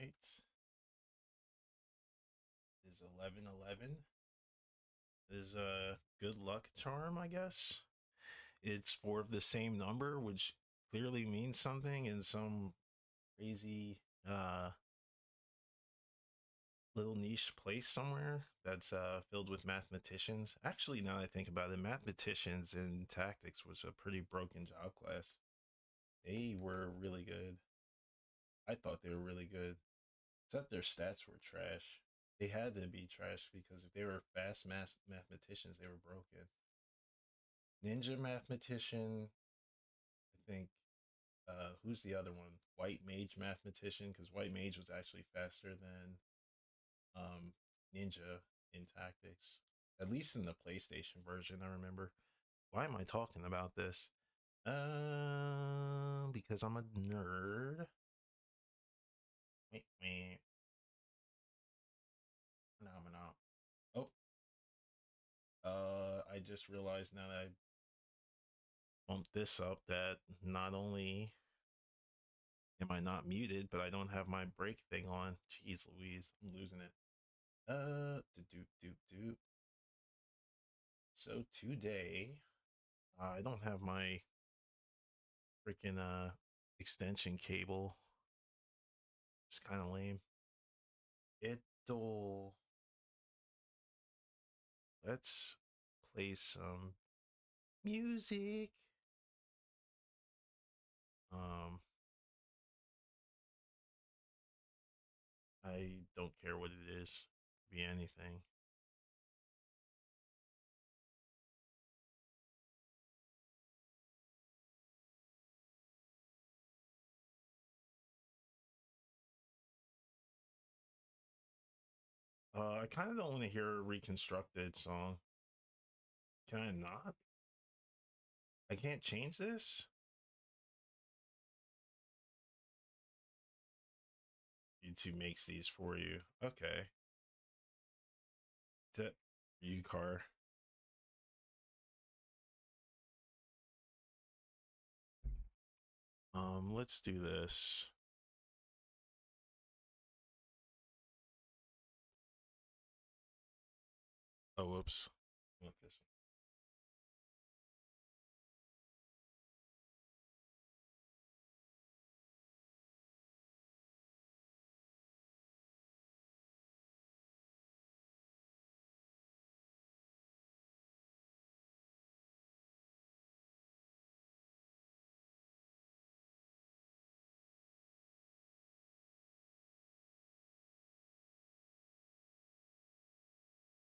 right. Is 1111 is a good luck charm, I guess. It's four of the same number, which clearly means something in some crazy little niche place somewhere that's filled with mathematicians. Actually, now that I think about it, mathematicians and tactics was a pretty broken job class. They were really good. I thought they were really good, except their stats were trash. They had to be trash because if they were fast mathematicians, they were broken. Ninja mathematician, I think. Who's the other one? White mage mathematician, because white mage was actually faster than um, ninja in tactics. At least in the PlayStation version, I remember. Why am I talking about this? Because I'm a nerd. Wait. Phenomenal. Oh, I just realized now that I bumped this up that not only am I not muted, but I don't have my break thing on. Jeez Louise, I'm losing it. Do. So today, I don't have my freaking extension cable. It's kind of lame. It'll Let's play some music. Um, I don't care what it is. Be anything. I kind of don't want to hear a reconstructed song. Can I not? I can't change this? YouTube makes these for you. Okay. Tip you car. Let's do this. Oh, whoops. Okay.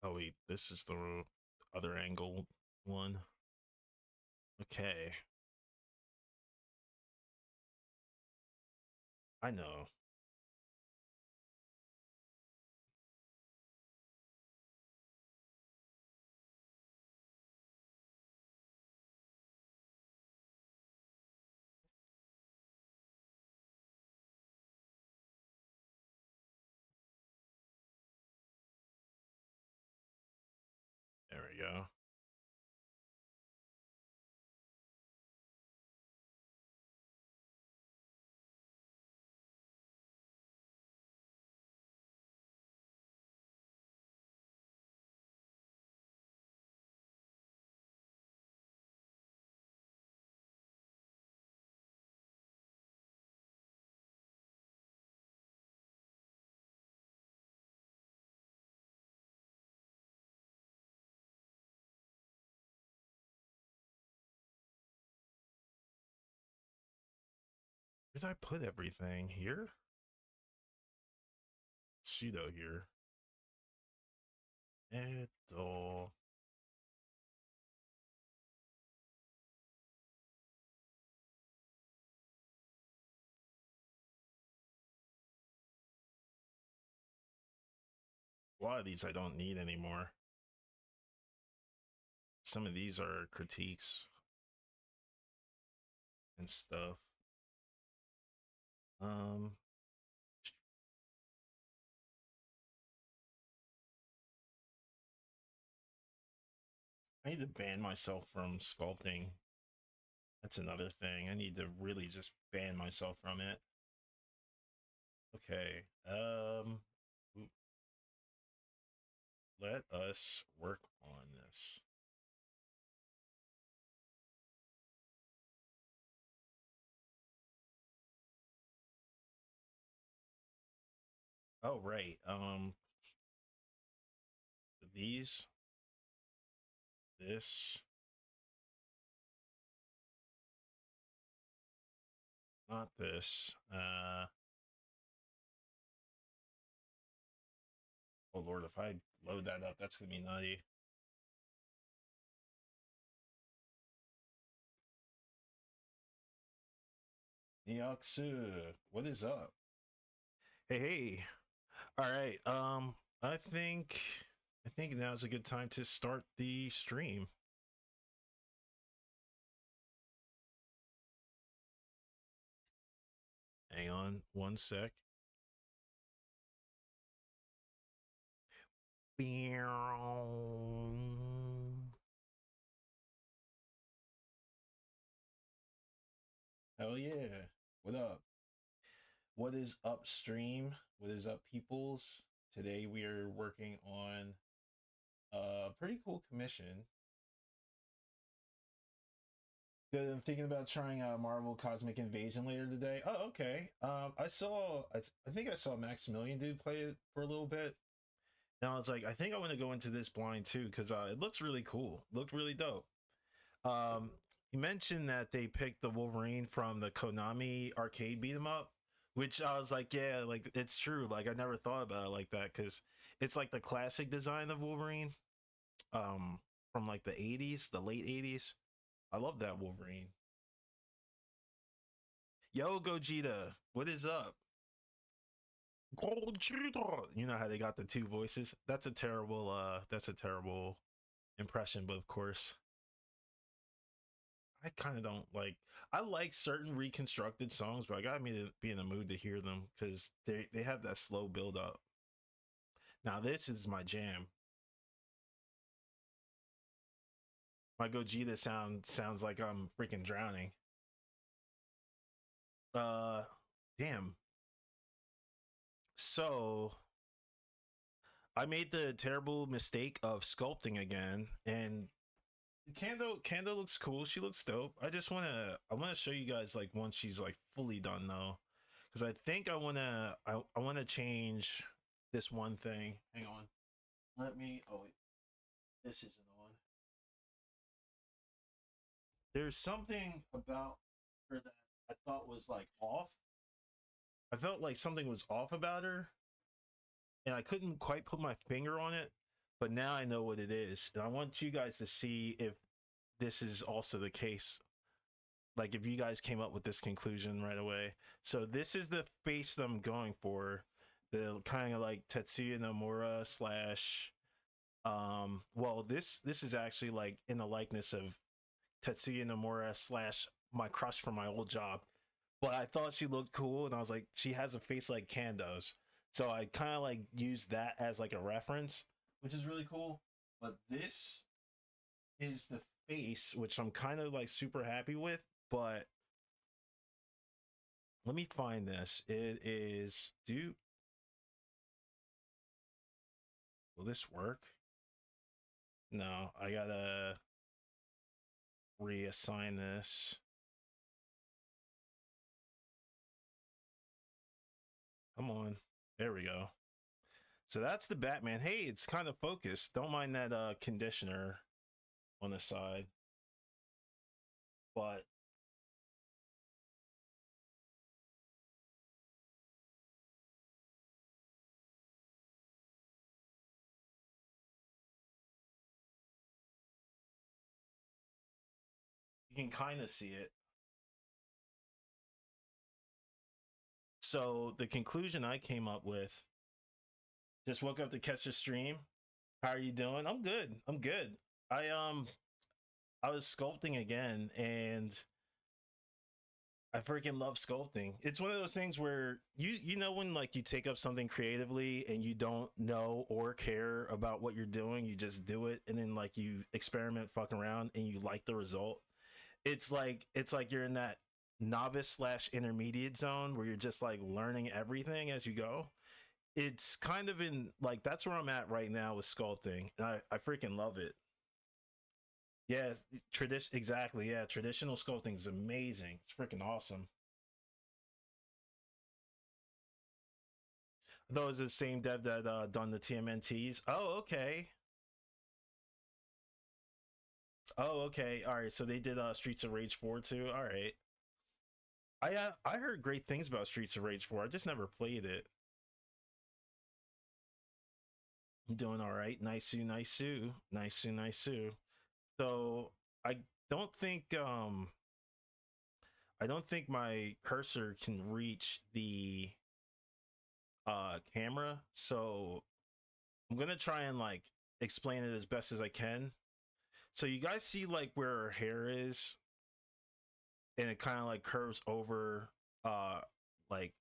Oh wait, this is the other angle one. Okay. I know. There we go. Where did I put everything? Here? Pseudo here. Edo. A lot of these I don't need anymore. Some of these are critiques and stuff. Um, I need to ban myself from sculpting. That's another thing. I need to really just ban myself from it. Okay. Let us work on this. Oh, right. These, this, not this. Oh Lord, if I load that up, that's gonna be nutty. Nyaksu, what is up? Hey, hey. All right. I think I think now's a good time to start the stream. Hang on one sec. Hell yeah. What up? What is upstream? What is up, peoples? Today we are working on a pretty cool commission. Good. I'm thinking about trying Marvel Cosmic Invasion later today. Oh, okay. I think I saw Maximilian dude play it for a little bit. Now it's like I think I want to go into this blind too because it looks really cool. Looked really dope. Um, you mentioned that they picked the Wolverine from the Konami arcade beat 'em up, which I was like, yeah, like it's true. Like I never thought about it like that because it's like the classic design of Wolverine, from like the '80s, the late '80s. I love that Wolverine. Yo, Gogeta, what is up? Gogeta. You know how they got the two voices? That's a terrible impression, but of course. I kind of don't like. I like certain reconstructed songs, but I gotta be in the mood to hear them because they have that slow build up. Now this is my jam. My Gogeta sounds like I'm freaking drowning. Uh, damn. So I made the terrible mistake of sculpting again, and Kando looks cool. She looks dope. I wanna show you guys like once she's like fully done though, because I think I wanna change this one thing. Hang on. Let me. Oh wait, this isn't on. There's something about her that I thought was like off. I felt like something was off about her, and I couldn't quite put my finger on it. But now I know what it is, and I want you guys to see if this is also the case. Like if you guys came up with this conclusion right away. So this is the face that I'm going for. The kind of like Tetsuya Nomura slash well this is actually like in the likeness of Tetsuya Nomura slash my crush from my old job. But I thought she looked cool and I was like, she has a face like Kando's. So I kind of like used that as like a reference, which is really cool. But this is the face, which I'm kind of like super happy with, but let me find this. It is do will this work? No, I gotta reassign this. Come on. There we go. So that's the Batman. Hey, it's kind of focused. Don't mind that conditioner on the side. But you can kind of see it. So the conclusion I came up with, just woke up to catch the stream. How are you doing? I'm good. I'm good. I was sculpting again and I freaking love sculpting. It's one of those things where you know when like you take up something creatively and you don't know or care about what you're doing, you just do it and then like you experiment fuck around and you like the result. It's like you're in novice slash intermediate zone where you're just like learning everything as you go. It's kind of in like that's where I'm at right now with sculpting, and I freaking love it. Yeah, tradition exactly. Yeah, traditional sculpting is amazing. It's freaking awesome. Those are the same dev that done the TMNTs. Oh, okay. Oh, okay. All right. So they did Streets of Rage 4 too. All right. I heard great things about Streets of Rage 4. I just never played it. You doing all right? Nice, nice, nice, nice. So I don't think I don't think my cursor can reach the camera, so I'm gonna try and like explain it as best as I can. So you guys see like where her hair is, and it kind of like curves over, uh, like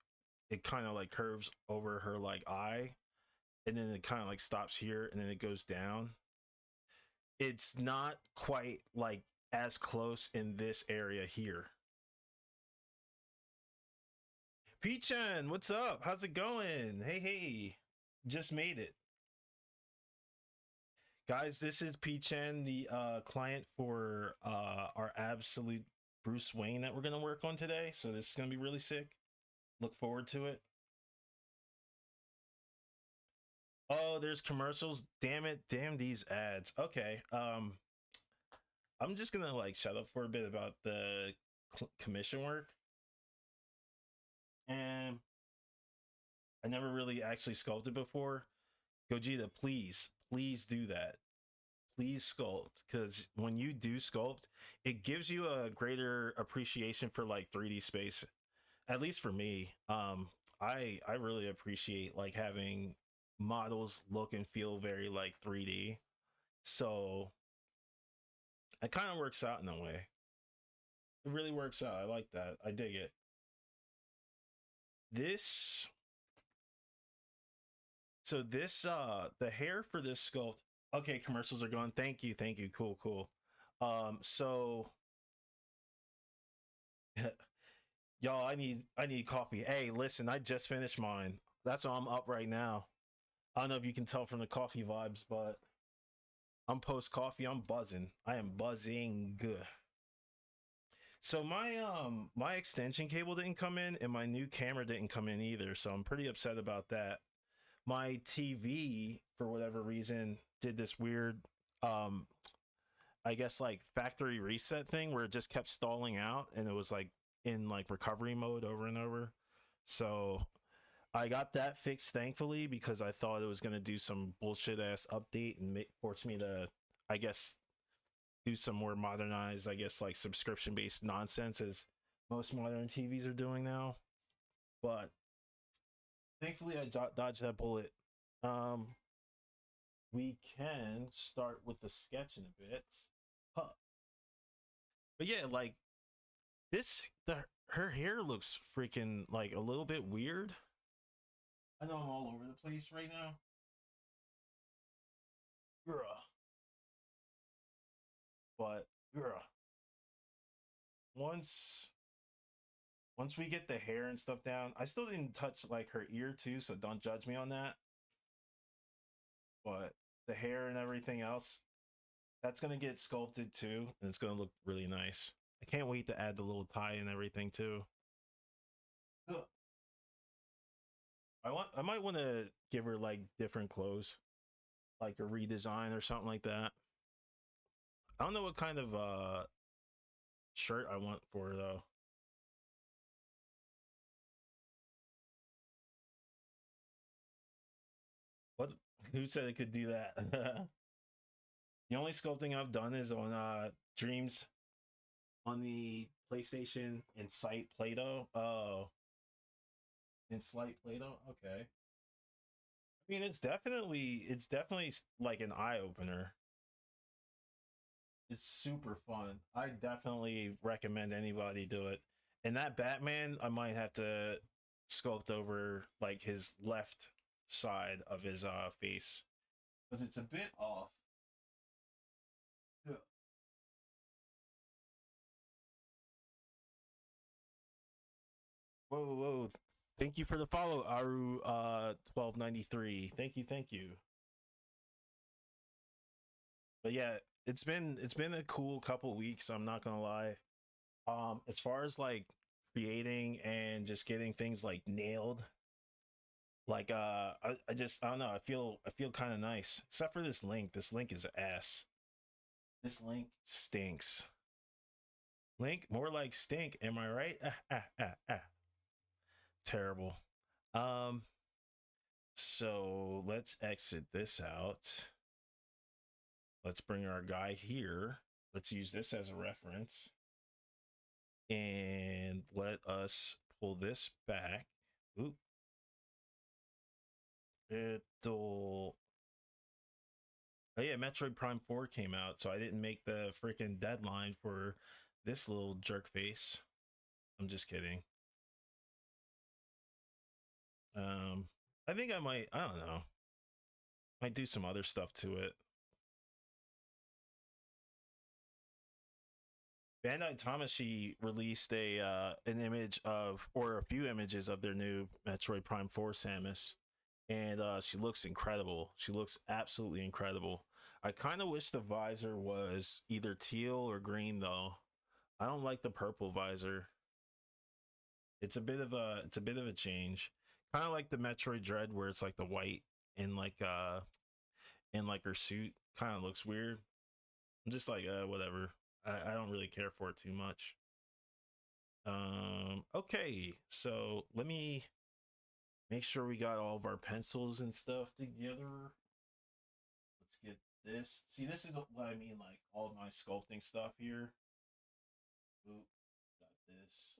it kind of like curves over her like eye, and then it kind of like stops here, and then it goes down. It's not quite like as close in this area here. P-chan, what's up? How's it going? Hey, hey, just made it. Guys, this is P-chan, the client for our absolute Bruce Wayne that we're going to work on today. So this is going to be really sick. Look forward to it. Oh, there's commercials. Damn it. Damn these ads. Okay. I'm just going to like shut up for a bit about the commission work. And I never really actually sculpted before. Gogeta, please, please do that. Please sculpt, because when you do sculpt, it gives you a greater appreciation for like 3D space. At least for me, I really appreciate like having models look and feel very like 3D. So it kind of works out in a way. It really works out. I like that. I dig it. This this the hair for this sculpt. Okay, commercials are going. Thank you, thank you. Cool, cool. So y'all, I need coffee. Hey, listen, I just finished mine. That's why I'm up right now. I don't know if you can tell from the coffee vibes, but I'm post coffee. I'm buzzing. I am buzzing. So my extension cable didn't come in, and my new camera didn't come in either. So I'm pretty upset about that. My TV, for whatever reason, did this weird I guess like factory reset thing where it just kept stalling out, and it was like in like recovery mode over and over. So I got that fixed thankfully, because I thought it was going to do some bullshit ass update and force me to, I guess, do some more modernized, I guess, like subscription based nonsense as most modern TVs are doing now. But thankfully I dodged that bullet. Um, we can start with the sketch in a bit. Huh. But yeah, like this, her hair looks freaking like a little bit weird. I know I'm all over the place right now. Girl. But girl, once once we get the hair and stuff down, I still didn't touch like her ear too, so don't judge me on that. But the hair and everything else, that's gonna get sculpted too, and it's gonna look really nice. I can't wait to add the little tie and everything too. Ugh. I might want to give her like different clothes, like a redesign or something like that. I don't know what kind of shirt I want for her though. What? Who said it could do that? The only sculpting I've done is on Dreams on the PlayStation and Site Play-Doh. Oh, in Slight Play-Doh. Okay. I mean, it's definitely like an eye opener. It's super fun. I definitely recommend anybody do it. And that Batman, I might have to sculpt over like his left side of his face because it's a bit off. Yeah. Whoa, whoa. Thank you for the follow, Aru 1293. Thank you, thank you. But yeah, it's been a cool couple weeks, I'm not gonna lie. As far as like creating and just getting things like nailed, like I just I don't know, I feel kind of nice. Except for this link. This link is ass. This link stinks. Link more like stink, am I right? Terrible. Um so let's exit this out. Let's bring our guy here. Let's use this as a reference. And let us pull this back. Oop. It'll. Oh yeah, Metroid Prime 4 came out, so I didn't make the freaking deadline for this little jerk face. I'm just kidding. Um, I think I might. I don't know. Might do some other stuff to it. Bandai Tamashii released a an image of, or a few images of their new Metroid Prime 4 Samus, and she looks incredible. She looks absolutely incredible. I kind of wish the visor was either teal or green though. I don't like the purple visor. It's a bit of a change. Kind of like the Metroid Dread where it's like the white and like her suit kind of looks weird. I'm just like whatever. I don't really care for it too much. Okay, so let me make sure we got all of our pencils and stuff together. Let's get this. See, this is what I mean, like all of my sculpting stuff here. Oop, got this,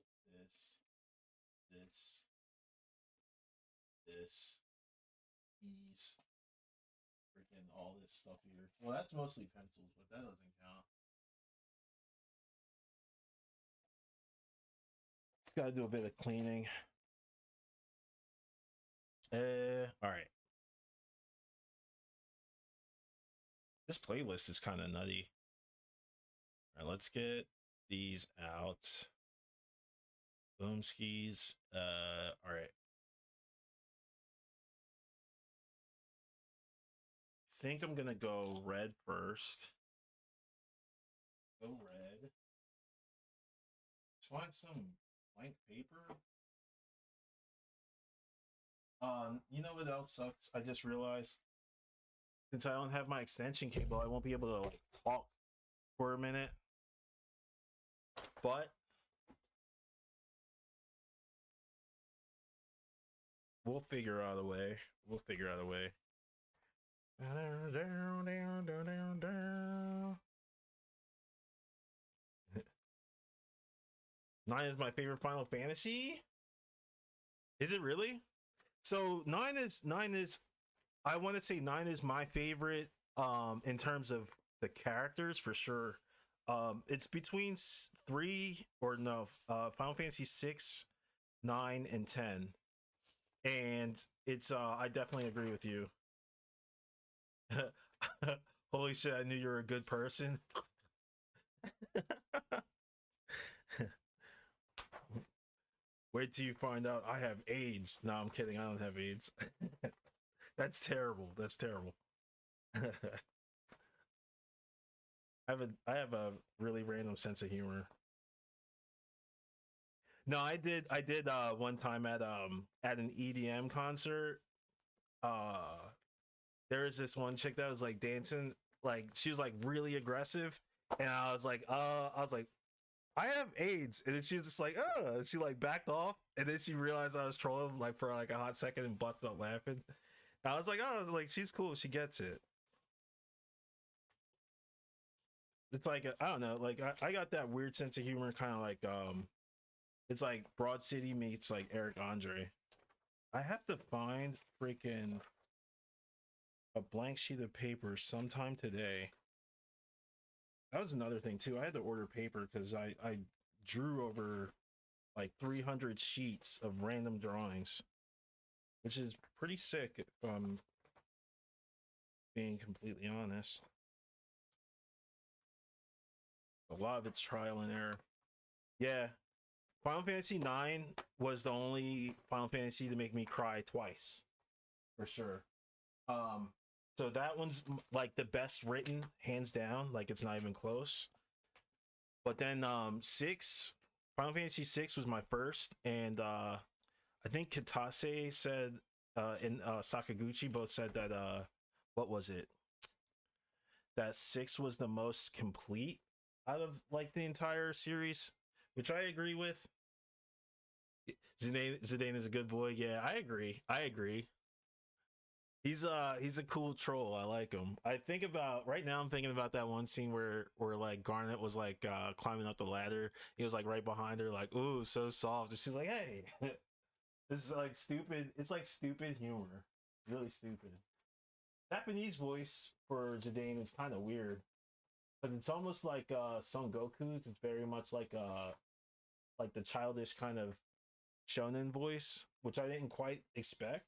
this, these, freaking all this stuff here. Well, that's mostly pencils, but that doesn't count. Just gotta do a bit of cleaning. All right. This playlist is kind of nutty. All right, let's get these out. Boom skis. All right. Think I'm gonna go red first. Go red. Just want some blank paper. You know what else sucks? I just realized since I don't have my extension cable, I won't be able to like talk for a minute. But we'll figure out a way. We'll figure out a way. Nine is my favorite Final Fantasy. Is it really? So nine is I want to say nine is my favorite in terms of the characters for sure. It's between three or no Final Fantasy 6, 9 and 10. And it's I definitely agree with you. Holy shit, I knew you were a good person. Wait till you find out I have AIDS. No, I'm kidding. I don't have AIDS. That's terrible. That's terrible. I have a really random sense of humor. No, I did one time at an EDM concert. Uh there was this one chick that was like dancing, like she was like really aggressive, and I was like I have AIDS, and then she was just like and she like backed off, and then she realized I was trolling like for like a hot second and busted up laughing. And I was like, oh, like she's cool, she gets it. It's like I don't know, like I got that weird sense of humor, kind of like it's like Broad City meets like Eric Andre. I have to find freaking a blank sheet of paper sometime today. That was another thing too. I had to order paper because I drew over like 300 sheets of random drawings, which is pretty sick if I'm being completely honest. A lot of it's trial and error. Yeah, Final Fantasy 9 was the only Final Fantasy to make me cry twice, for sure. Um, so that one's like the best written, hands down. Like it's not even close. But then 6, Final Fantasy 6 was my first, and I think Kitase said and Sakaguchi both said that what was it? That 6 was the most complete out of like the entire series, which I agree with. Zidane is a good boy. Yeah, I agree. I agree. He's a cool troll. I like him. I think about right now. I'm thinking about that one scene where like Garnet was like climbing up the ladder. He was like right behind her, like ooh, so soft, and she's like, hey, this is like stupid. It's like stupid humor, really stupid. Japanese voice for Zidane is kind of weird, but it's almost like Son Goku's. It's very much like the childish kind of shonen voice, which I didn't quite expect,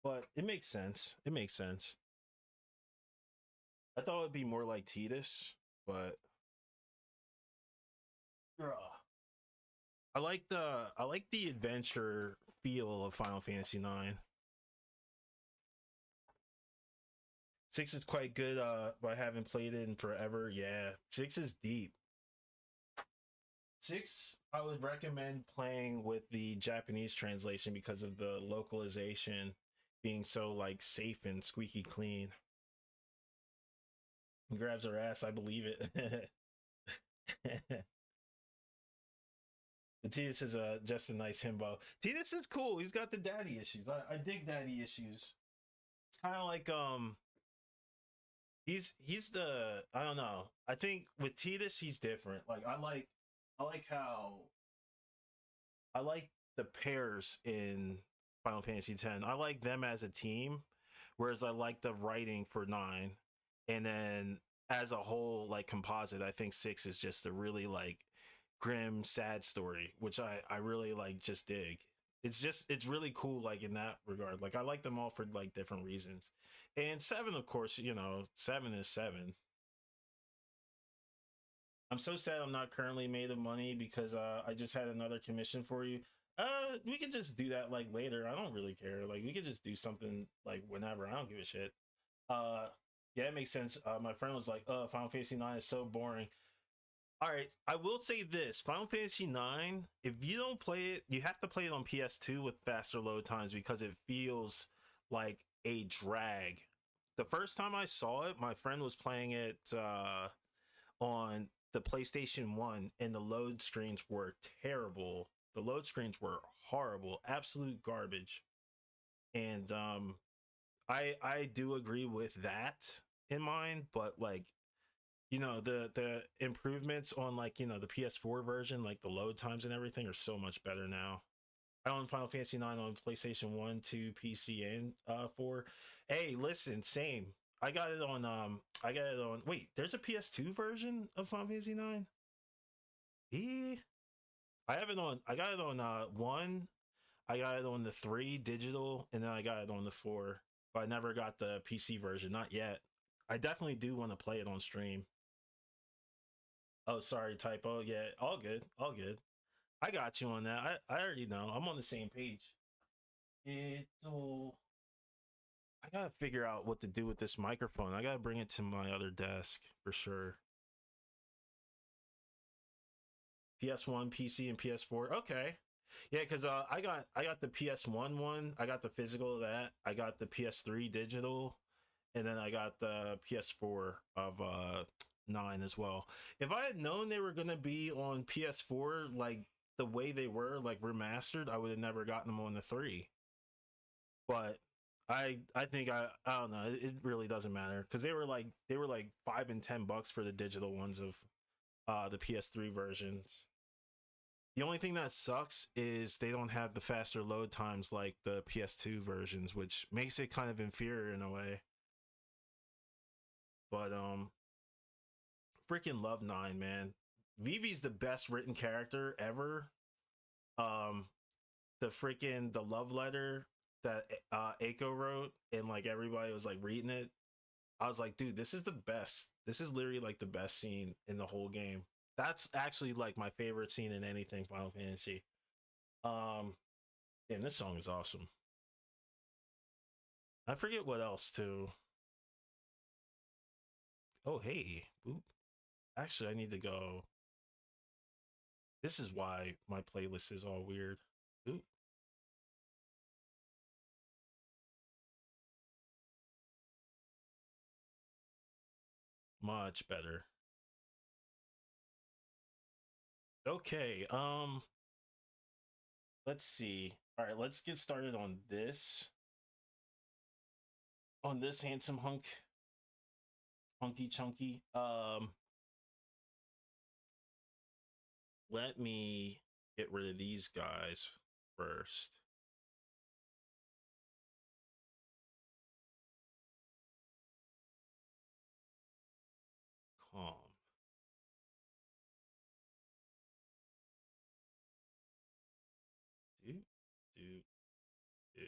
but it makes sense. It makes sense. I thought it'd be more like Tidus, but I like the adventure feel of Final Fantasy 9. 6 is quite good, but I haven't played it in forever. Yeah, 6 is deep. 6 I would recommend playing with the Japanese translation because of the localization being so like safe and squeaky clean. He grabs her ass, I believe it. Tidus is just a nice himbo. Tidus is cool. He's got the daddy issues. I dig daddy issues. It's kind of like he's the I don't know. I think with Tidus he's different. Like I like how I like the pairs in Final Fantasy X. I like them as a team, whereas I like the writing for 9. And then as a whole, like composite, I think 6 is just a really like grim, sad story, which I really like just dig. It's really cool like in that regard. Like I like them all for like different reasons. And 7, of course, 7 is 7. I'm so sad I'm not currently made of money because I just had another commission for you. We could just do that like later. I don't really care. Like we could just do something like whenever. I don't give a shit. Uh, yeah, it makes sense. My friend was like, Final Fantasy 9 is so boring." All right, I will say this: Final Fantasy 9. If you don't play it, you have to play it on PS2 with faster load times because it feels like a drag. The first time I saw it, my friend was playing it on the PlayStation 1 and the load screens were terrible. The load screens were horrible, absolute garbage. And I do agree with that in mind, but like the improvements on like the PS4 version, like the load times and everything are so much better now. I own Final Fantasy 9 on PlayStation 1, 2, PC, and 4. Hey, listen, same. I got it on wait, there's a PS2 version of Final Fantasy 9? Yeah. I got it on 1, I got it on the 3 digital, and then I got it on the 4. But I never got the PC version, not yet. I definitely do want to play it on stream. Oh, sorry, typo. Yeah, all good. All good. I got you on that. I already know. I'm on the same page. It'll I gotta figure out what to do with this microphone. I gotta bring it to my other desk for sure. PS1, PC, and PS4. Okay. Yeah, because I got the PS1 one. I got the physical of that. I got the PS3 digital, and then I got the PS4 of 9 as well. If I had known they were gonna be on PS4 like the way they were, like remastered, I would have never gotten them on the 3. But I think I don't know. It really doesn't matter because they were like $5 and $10 for the digital ones of the PS3 versions. The only thing that sucks is they don't have the faster load times like the PS2 versions, which makes it kind of inferior in a way. But freaking love 9, man. Vivi's the best written character ever. Um, the love letter that Aiko wrote, and like everybody was like reading it. I was like, dude, this is the best. This is literally like the best scene in the whole game. That's actually like my favorite scene in anything Final Fantasy. Um, and this song is awesome. I forget what else too. Oh hey, boop. Actually, I need to go. This is why my playlist is all weird. Oop, much better. Okay, let's see. All right, let's get started on this. On this handsome hunky chunky. Let me get rid of these guys first. Calm. Do do do.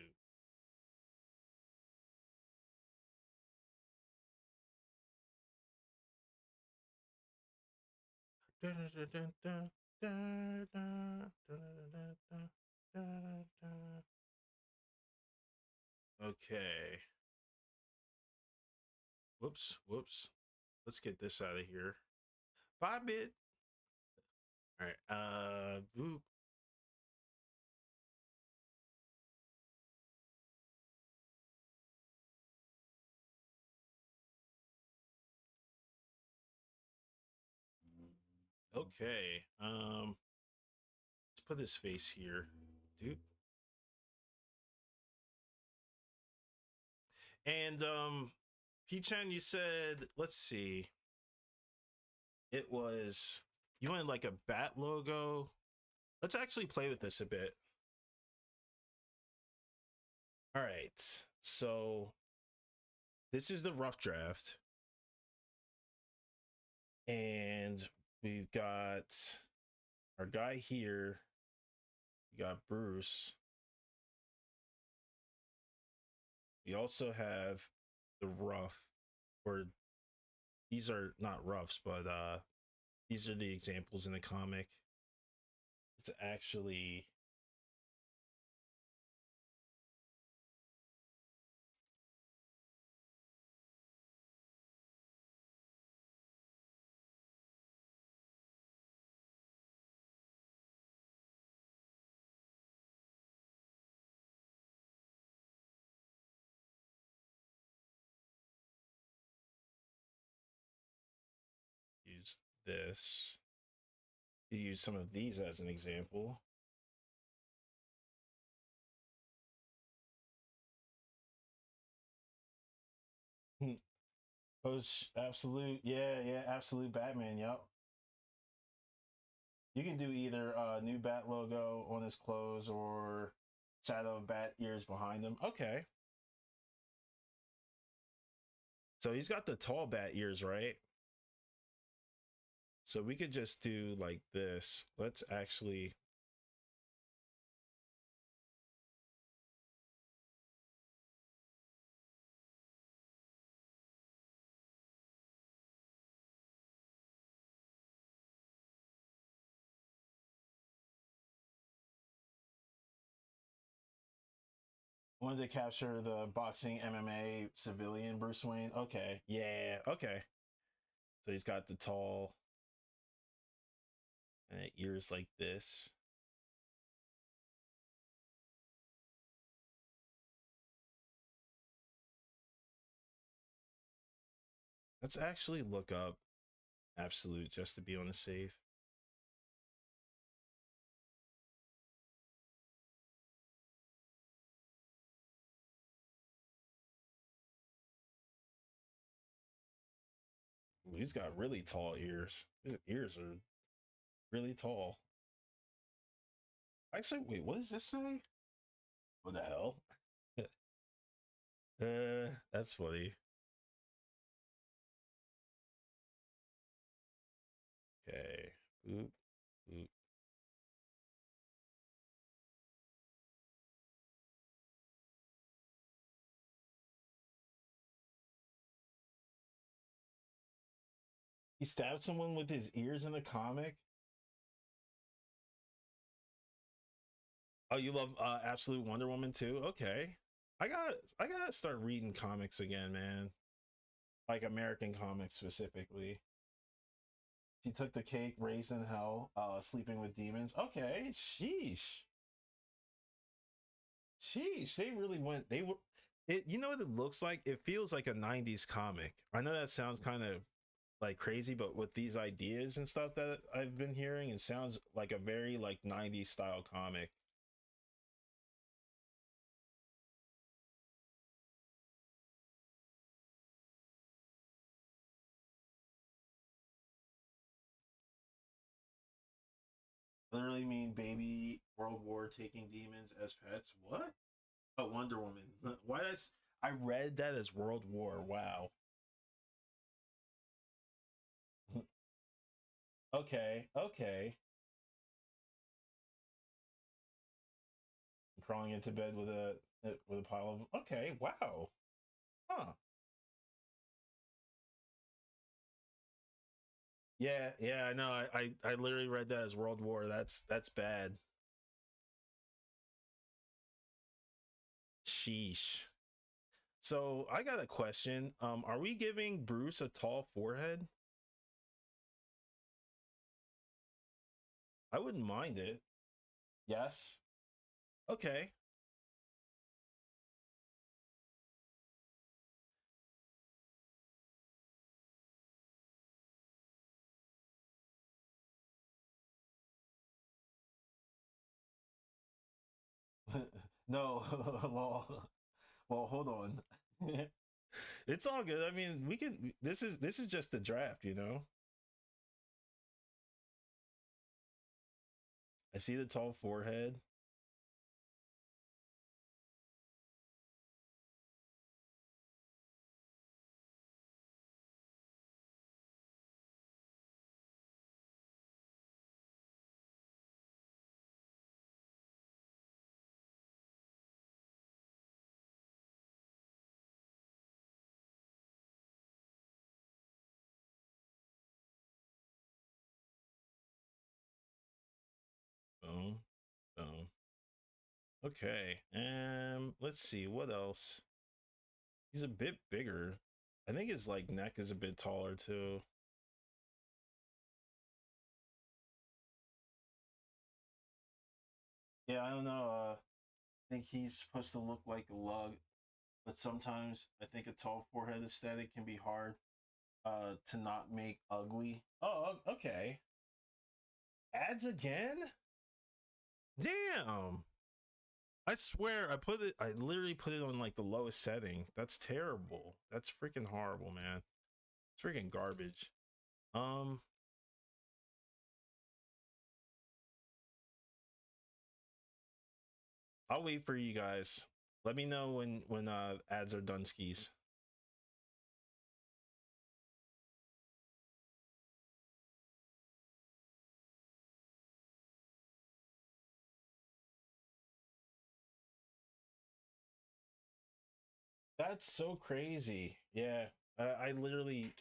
Okay. Whoops, whoops. Let's get this out of here. Bye, bit. All right. Boop. Okay. Let's put his face here. Dude. And P-chan, you said, let's see. It was you wanted like a bat logo. Let's actually play with this a bit. All right. So this is the rough draft. And we've got our guy here. We got Bruce. We also have the rough, or these are not roughs, but these are the examples in the comic. It's actually use this. You use some of these as an example. Coach, absolute, yeah, absolute Batman. Yep. You can do either new bat logo on his clothes or shadow of bat ears behind him. Okay. So he's got the tall bat ears, right? So we could just do like this. Let's actually. Wanted to capture the boxing MMA civilian Bruce Wayne. Okay. Yeah. Okay. So he's got the tall ears like this. Let's actually look up absolute just to be on the safe. Ooh, he's got really tall ears. His ears are really tall. Actually, wait, what does this say? What the hell? That's funny. Okay. Boop, boop. He stabbed someone with his ears in a comic. Oh, you love Absolute Wonder Woman too? Okay. I gotta start reading comics again, man. Like American comics specifically. She took the cake, raised in hell, sleeping with demons. Okay, sheesh. Sheesh. They really went they were it you know what it looks like? It feels like a 90s comic. I know that sounds kind of like crazy, but with these ideas and stuff that I've been hearing, it sounds like a very like 90s style comic. Literally mean baby World War taking demons as pets. What? Oh, Wonder Woman. Why is I read that as World War. Wow. Okay, okay. Crawling into bed with a pile of okay, wow. Huh. Yeah, yeah, I know. I literally read that as World War. That's bad. Sheesh. So I got a question. Are we giving Bruce a tall forehead? I wouldn't mind it. Yes. Okay. No, well, hold on. It's all good. I mean, we can. This is just the draft, you know. I see the tall forehead. Boom, boom. Okay. Let's see what else. He's a bit bigger. I think his like neck is a bit taller too. Yeah, I don't know. I think he's supposed to look like a lug, but sometimes I think a tall forehead aesthetic can be hard to not make ugly. Oh, okay. Ads again? Damn. I swear I literally put it on like the lowest setting. That's terrible. That's freaking horrible, man. It's freaking garbage. Um, I'll wait for you guys. Let me know when ads are done skis. That's so crazy. Yeah. I literally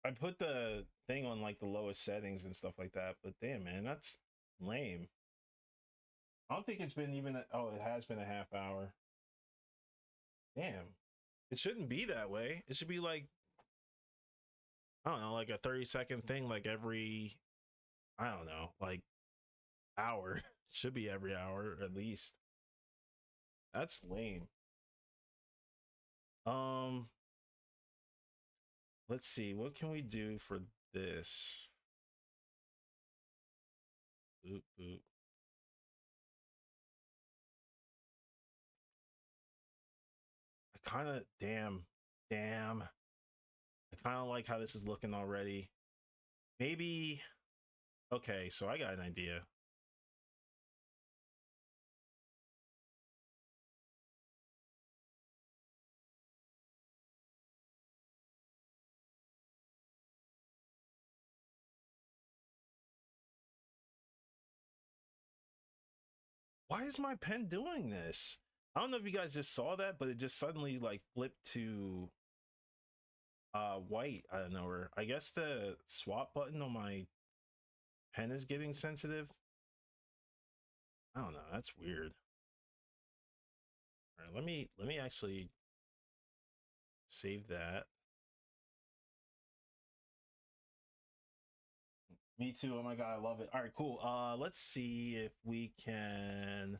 I put the thing on like the lowest settings and stuff like that, but damn man, that's lame. I don't think it's been even oh, it has been a half hour. Damn. It shouldn't be that way. It should be like I don't know, like a 30-second thing like every I don't know, like hour. Should be every hour at least. That's lame. Um, let's see. What can we do for this? Boop, boop. I kind of damn. I kind of like how this is looking already. Maybe okay, so I got an idea. Why is my pen doing this? I don't know if you guys just saw that, but it just suddenly like flipped to White. I don't know where. I guess the swap button on my pen is getting sensitive. I don't know. That's weird. All right, let me actually save that. Me too. Oh my god, I love it. All right, cool. Let's see if we can,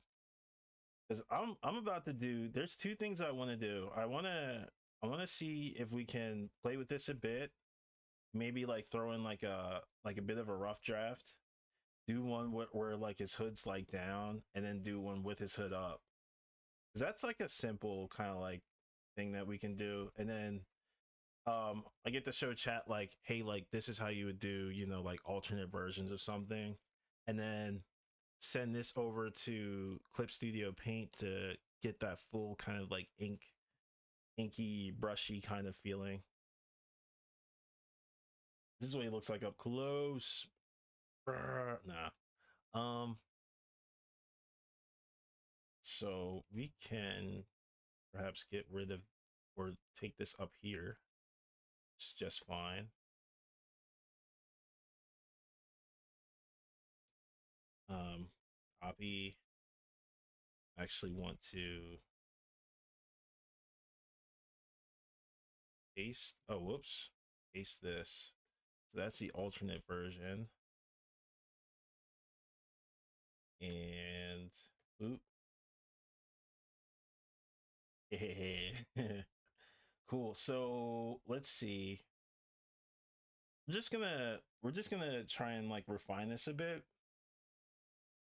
because I'm about to do. There's two things I want to do. I want to see if we can play with this a bit. Maybe like throw in like a bit of a rough draft. Do one where like his hood's like down, and then do one with his hood up. 'Cause that's like a simple kind of like thing that we can do, and then I get to show chat like, hey, like this is how you would do, like alternate versions of something, and then send this over to Clip Studio Paint to get that full kind of like inky brushy kind of feeling. This is what he looks like up close. Nah. um so we can perhaps get rid of or take this up here. It's just fine. um Copy. Actually want to paste. Oh, whoops. Paste this. So that's the alternate version. And oop. Cool. So let's see. We're just gonna try and like refine this a bit.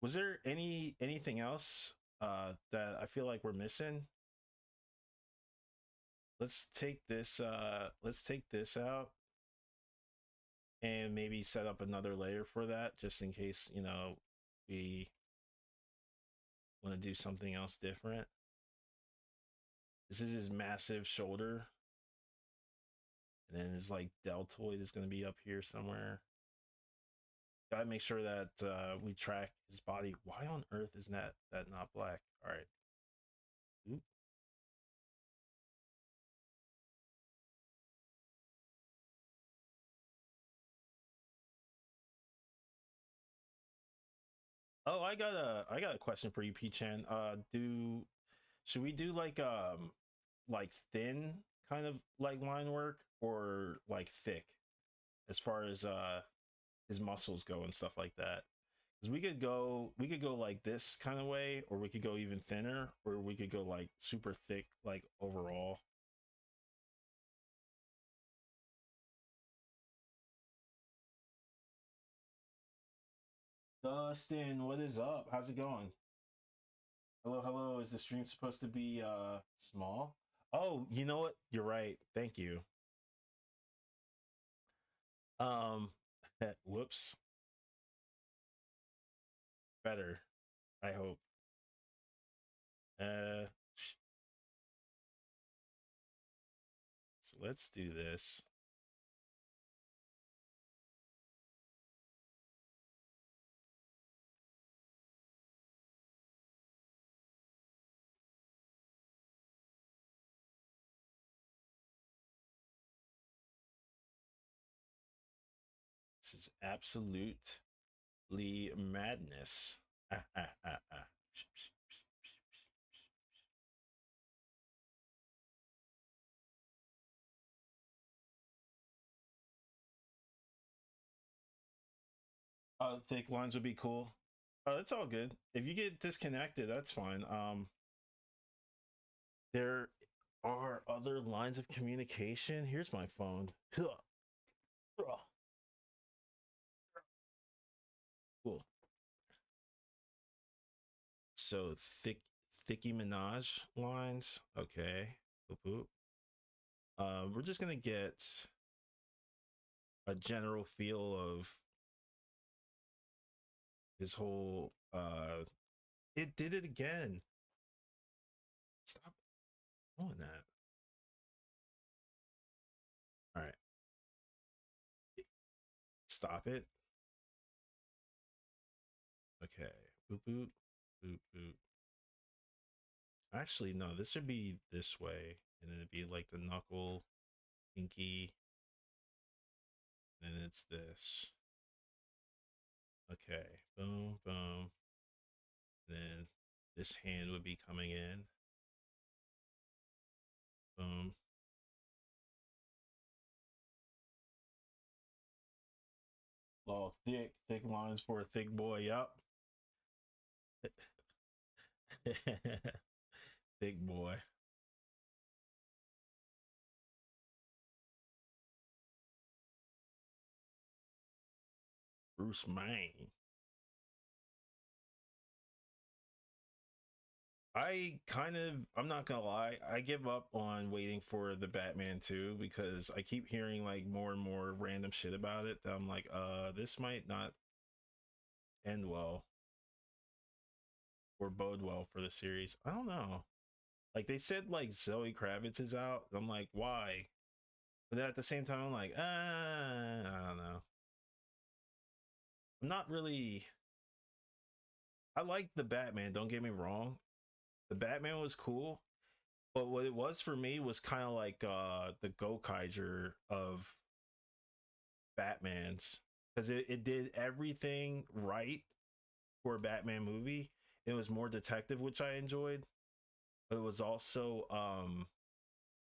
Was there anything else that I feel like we're missing? Let's take this out and maybe set up another layer for that, just in case, we want to do something else different. This is his massive shoulder, and then his like deltoid is going to be up here somewhere. Gotta make sure that we track his body. Why on earth is that not black? All right. Oop. Oh, I got a question for you, P Chan. Do Should we do like thin kind of like line work, or like thick, as far as his muscles go and stuff like that? Because we could go like this kind of way, or we could go even thinner, or we could go like super thick like overall. Dustin, what is up? How's it going? Hello, hello. Is the stream supposed to be small? Oh, you know what? You're right. Thank you. Um whoops. Better, I hope. Uh so let's do this. This is absolutely madness. Ah, ah, ah, ah. Thick lines would be cool. It's all good. If you get disconnected, that's fine. There are other lines of communication. Here's my phone. Cool. So thicky Minaj lines. Okay. Boop, boop. We're just gonna get a general feel of his whole. It did it again. Stop doing that. All right. Stop it. Okay. Boop boop boop boop. Actually, no. This should be this way, and then it'd be like the knuckle. Pinky, and it's this. Okay, boom, boom. Then this hand would be coming in. Boom. Oh, thick lines for a thick boy. Yup. Thick boy. Bruce Wayne. I'm not gonna lie, I give up on waiting for the Batman 2 because I keep hearing like more and more random shit about it that I'm like, this might not end well or bode well for the series. I don't know. Like they said like Zoe Kravitz is out. I'm like, why? But then at the same time, I'm like, I don't know. I'm not really. I like the Batman. Don't get me wrong. The Batman was cool, but what it was for me was kind of like the Gokaiger of Batman's because it did everything right for a Batman movie. It was more detective, which I enjoyed, but it was also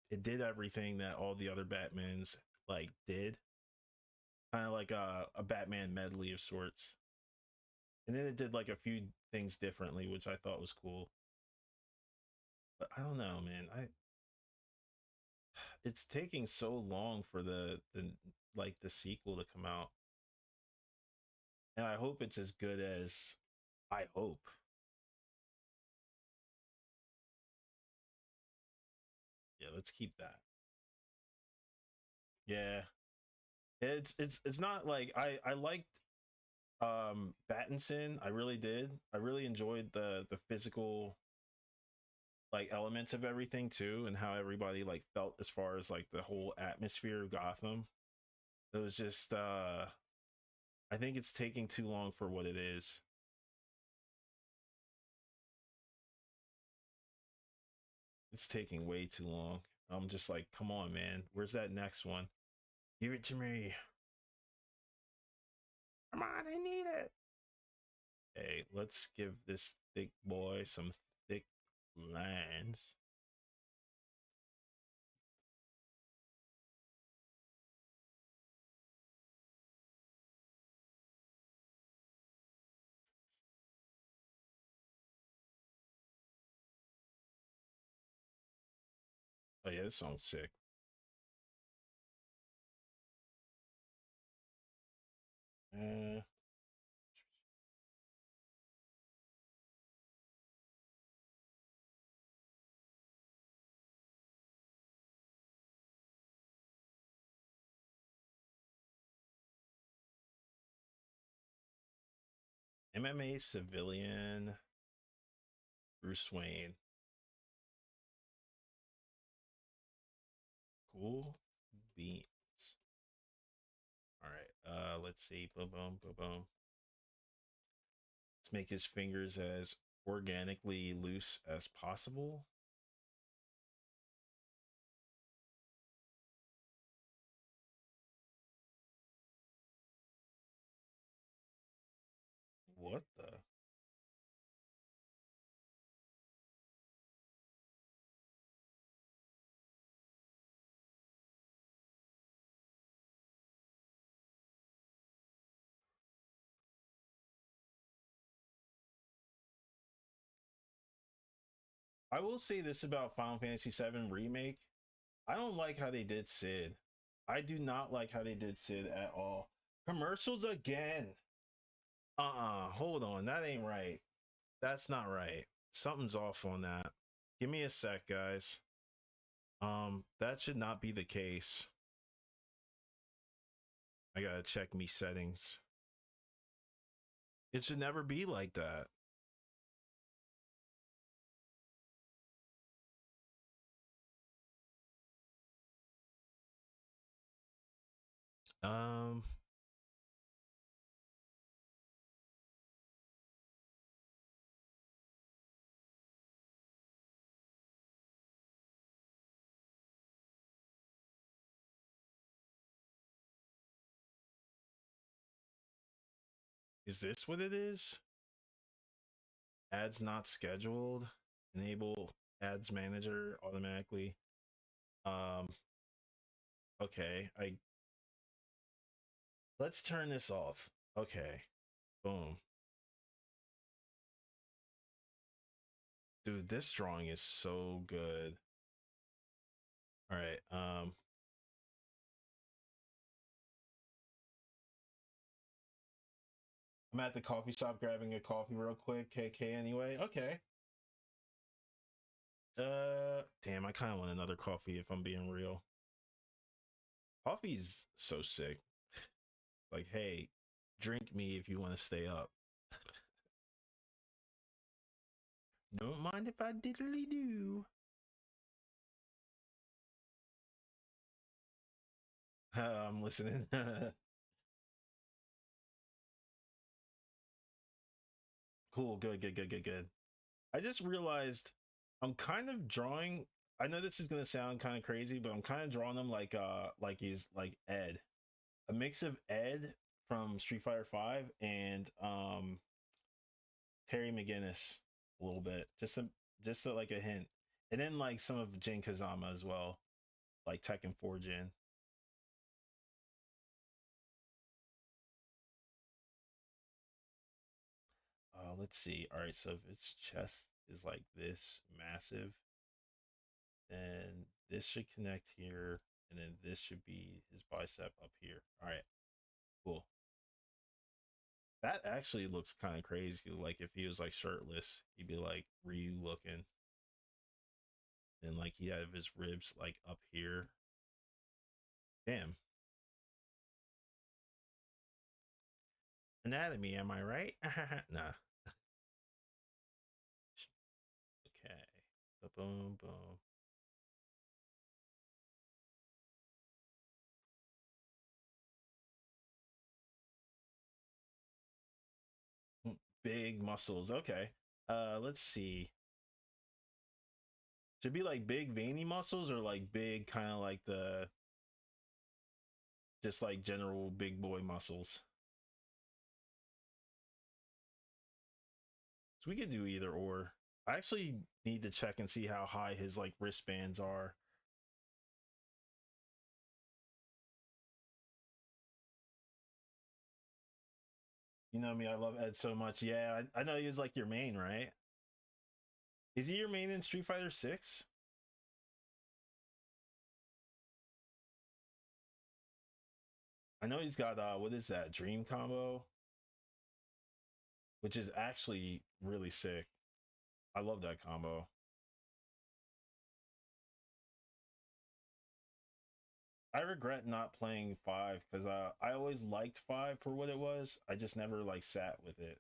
it did everything that all the other Batmans like did, kind of like a Batman medley of sorts. And then it did like a few things differently, which I thought was cool. But I don't know, man. I It's taking so long for the like the sequel to come out, and I hope it's as good as I hope. Yeah, let's keep that. Yeah, it's not like I liked Battinson. I really did. I really enjoyed the physical like elements of everything too, and how everybody like felt as far as like the whole atmosphere of Gotham. It was just I think it's taking too long for what it is. It's taking way too long. I'm just like, come on, man. Where's that next one? Give it to me. Come on, I need it. Hey, let's give this thick boy some thick lines. Oh yeah, this song's sick. Uh, MMA civilian Bruce Wayne. Cool beans. All right. Let's see. Boom, boom, boom, boom. Let's make his fingers as organically loose as possible. What the? I will say this about Final Fantasy VII Remake. I don't like how they did Sid. I do not like how they did Sid at all. Commercials again. Hold on. That ain't right. That's not right. Something's off on that. Give me a sec, guys. That should not be the case. I gotta check me settings. It should never be like that. Um, Is this what it is? Ads not scheduled. Enable ads manager automatically. Um, okay. Let's turn this off. Okay. Boom. Dude, this drawing is so good. All right. I'm at the coffee shop grabbing a coffee real quick. KK anyway. Okay. Damn, I kind of want another coffee if I'm being real. Coffee's so sick. Like, hey, drink me if you want to stay up. Don't mind if I diddly do. I'm listening. Cool, good. I just realized I'm kind of drawing. I know this is gonna sound kind of crazy, but I'm kind of drawing him like he's like Ed, a mix of Ed from Street Fighter Five and Terry McGinnis a little bit, like a hint, and then like some of Jin Kazama as well, like Tekken 4 Jin. Let's see. All right, so if its chest is like this massive, then this should connect here, and then this should be his bicep up here. All right, cool. That actually looks kind of crazy. Like if he was like shirtless, he'd be like Ryu looking, and like he had his ribs like up here. Damn. Anatomy, am I right? Nah. Okay. Boom, boom. Big muscles. Okay. Let's see. Should be like big veiny muscles or like big kind of like the just like general big boy muscles. So we could do either or. I actually need to check and see how high his like wristbands are. You know me, I love Ed so much. Yeah, I know he was like your main, right? Is he your main in Street Fighter 6? I know he's got what is that, Dream Combo, which is actually really sick. I love that combo. I regret not playing 5 because I always liked 5 for what it was. I just never like sat with it.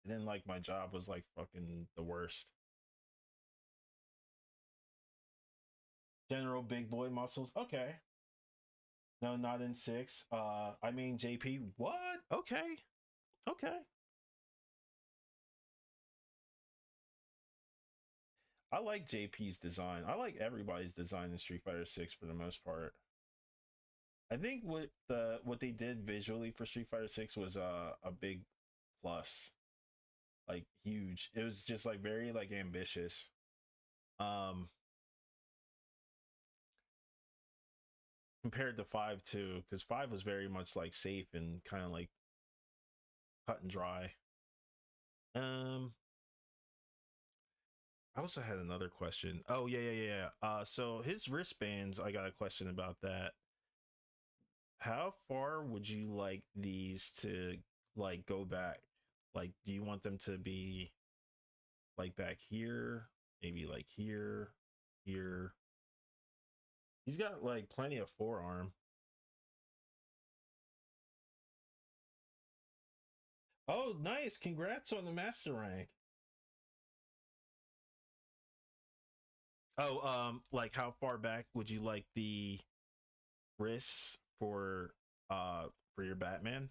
And then like my job was like fucking the worst. General big boy muscles. Okay. No, not in 6. I mean JP. What? Okay. Okay. I like JP's design. I like everybody's design in Street Fighter 6 for the most part. I think what they did visually for Street Fighter 6 was a big plus. Like huge. It was just like very like ambitious. Um Compared to 5 too, because 5 was very much like safe and kind of like cut and dry. Um I also had another question. Oh yeah. So his wristbands, I got a question about that. How far would you like these to like go back? Like, do you want them to be like back here, maybe like here, here? He's got like plenty of forearm. Oh, nice! Congrats on the master rank. Oh, like how far back would you like the wrists for your Batman?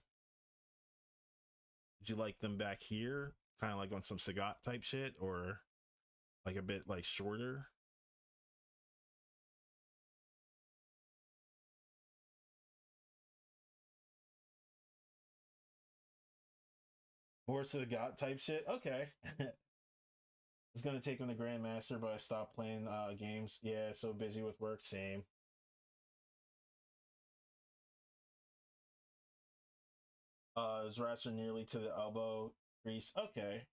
Would you like them back here, kind of like on some Sagat type shit, or like a bit like shorter? Horse of the God type shit. Okay. It's gonna take him to Grandmaster, but I stopped playing games. Yeah, so busy with work. Same. His wraps are nearly to the elbow crease. Okay.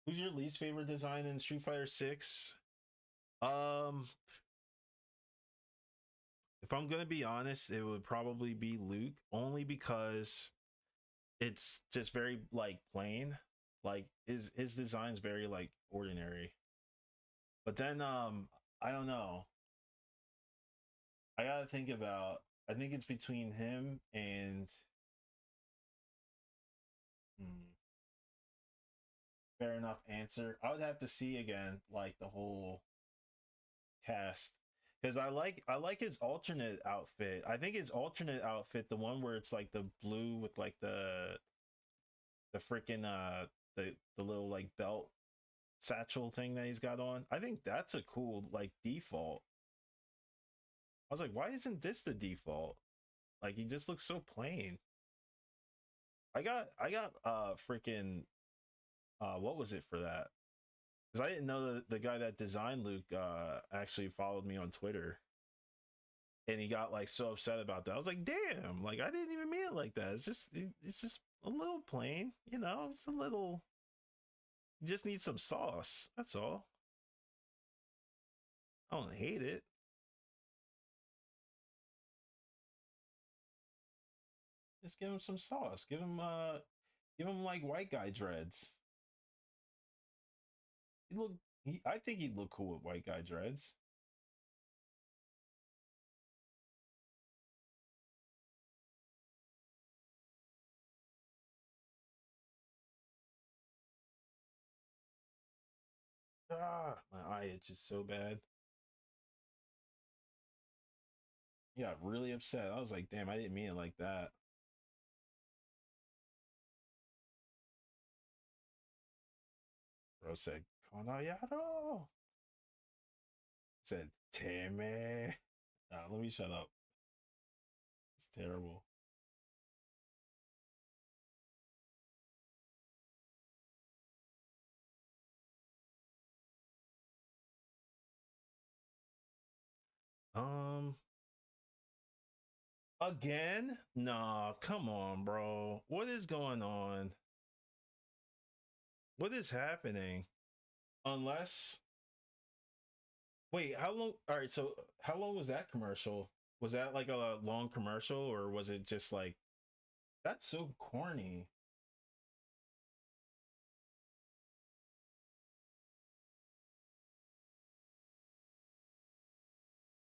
Who's your least favorite design in Street Fighter Six? Um, if I'm gonna be honest, it would probably be Luke, only because it's just very like plain. Like his design's very like ordinary. But then I don't know. I gotta think about. I think it's between him and. Hmm, fair enough answer. I would have to see again, like the whole cast, because I like his alternate outfit. I think his alternate outfit, the one where it's like the blue with like the freaking the little like belt satchel thing that he's got on. I think that's a cool like default. I was like, why isn't this the default? Like he just looks so plain. I got freaking what was it for that? Because I didn't know that the guy that designed Luke actually followed me on Twitter, and he got like so upset about that. I was like, damn, like I didn't even mean it like that. It's just a little plain, you know. It's a little. You just need some sauce. That's all. I don't hate it. Just give him some sauce. Give him like white guy dreads. He look. I think he'd look cool with white guy dreads. Ah, my eye itches so bad. He got really upset. I was like, damn, I didn't mean it like that. Bro said, Conayado. Said, Timmy. Let me shut up. It's terrible. Um, again? Nah, come on, bro. What is going on? What is happening? Unless, wait, how long? All right, so how long was that commercial? Was that like a long commercial, or was it just like, that's so corny?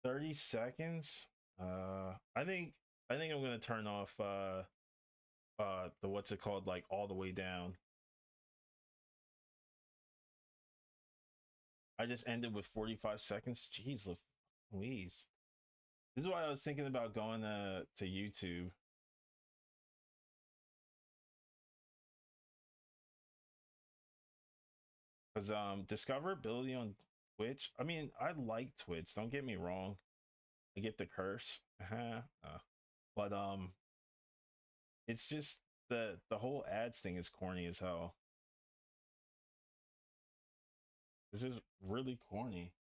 30 seconds? I think I'm gonna turn off the what's it called, like all the way down. I just ended with 45 seconds. Jeez Louise. This is why I was thinking about going to YouTube. Because discoverability on Twitch. I mean, I like Twitch, don't get me wrong. I get the curse. But it's just the whole ads thing is corny as hell. This is really corny.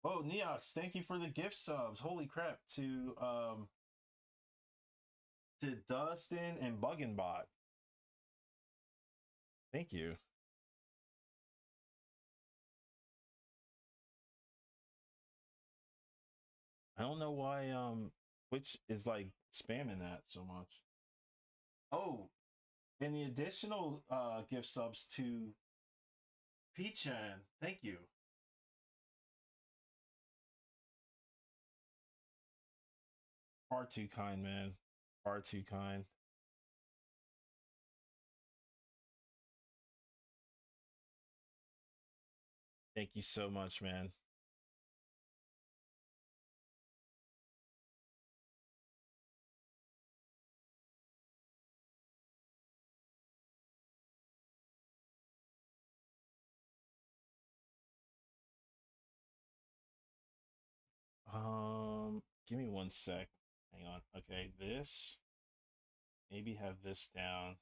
Oh, Neox, thank you for the gift subs. Holy crap. To Dustin and Bugginbot. Thank you. I don't know why Twitch is like spamming that so much. Oh, and the additional gift subs to P-Chan. Thank you. Far too kind, man. Far too kind. Thank you so much, man. Give me one sec. Hang on. Okay, this. Maybe have this down.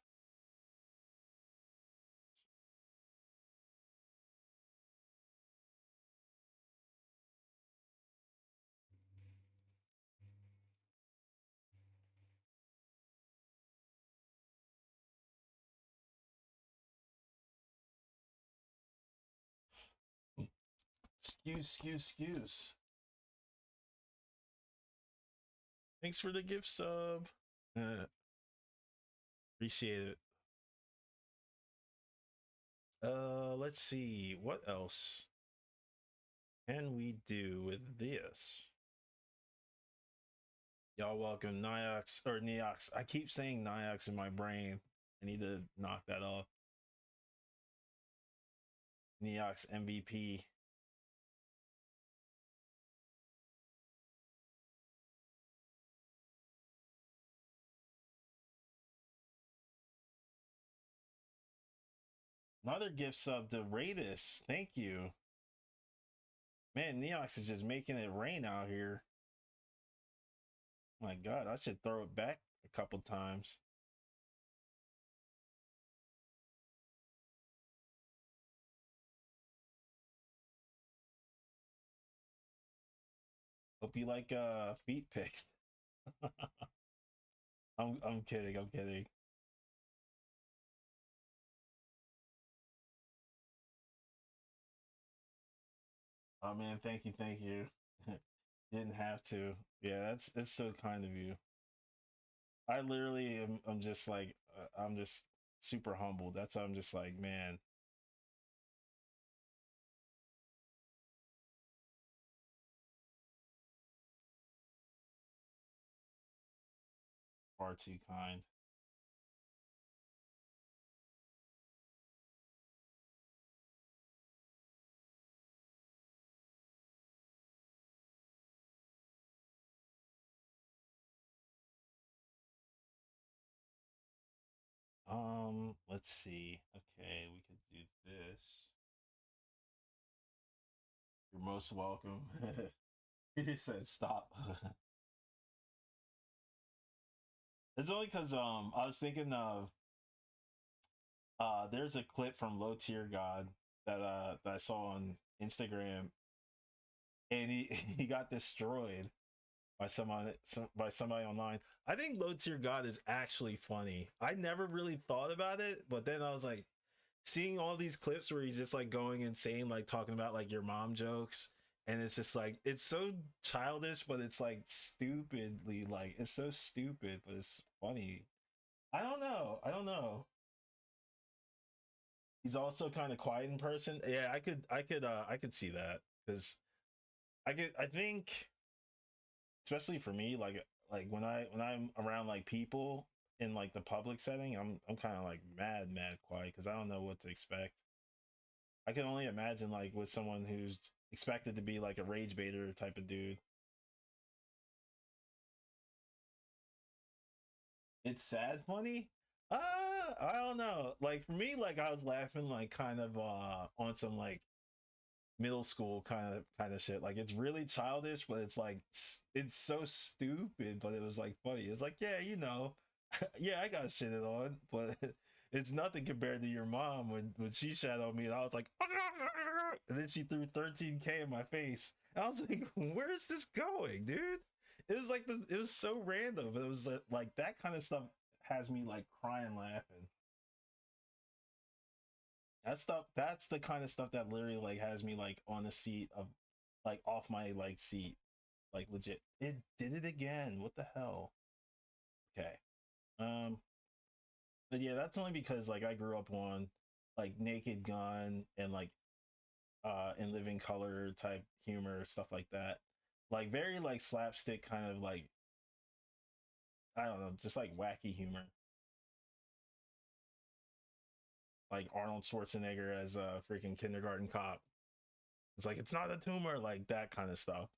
Excuse. Thanks for the gift sub. Appreciate it. Let's see. What else can we do with this? Y'all welcome, Niox or Neox. I keep saying Niox in my brain. I need to knock that off. Neox MVP. Another gift sub to Raidus. Thank you. Man, Neox is just making it rain out here. My God, I should throw it back a couple times. Hope you like feet pics. I'm kidding. I'm kidding. Oh man, thank you. Didn't have to. Yeah, that's so kind of you. I literally am. I'm just like I'm just super humbled. That's why I'm just like, man, far too kind. Let's see. Okay, we could do this. You're most welcome. He said stop. It's only because I was thinking of there's a clip from Low Tier God that I saw on Instagram, and he he got destroyed by by somebody online. I think Low Tier God is actually funny. I never really thought about it, but then I was like seeing all these clips where he's just like going insane, like talking about like your mom jokes, and it's just like it's so childish, but it's like stupidly like it's so stupid, but it's funny. I don't know. I don't know. He's also kind of quiet in person. Yeah, I could see that because I think especially for me like when I'm around like people in like the public setting, I'm kind of like mad quiet because I don't know what to expect. I can only imagine like with someone who's expected to be like a rage baiter type of dude. It's sad funny. I don't know. Like for me, like I was laughing like kind of on some like middle school kind of shit. Like it's really childish, but it's like it's so stupid, but it was like funny. It's like, yeah, you know, yeah, I got shitted on, but it's nothing compared to your mom when she shat on me and I was like and then she threw 13K in my face. And I was like, where is this going, dude? It was like it was so random, but it was like that kind of stuff has me like crying laughing. That stuff that's the kind of stuff that literally like has me like on the seat of like off my like seat. Like legit. It did it again. What the hell? Okay. Um but yeah, that's only because like I grew up on like Naked Gun and like in Living Color type humor, stuff like that. Like very like slapstick kind of like I don't know, just like wacky humor. Like Arnold Schwarzenegger as a freaking kindergarten cop. It's like it's not a tumor, like that kind of stuff.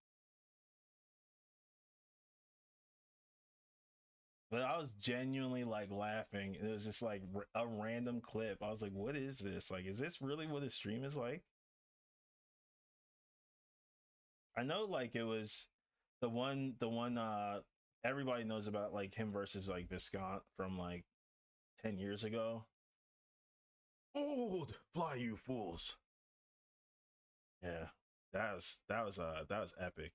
But I was genuinely like laughing. It was just like a random clip. I was like, "What is this? Like, is this really what his stream is like?" I know, like it was the one everybody knows about, like him versus like Viscont from like 10 years ago. Old fly, you fools! Yeah, that was epic.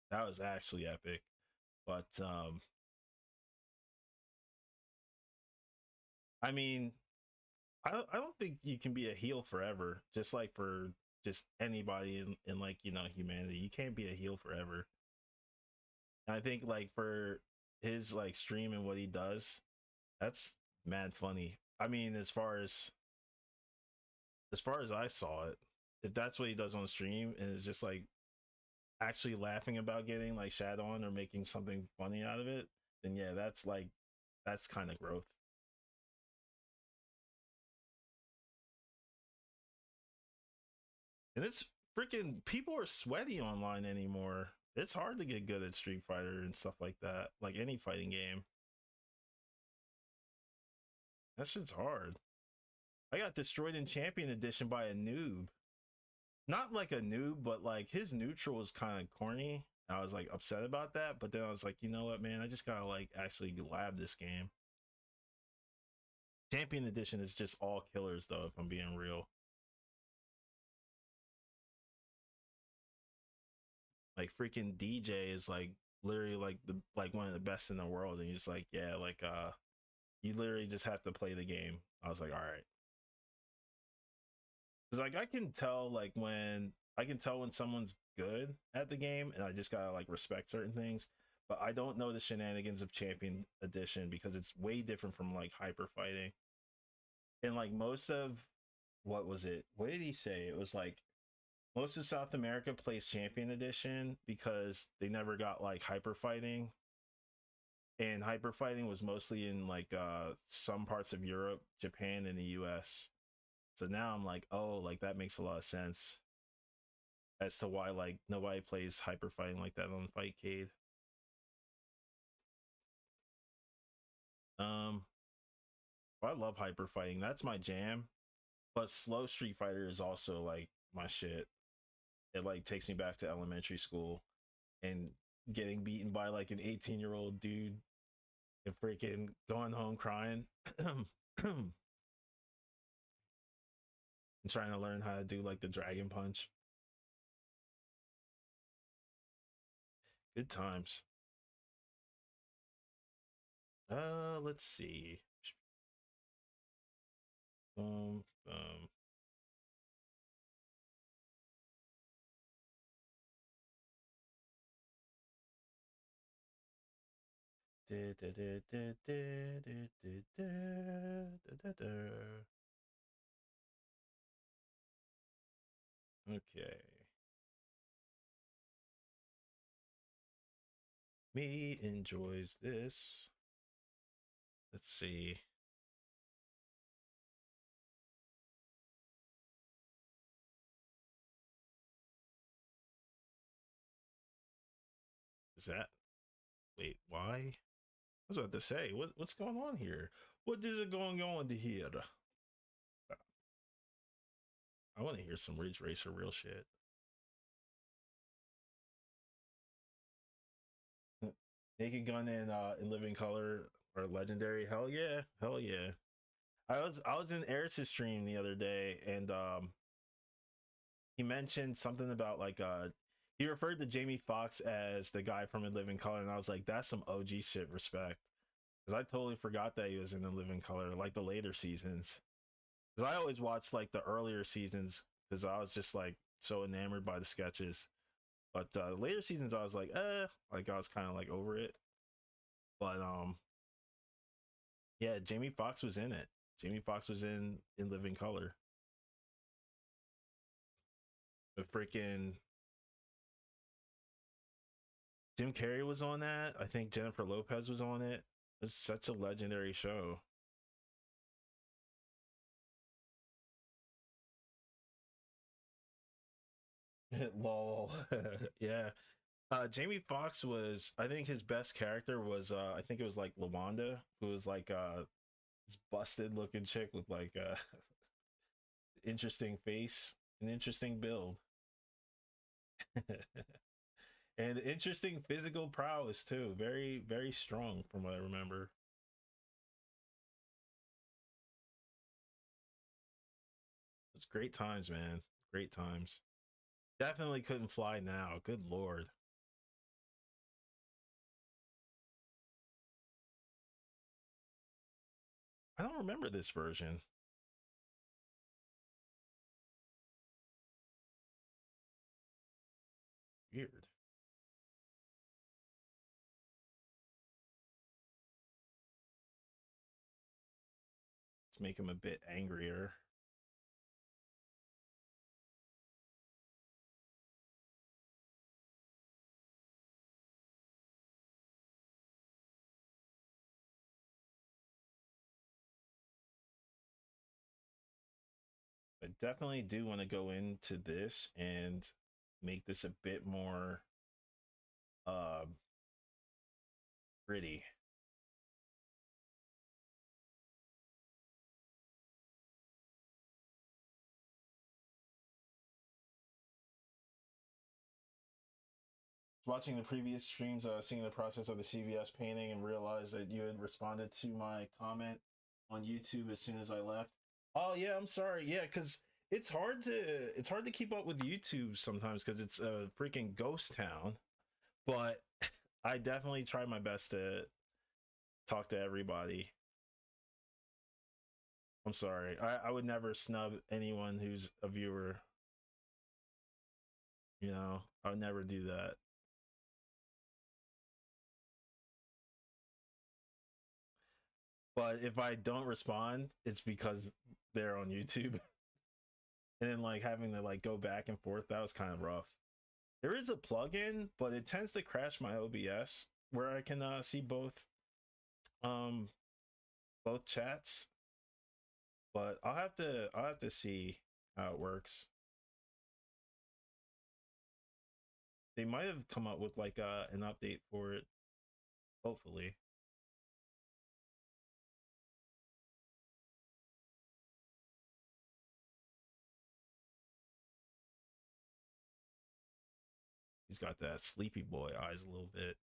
That was actually epic. But I mean, I don't think you can be a heel forever. Just like for just anybody in like, you know, humanity. You can't be a heel forever. And I think like for his like stream and what he does, that's mad funny. I mean, as far as I saw it, if that's what he does on stream and is just like actually laughing about getting like shat on or making something funny out of it, then yeah, that's kind of growth. And it's freaking people are sweaty online anymore. It's hard to get good at Street Fighter and stuff like that, like any fighting game. That shit's hard. I got destroyed in Champion Edition by a noob. Not like a noob, but like his neutral was kind of corny. I was like upset about that, but then I was like, you know what, man? I just gotta like actually lab this game. Champion Edition is just all killers, though, if I'm being real. Like freaking DJ is like literally like the like one of the best in the world, and he's like, yeah, like you literally just have to play the game. I was like, all right, because like I can tell when someone's good at the game, and I just gotta like respect certain things. But I don't know the shenanigans of Champion Edition because it's way different from like hyper fighting. And like most of what was it? What did he say? It was like most of South America plays Champion Edition because they never got like hyper fighting, and hyper fighting was mostly in like some parts of Europe, Japan, and the US. So now I'm like, oh, like that makes a lot of sense as to why like nobody plays hyper fighting like that on Fightcade. Um, I love hyper fighting. That's my jam. But slow Street Fighter is also like my shit. It like takes me back to elementary school and getting beaten by like an 18-year-old dude and freaking going home crying and trying to learn how to do like the dragon punch. Good times. Let's see. Um. Okay. Me enjoys this. Let's see. Is that? Wait, why? I was about to say, what's going on here? What is it going on here? I want to hear some Ridge Racer real shit. Naked Gun and in Living Color are legendary. Hell yeah, hell yeah. I was in Eris's stream the other day, and he mentioned something about like he referred to Jamie Foxx as the guy from In Living Color, and I was like, that's some OG shit, respect. Because I totally forgot that he was in The Living Color, like the later seasons. Because I always watched like the earlier seasons because I was just like so enamored by the sketches. But later seasons, I was like I was kind of like over it. But yeah, Jamie Foxx was in it. Jamie Foxx was in Living Color. The freaking Jim Carrey was on that. I think Jennifer Lopez was on it. It's such a legendary show. Lol. Yeah. Jamie Foxx was, I think his best character was I think it was like Lawanda, who was like this busted looking chick with like interesting face, an interesting build. And interesting physical prowess too. Very, very strong from what I remember. It's great times, man. Great times. Definitely couldn't fly now. Good lord. I don't remember this version. Weird. Let's make him a bit angrier. I definitely do want to go into this and make this a bit more uh gritty. Watching the previous streams, seeing the process of the CVS painting, and realized that you had responded to my comment on YouTube as soon as I left. Oh yeah, I'm sorry. Yeah, because it's hard to keep up with YouTube sometimes because it's a freaking ghost town. But I definitely try my best to talk to everybody. I'm sorry. I would never snub anyone who's a viewer. You know, I would never do that. But if I don't respond, it's because they're on YouTube. And then like having to like go back and forth, that was kind of rough. There is a plugin, but it tends to crash my OBS where I can see um both chats. But I'll have to see how it works. They might have come up with like an update for it, hopefully. He's got that sleepy boy eyes a little bit.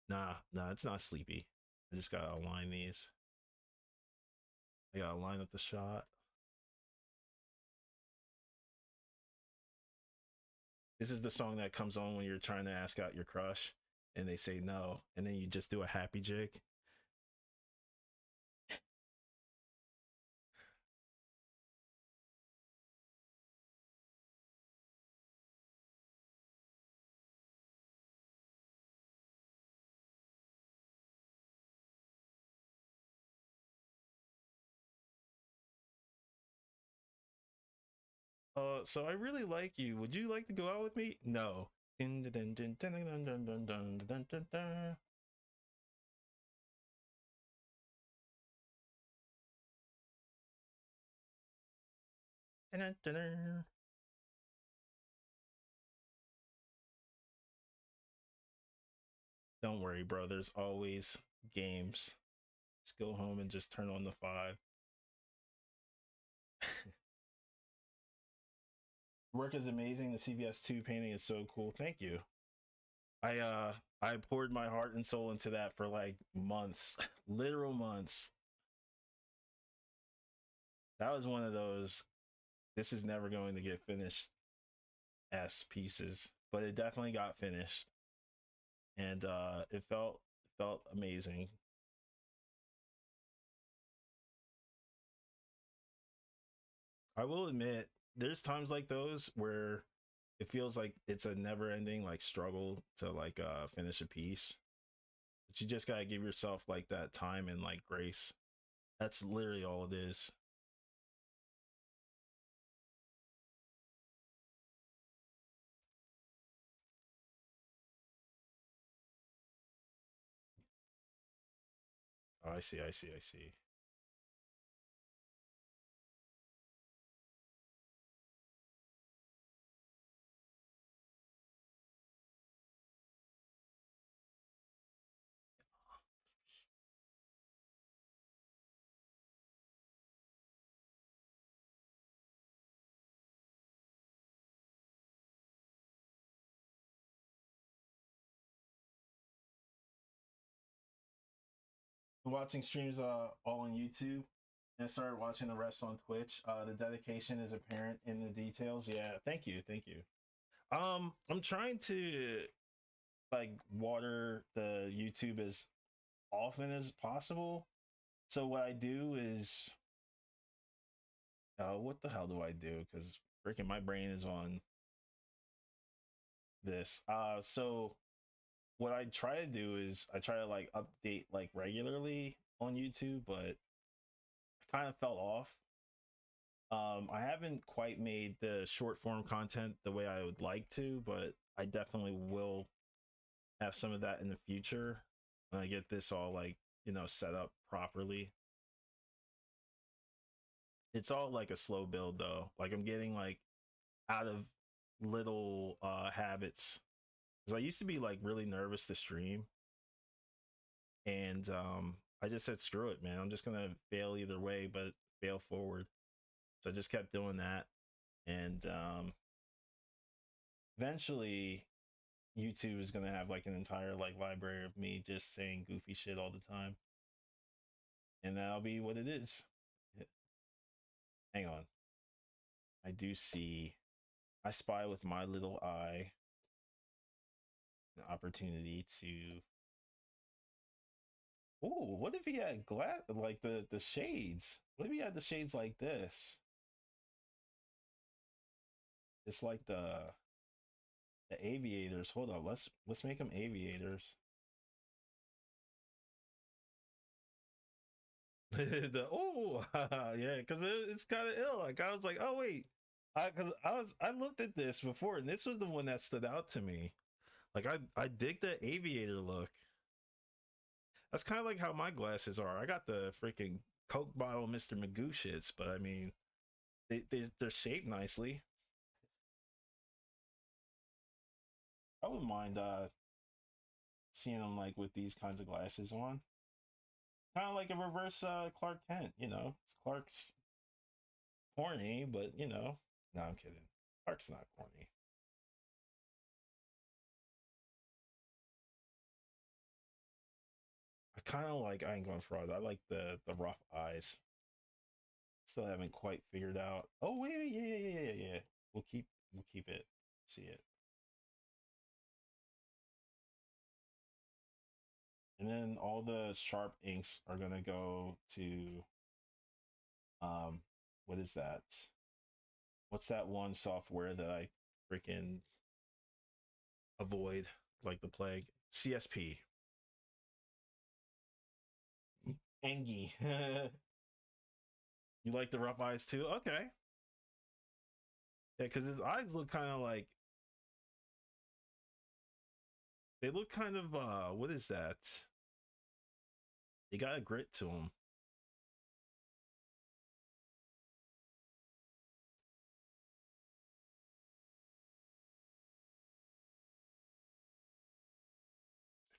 Nah, it's not sleepy. I just gotta align these. I gotta line up the shot. This is the song that comes on when you're trying to ask out your crush and they say no, and then you just do a happy jig. So I really like you. Would you like to go out with me? No. Don't worry, bro. There's always games. Just go home and just turn on the 5. Work is amazing. The CVS2 painting is so cool. Thank you. I uh I poured my heart and soul into that for like months, literal months. That was one of those this is never going to get finished S pieces, but it definitely got finished. And it felt amazing. I will admit there's times like those where it feels like it's a never ending like struggle to like finish a piece. But you just gotta give yourself like that time and like grace. That's literally all it is. Oh, I see. Watching streams all on YouTube and started watching the rest on Twitch. The dedication is apparent in the details. Yeah, thank you. I'm trying to like water the YouTube as often as possible. So what I do is, what the hell do I do? Because freaking my brain is on this. So what I try to do is I try to like update like regularly on YouTube, but I kind of fell off. I haven't quite made the short form content the way I would like to, but I definitely will have some of that in the future when I get this all like, set up properly. It's all like a slow build though. Like I'm getting like out of little habits. Cuz I used to be like really nervous to stream, and I just said screw it, man. I'm just going to fail either way, but fail forward. So I just kept doing that, and eventually YouTube is gonna have like an entire like library of me just saying goofy shit all the time, and that'll be what it is. Hang on, I do see. I spy with my little eye an opportunity to. Oh, what if he had glass like the shades? What if he had the shades like this? It's like the aviators. Hold up, let's make them aviators. Yeah, because it's kind of ill. Like I was like, oh wait, I looked at this before, and this was the one that stood out to me. Like I dig the aviator look. That's kind of like how my glasses are. I got the freaking Coke bottle Mr. Magoo shits, but I mean they're shaped nicely. I wouldn't mind seeing them like with these kinds of glasses on. Kind of like a reverse Clark Kent, Clark's corny, but no, I'm kidding. Clark's not corny. I kind of like I ain't going fraud. I like the rough eyes. Still haven't quite figured out. Oh wait, yeah. We'll keep it. See it. And then all the sharp inks are gonna go to um what is that? What's that one software that I freaking avoid like the plague? CSP. Engie. You like the rough eyes too? Okay. Yeah, because his eyes look kind of like they look kind of what is that? They got a grit to them.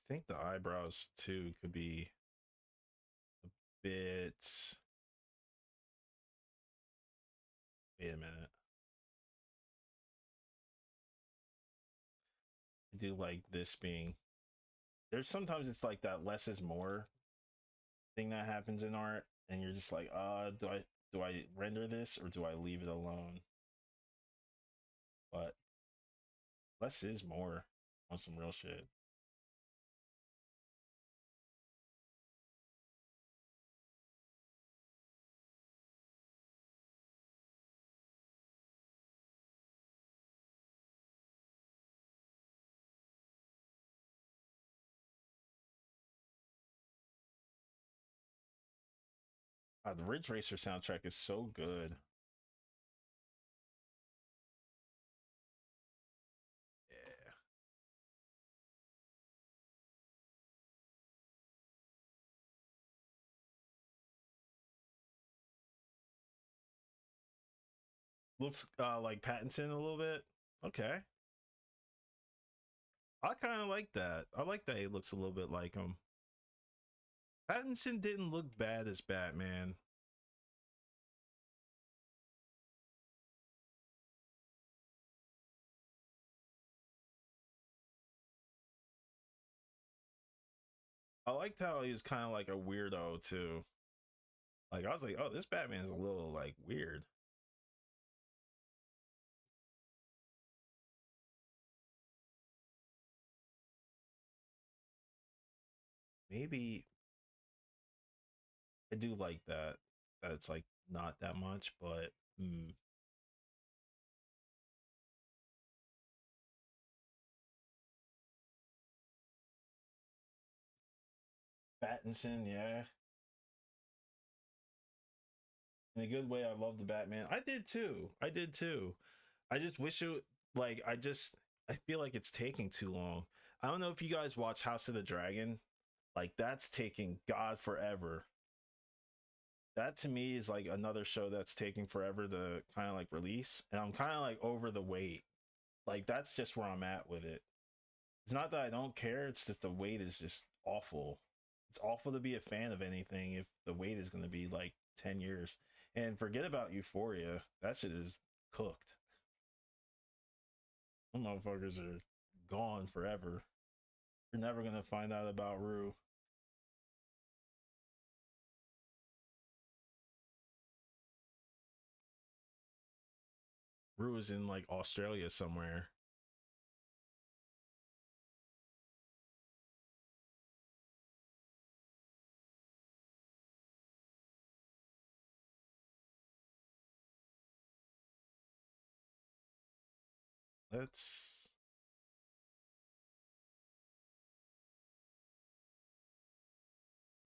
I think the eyebrows too could be a bit. Wait a minute. I do like this being. There's sometimes it's like that less is more thing that happens in art, and you're just like, do I render this or do I leave it alone? But less is more on some real shit. The Ridge Racer soundtrack is so good. Yeah, looks like Pattinson a little bit. Okay, I kind of like that. I like that he looks a little bit like him. Pattinson didn't look bad as Batman. I liked how he was kind of like a weirdo too. Like I was like, oh, this Batman's a little like weird. Maybe I do like that. That it's like not that much, but Pattinson, yeah. In a good way, I love the Batman. I did too. I did too. I just wish it like I feel like it's taking too long. I don't know if you guys watch House of the Dragon. Like that's taking God forever. That to me is like another show that's taking forever to kind of like release, and I'm kind of like over the wait. Like that's just where I'm at with it. It's not that I don't care, it's just the wait is just awful. It's awful to be a fan of anything if the wait is going to be like 10 years. And forget about Euphoria. That shit is cooked. Them motherfuckers are gone forever. You're never going to find out about Rue. Rue is in like Australia somewhere. Let's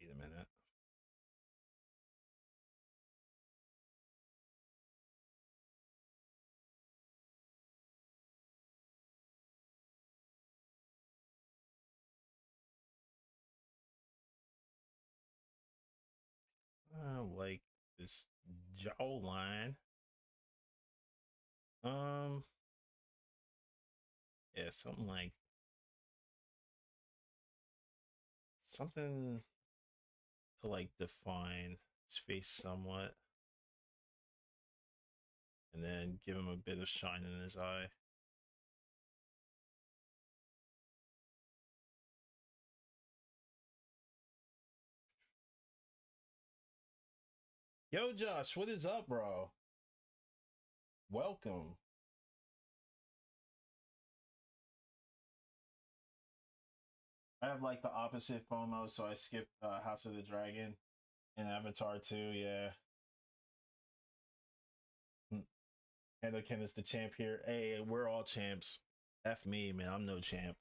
wait a minute. Like this jawline. Um, yeah, something like something to like define his face somewhat, and then give him a bit of shine in his eye. Yo, Josh, what is up, bro? Welcome. I have like the opposite FOMO, so I skipped House of the Dragon and Avatar 2. Yeah. Anakin is the champ here. Hey, we're all champs. F me, man. I'm no champ.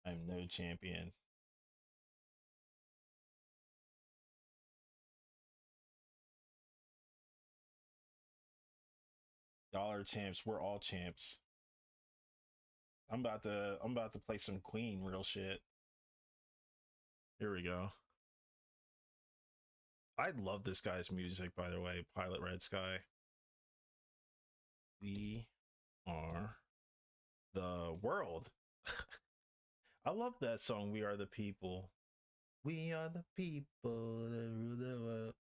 I'm no champion. Dollar champs. We're all champs. I'm about to play some Queen real shit. Here we go. I love this guy's music, by the way. Pilot Red Sky. We are the world. I love that song. We are the people. We are the people that rule the world.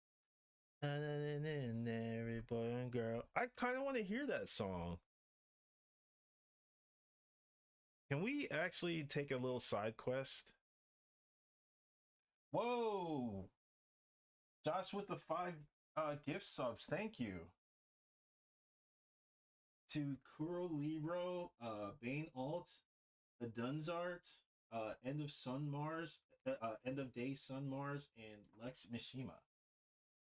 And every boy and girl. I kind of want to hear that song. Can we actually take a little side quest? Whoa! Josh with the 5 gift subs. Thank you. To Kuro Libro, Bane Alt, the Dunzart, End of Sun Mars, End of Day Sun Mars, and Lex Mishima.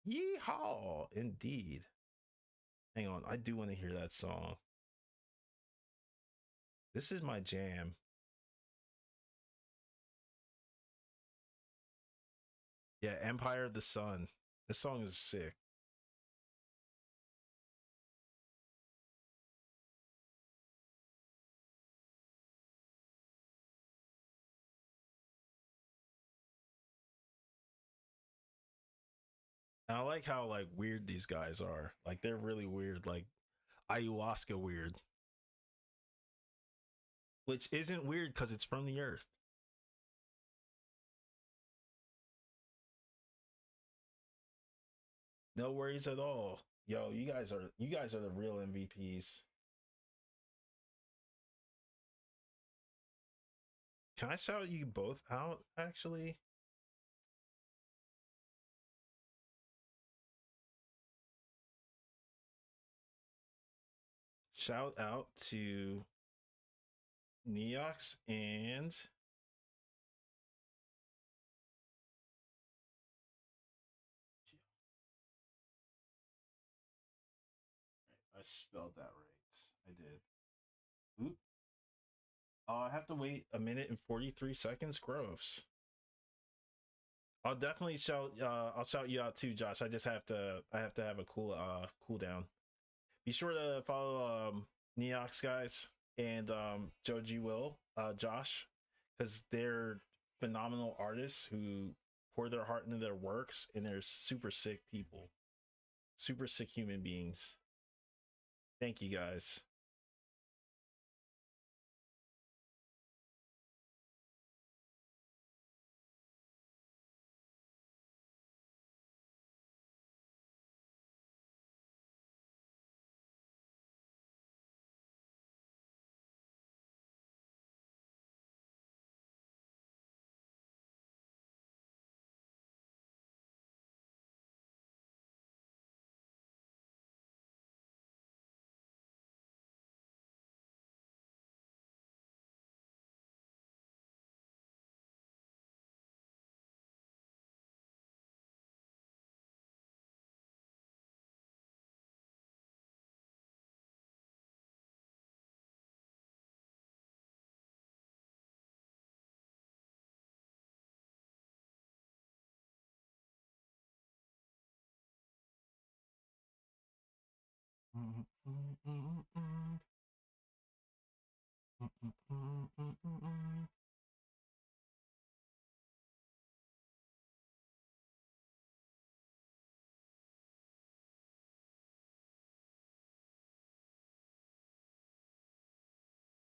Yeehaw! Indeed. Hang on, I do want to hear that song. This is my jam. Yeah, Empire of the Sun. This song is sick. And I like how like weird these guys are. Like they're really weird, like ayahuasca weird. Which isn't weird because it's from the earth. No worries at all. Yo, you guys are the real MVPs. Can I shout you both out actually? Shout out to Neox and I spelled that right. I did. Oop. I have to wait a minute and 43 seconds. Gross. I'll definitely shout. I'll shout you out too, Josh. I just have to. I have to have a cooldown. Be sure to follow Neox guys and Joji Will, Josh, because they're phenomenal artists who pour their heart into their works, and they're super sick people, super sick human beings. Thank you guys.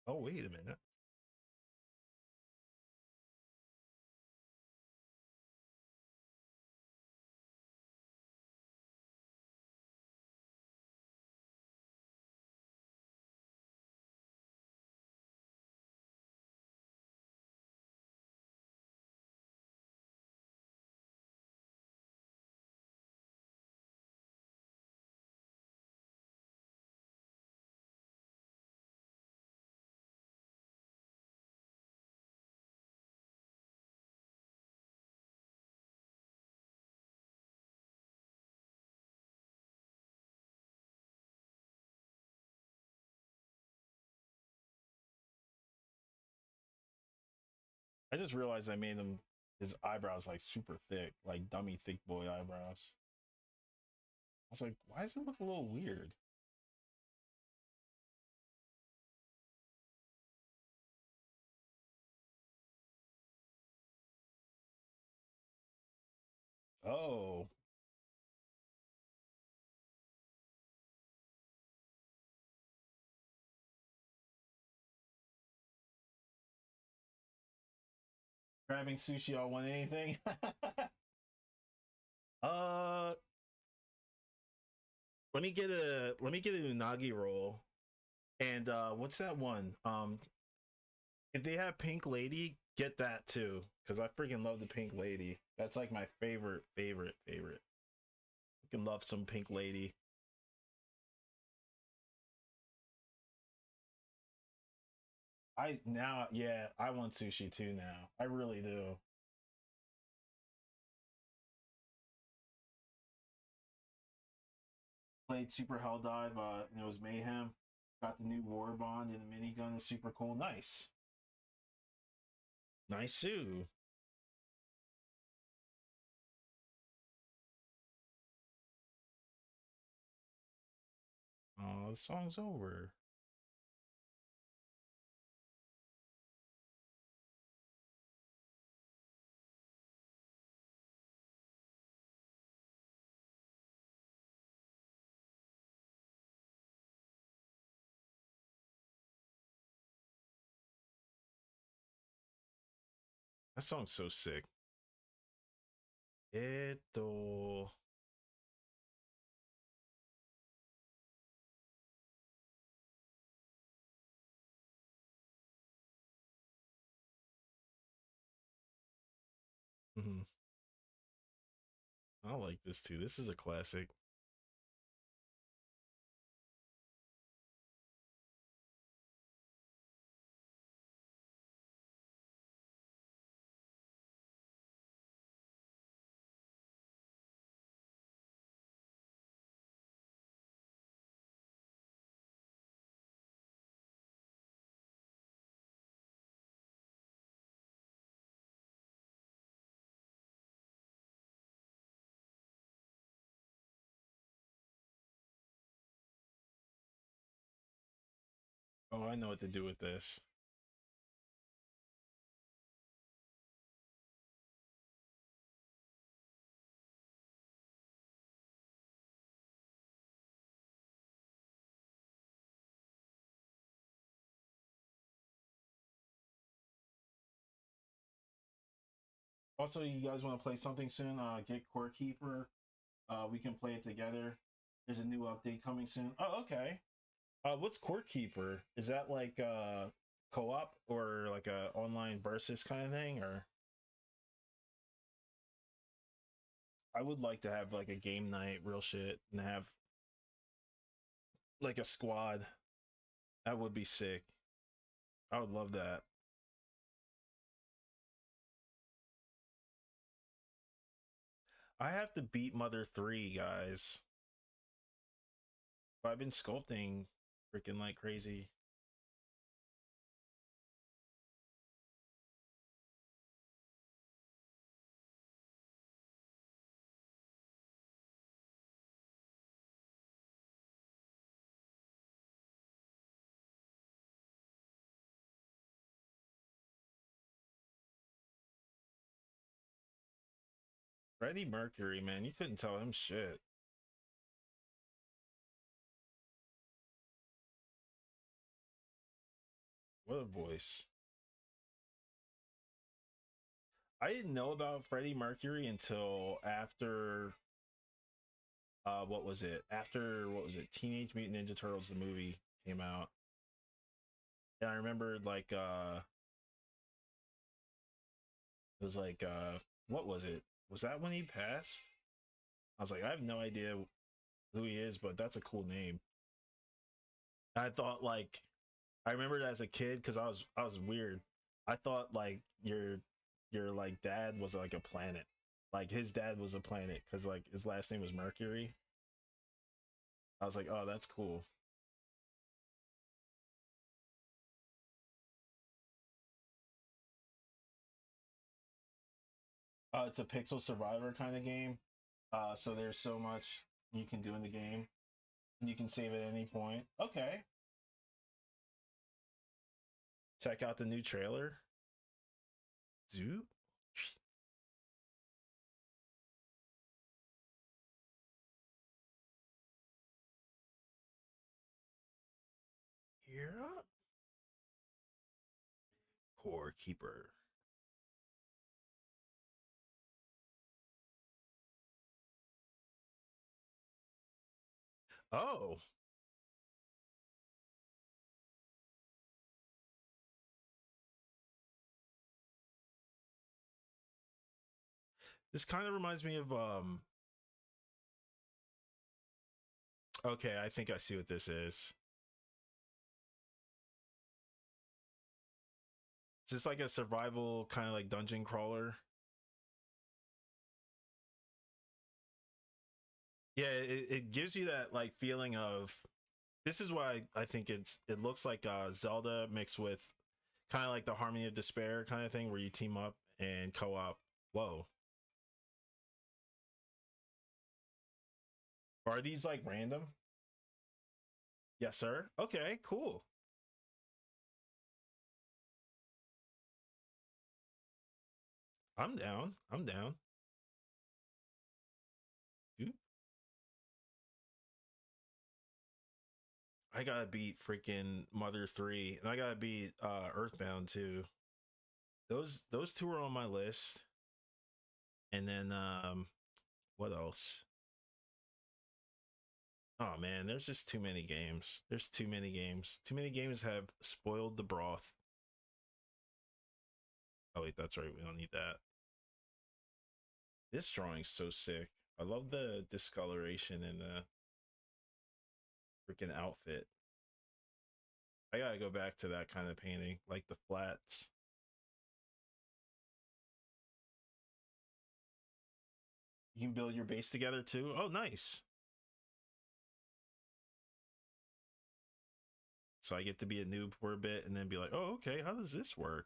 Oh wait a minute. I just realized I made him his eyebrows like super thick, like dummy thick boy eyebrows. I was like, why does it look a little weird? Oh, grabbing sushi all want anything. uh, let me get an unagi roll. And what's that one? If they have Pink Lady, get that too, because I freaking love the Pink Lady. That's like my favorite. I can love some Pink Lady. Yeah, I want sushi too now. I really do. Played Super Hell Dive, and it was mayhem. Got the new war bond and the minigun is super cool. Nice, nice too. Oh, the song's over. That song's so sick. Eto. Mm-hmm. I like this too. This is a classic. Oh, I know what to do with this. Also, you guys want to play something soon? Get Core Keeper. We can play it together. There's a new update coming soon. Oh, okay. What's Core Keeper? Is that like co-op or like a online versus kind of thing? Or I would like to have like a game night, real shit, and have like a squad. That would be sick. I would love that. I have to beat Mother 3, guys. But I've been sculpting freaking like crazy. Freddie Mercury, man, you couldn't tell him shit. What a voice. I didn't know about Freddie Mercury until after what was it? After what was it? Teenage Mutant Ninja Turtles the movie came out. And I remembered like it was like what was it? Was that when he passed? I was like, I have no idea who he is, but that's a cool name. I thought like I remembered as a kid because I was weird. I thought like your like dad was like a planet. Like his dad was a planet because like his last name was Mercury. I was like, oh, that's cool. It's a pixel survivor kind of game. So there's so much you can do in the game. And you can save at any point. Okay. Check out the new trailer. Zoo. Here up. Core Keeper. Oh, this kind of reminds me of okay, I think I see what this is. Is this like a survival kind of like dungeon crawler? Yeah, it gives you that like feeling of this is why I think it looks like Zelda mixed with kind of like the Harmony of Despair kind of thing where you team up and co-op. Whoa. Are these like random? Yes, sir. Okay, cool. I'm down. I'm down. Dude, I gotta beat freaking Mother 3 and I gotta beat Earthbound too. Those two are on my list. And then what else? Oh man, there's just too many games. There's too many games. Too many games have spoiled the broth. Oh wait, that's right. We don't need that. This drawing's so sick. I love the discoloration in the freaking outfit. I gotta go back to that kind of painting, like the flats. You can build your base together too. Oh, nice. So I get to be a noob for a bit and then be like, oh, okay, how does this work?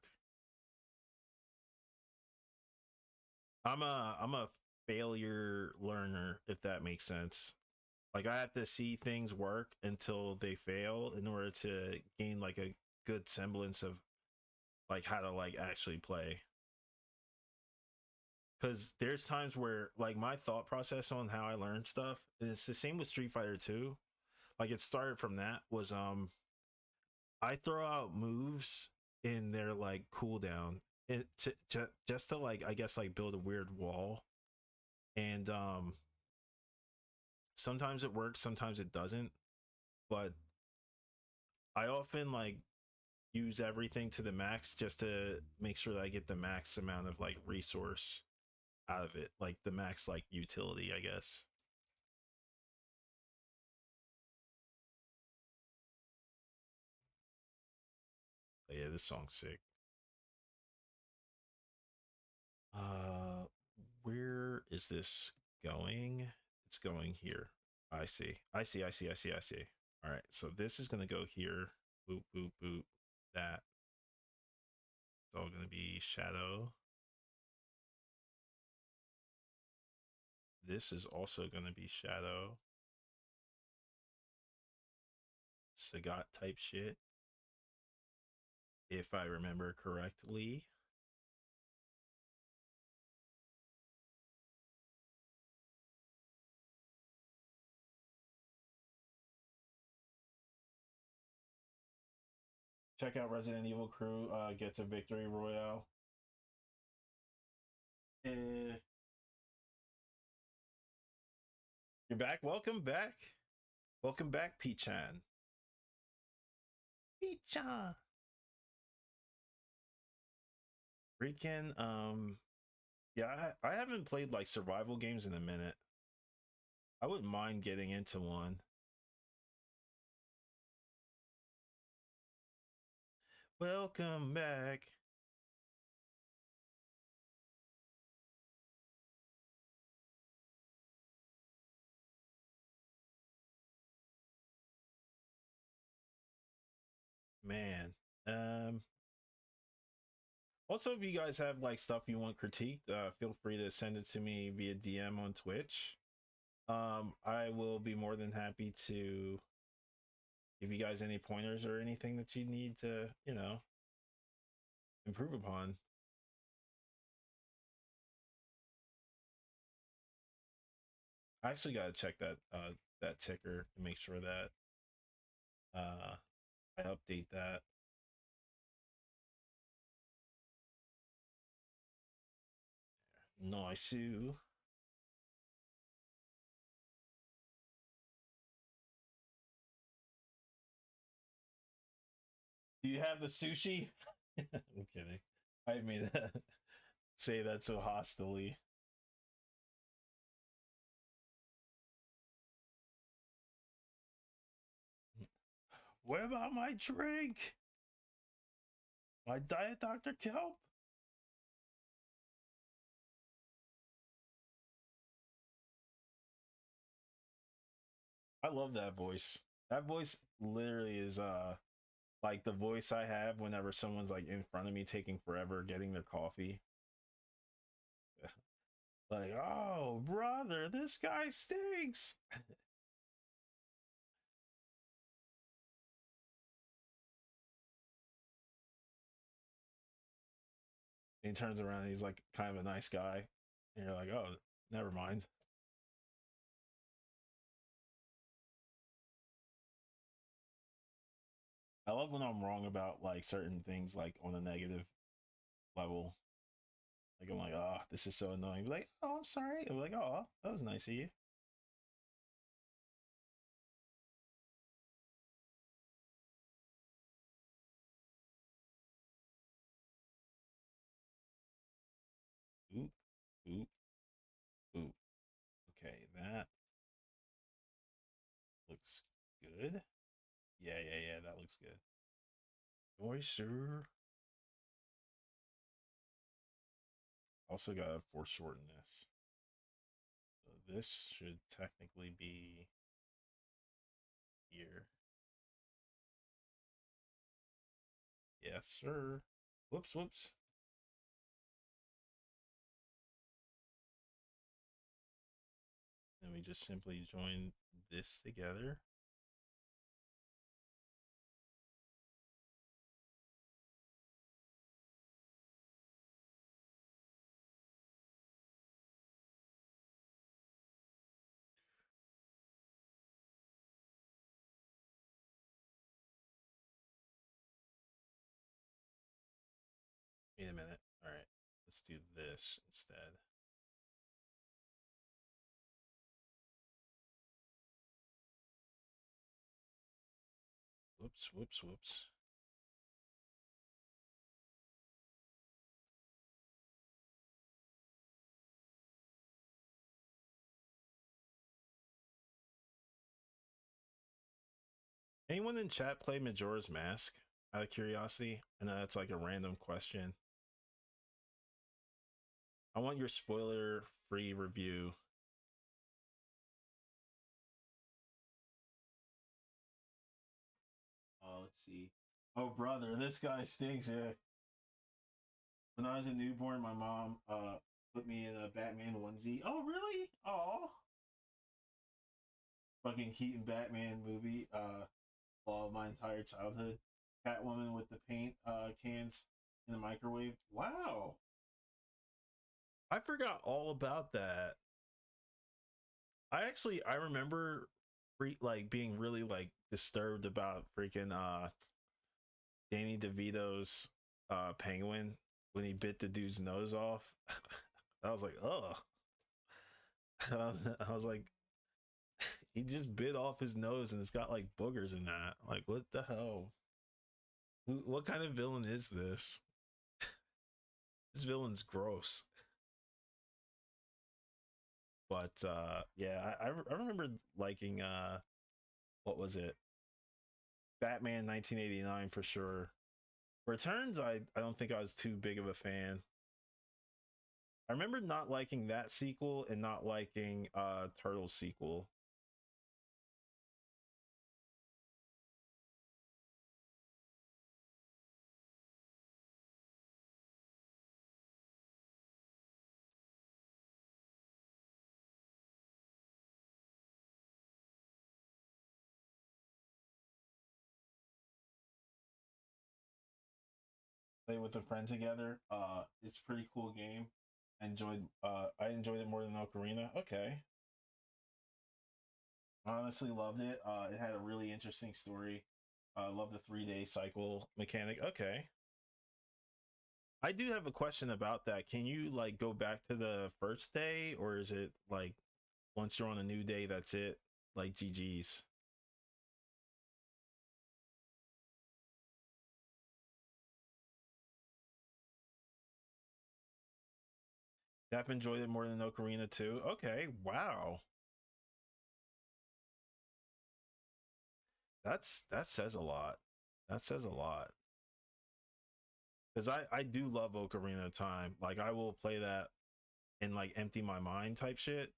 I'm a failure learner, if that makes sense. Like I have to see things work until they fail in order to gain like a good semblance of like how to like actually play. Because there's times where like my thought process on how I learn stuff, and it's the same with Street Fighter 2. Like it started from that was I throw out moves in their like cooldown and just to like I guess like build a weird wall. And sometimes it works, sometimes it doesn't. But I often like use everything to the max just to make sure that I get the max amount of like resource out of it, like the max like utility, I guess. But yeah, this song's sick. Uh, where is this going? It's going here. I see. I see. I see. I see. I see. All right. So this is gonna go here. Boop boop boop. That. It's all gonna be shadow. This is also gonna be shadow. Sagat type shit, if I remember correctly. Check out Resident Evil Crew gets a victory royale. Eh, you're back. Welcome back. Welcome back, P-chan. P-chan. Freaking yeah, I haven't played like survival games in a minute. I wouldn't mind getting into one. Welcome back. Man. Um Also, if you guys have like stuff you want critiqued, feel free to send it to me via DM on Twitch. I will be more than happy to give you guys any pointers or anything that you need to, improve upon. I actually gotta check that ticker to make sure that uh I update that. Nice. Do you have the sushi? I'm kidding. I mean say that so hostilely. What about my drink? My diet Dr. Kelp? I love that voice. That voice literally is like the voice I have whenever someone's like in front of me taking forever getting their coffee. Like, oh brother, this guy stinks. And he turns around and he's like kind of a nice guy. And you're like, oh, never mind. I love when I'm wrong about like certain things like on a negative level. Like I'm like, oh, this is so annoying. Be like, oh, I'm sorry. I'm like, oh, that was nice of you. Oop, oop, oop. Okay, that looks good. Yeah, yeah, yeah, that looks good. Oyster. Also got to foreshorten this. So this should technically be here. Yes, sir. Whoops, whoops. Then we just simply join this together. Wait a minute. All right, let's do this instead. Whoops, whoops, whoops. Anyone in chat play Majora's Mask? Out of curiosity, I know that's like a random question. I want your spoiler-free review. Oh, let's see. Oh, brother, this guy stinks. Yeah. When I was a newborn, my mom put me in a Batman onesie. Oh, really? Oh, fucking Keaton Batman movie. All my entire childhood. Catwoman with the paint cans in the microwave. Wow. I forgot all about that. I remember like being really like disturbed about freaking Danny DeVito's penguin when he bit the dude's nose off. I was like, oh. I was like, he just bit off his nose and it's got like boogers in that. Like, what the hell? What kind of villain is this? This villain's gross. But yeah, I remember liking what was it? Batman 1989 for sure. Returns, I don't think I was too big of a fan. I remember not liking that sequel and not liking Turtles sequel. Play with a friend together. It's a pretty cool game. I enjoyed it more than Ocarina. Okay. Honestly loved it. It had a really interesting story. Love the 3 day cycle mechanic. Okay. I do have a question about that. Can you like go back to the first day, or is it like once you're on a new day, that's it? Like GG's. I've enjoyed it more than Ocarina too. Okay, wow. That says a lot. That says a lot. Because I do love Ocarina of Time. Like I will play that and like empty my mind type shit.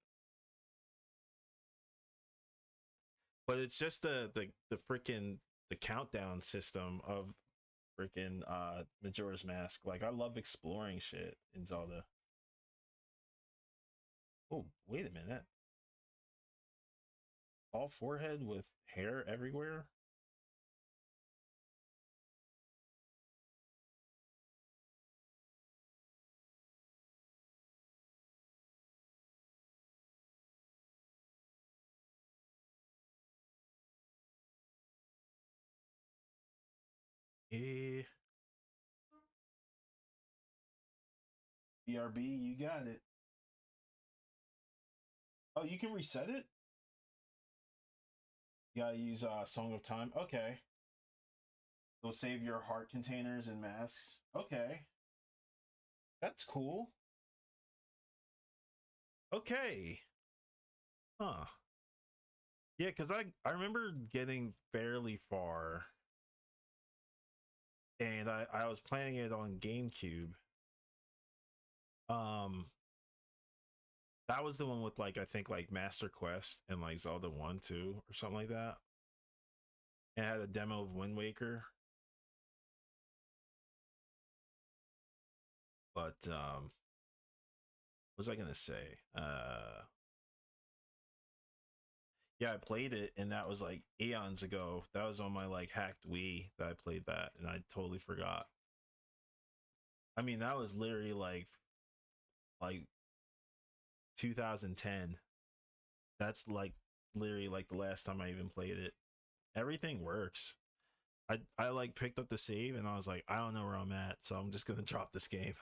But it's just the freaking the countdown system of freaking Majora's Mask. Like I love exploring shit in Zelda. Oh, wait a minute. All forehead with hair everywhere? Eh. BRB, you got it. Oh, you can reset it? You gotta use Song of Time. Okay. It'll save your heart containers and masks. Okay. That's cool. Okay. Huh. Yeah, because I remember getting fairly far and I was playing it on GameCube. Um that was the one with like I think like Master Quest and like Zelda 1, 2, or something like that. And it had a demo of Wind Waker. But what was I gonna say? Yeah, I played it, and that was like eons ago. That was on my like hacked Wii that I played that, and I totally forgot. I mean, that was literally like 2010. That's like literally like the last time I even played it. Everything works. I like picked up the save and I was like, I don't know where I'm at, so I'm just gonna drop this game.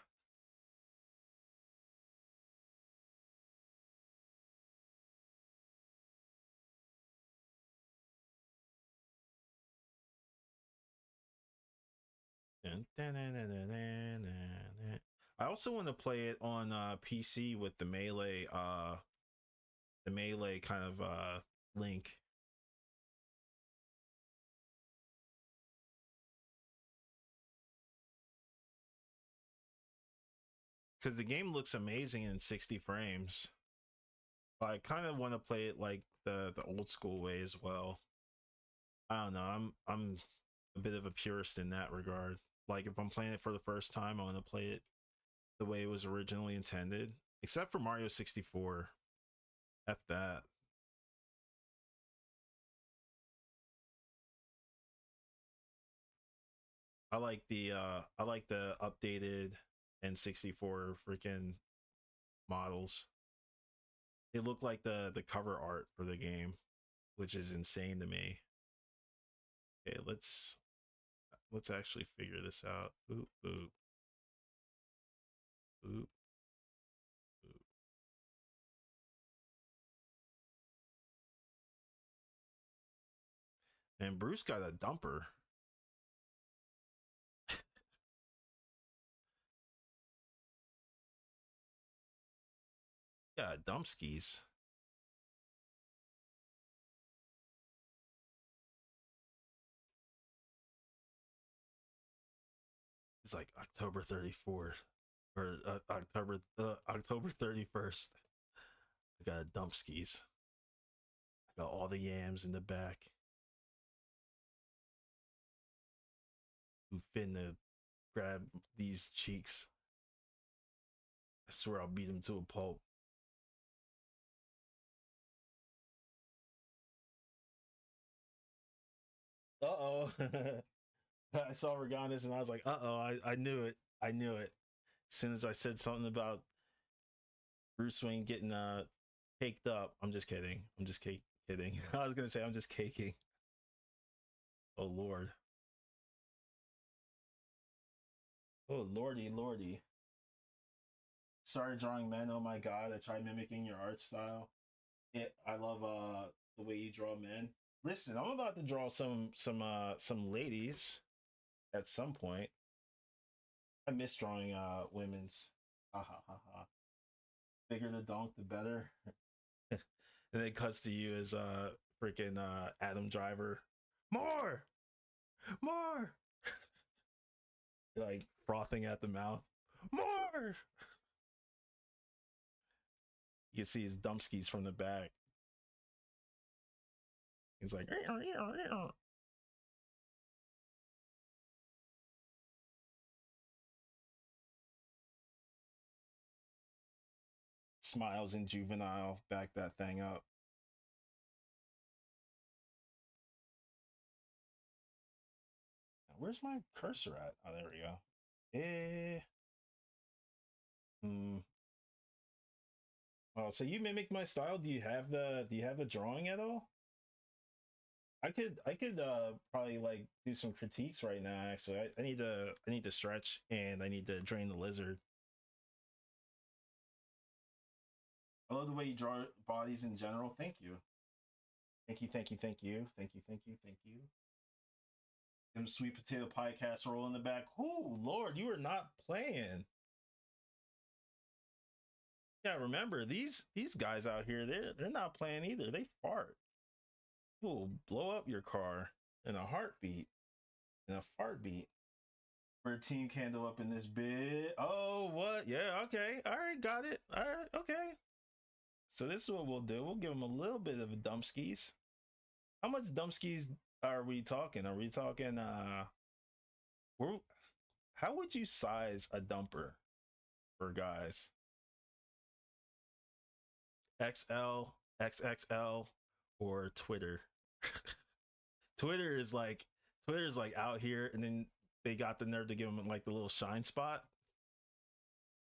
I also want to play it on PC with the melee kind of link, because the game looks amazing in 60 frames. But I kind of want to play it like the old school way as well. I don't know. I'm a bit of a purist in that regard. Like if I'm playing it for the first time, I want to play it the way it was originally intended. Except for Mario 64. F that. I like the updated N64 freaking models. They look like the cover art for the game, which is insane to me. Okay, let's actually figure this out. Boop boop boop boop. And Bruce got a dumper. Yeah, dump skis. It's like October 34th or October 31st. I got a dump skis. I got all the yams in the back. Who finna grab these cheeks? I swear I'll beat him to a pulp. Uh oh. I saw Reganis and I was like, uh oh, I knew it. I knew it. As soon as I said something about Bruce Wayne getting caked up, I'm just kidding. I'm just kidding. I was gonna say I'm just caking. Oh lord. Oh lordy, lordy. Sorry, drawing men. Oh my god, I tried mimicking your art style. I love the way you draw men. Listen, I'm about to draw some ladies at some point. I miss drawing women's. Ha ha ha ha. Bigger the donk, the better. And then it cuts to you as freaking Adam Driver. More, more. Like frothing at the mouth. More. You can see his dumpskis from the back. He's like smiles and juvenile. Back that thing up. Where's my cursor at? Oh, there we go. Eh. Hmm. Oh, so you mimicked my style. Do you have the drawing at all? I could probably like do some critiques right now actually. I need to stretch and I need to drain the lizard. I love the way you draw bodies in general. Thank you. Thank you, thank you, thank you, thank you, thank you, thank you. Them sweet potato pie casserole in the back. Oh Lord, you are not playing. Yeah, remember these guys out here, they're not playing either. They fart. Will blow up your car in a heartbeat. In a fart beat. We're a team candle up in this bit. Oh, what? Yeah, okay. All right, got it. All right, okay. So this is what we'll do. We'll give them a little bit of a dumpskis. How much dumpskis are we talking? Are we talking we're, how would you size a dumper for guys? XL, XXL, or Twitter. Twitter is like Twitter is like out here, and then they got the nerve to give him like the little shine spot,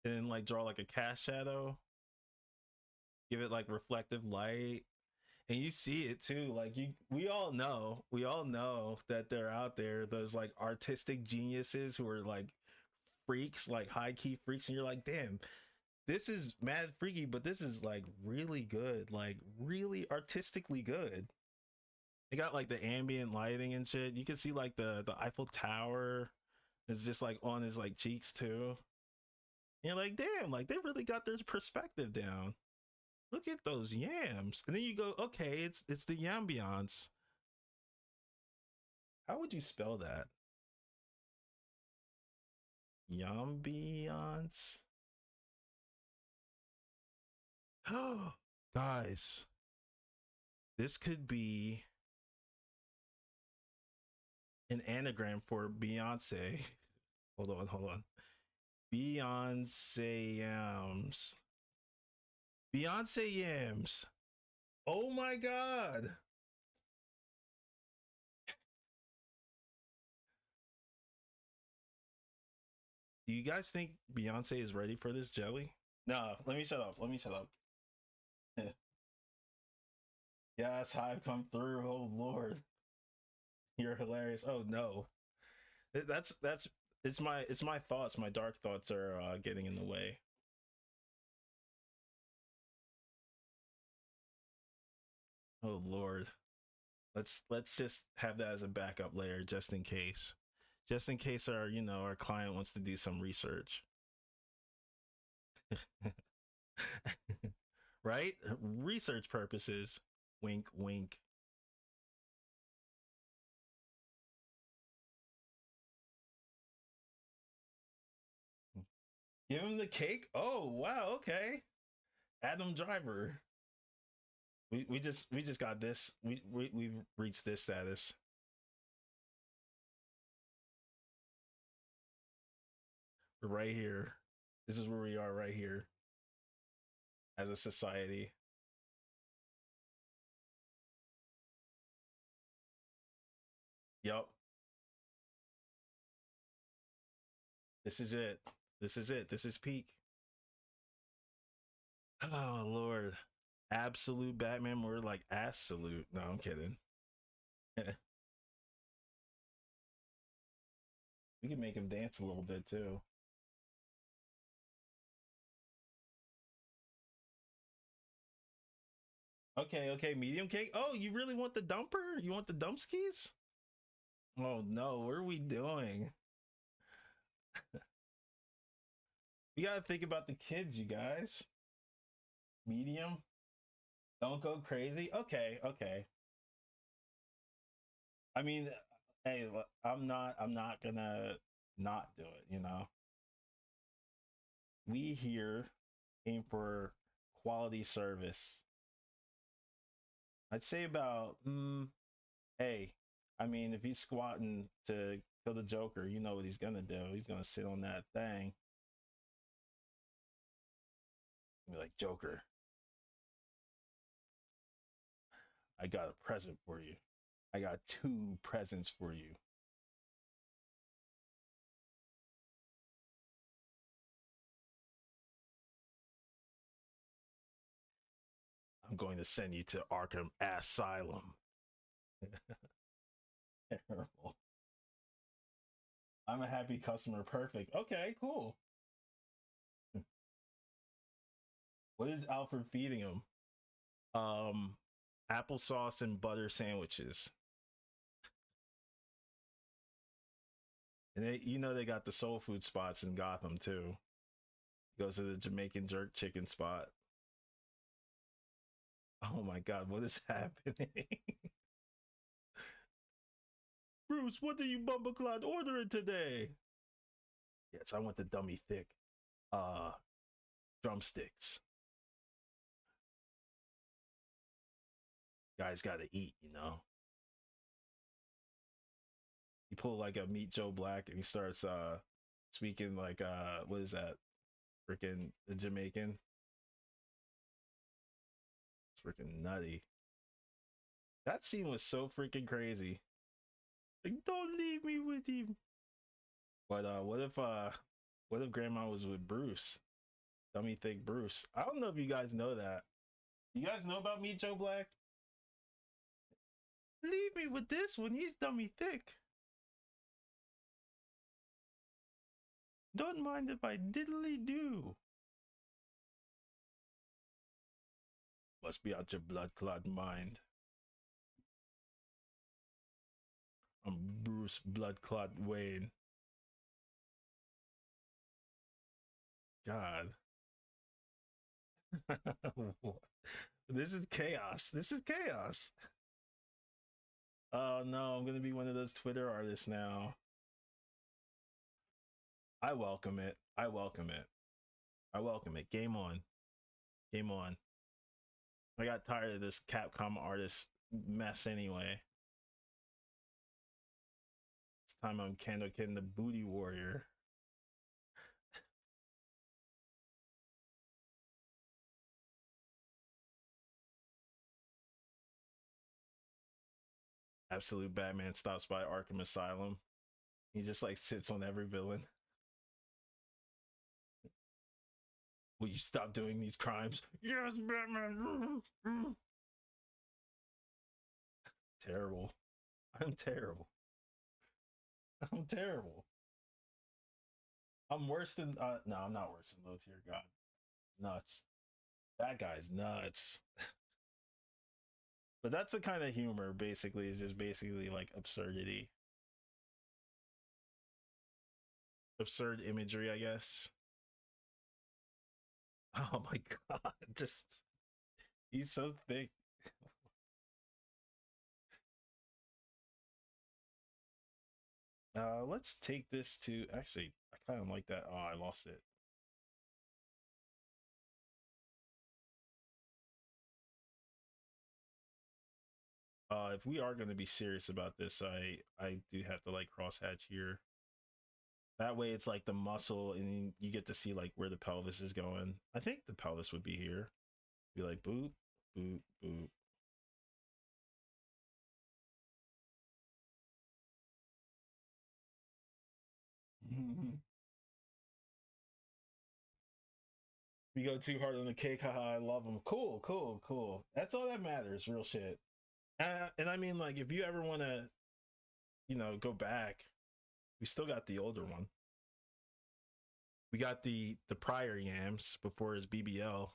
and then like draw like a cast shadow, give it like reflective light, and you see it too. Like we all know that they're out there. Those like artistic geniuses who are like freaks, like high key freaks, and you're like, damn, this is mad freaky, but this is like really good, like really artistically good. They got like the ambient lighting and shit. You can see like the Eiffel Tower is just like on his like cheeks too. And you're like, damn, like they really got their perspective down. Look at those yams. And then you go, okay, it's the yambiance. How would you spell that? Yambiance. Oh, guys, this could be an anagram for Beyonce. Hold on. Beyonce yams. Beyonce yams. Oh my god. Do you guys think Beyonce is ready for this jelly? No, let me shut up. Let me shut up. Yes, I've come through. Oh Lord, you're hilarious. Oh no, that's it's my thoughts. My dark thoughts are getting in the way. Oh Lord, let's just have that as a backup layer just in case our our client wants to do some research. Right? Research purposes. Wink, wink. Give him the cake. Oh wow, okay. Adam Driver. We just got this. We've reached this status. We're right here. This is where we are right here as a society. Yup. This is it. This is it. This is peak. Oh Lord. Absolute Batman. We're like absolute. No, I'm kidding. We can make him dance a little bit too. Okay, okay, medium cake. Oh, you really want the dumper? You want the dumpskis? Oh no, what are we doing? We gotta think about the kids, you guys. Medium. Don't go crazy. Okay, okay. I mean, hey, I'm not gonna not do it. We here aim for quality service. I'd say about hey, I mean, if he's squatting to kill the Joker, you know what he's gonna do. He's gonna sit on that thing and be like, Joker, I got a present for you. I got two presents for you. I'm going to send you to Arkham Asylum. Terrible. I'm a happy customer. Perfect. Okay, cool. What is Alfred feeding him? Um, applesauce and butter sandwiches. And they got the soul food spots in Gotham too. Goes to the Jamaican jerk chicken spot. Oh my god, what is happening? Bruce, what are you bumbleclad ordering today? Yes, I want the dummy thick. Uh drumsticks. Guys gotta eat. He pulled like a Meet Joe Black and he starts speaking like what is that? Freaking the Jamaican. It's freaking nutty. That scene was so freaking crazy. Like, don't leave me with him. But what if Grandma was with Bruce? Dummy thick Bruce. I don't know if you guys know that. You guys know about Meet Joe Black? Leave me with this one. He's dummy thick. Don't mind if I diddly do. Must be out your blood clot mind. I'm Bruce Blood Clot Wayne. God. This is chaos. This is chaos. Oh no, I'm gonna be one of those Twitter artists now. I welcome it. I welcome it. I welcome it. Game on. Game on. I got tired of this Capcom artist mess anyway. It's time I'm Kandoken the Booty Warrior. Absolute Batman stops by Arkham Asylum. He just like sits on every villain. Will you stop doing these crimes? Yes, Batman. Terrible. I'm terrible. I'm terrible. I'm worse than no, I'm not worse than Low Tier God. Nuts. That guy's nuts. But that's the kind of humor basically is just basically like absurdity. Absurd imagery, I guess. Oh my god. Just he's so thick. Let's take this to actually I kind of like that. Oh, I lost it. If we are going to be serious about this, I do have to like crosshatch here. That way, it's like the muscle, and you get to see like where the pelvis is going. I think the pelvis would be here. Be like boop, boop, boop. We go too hard on the cake. Haha, I love them. Cool, cool, cool. That's all that matters. Real shit. And I mean, like, if you ever want to, go back, we still got the older one. We got the prior yams before his BBL.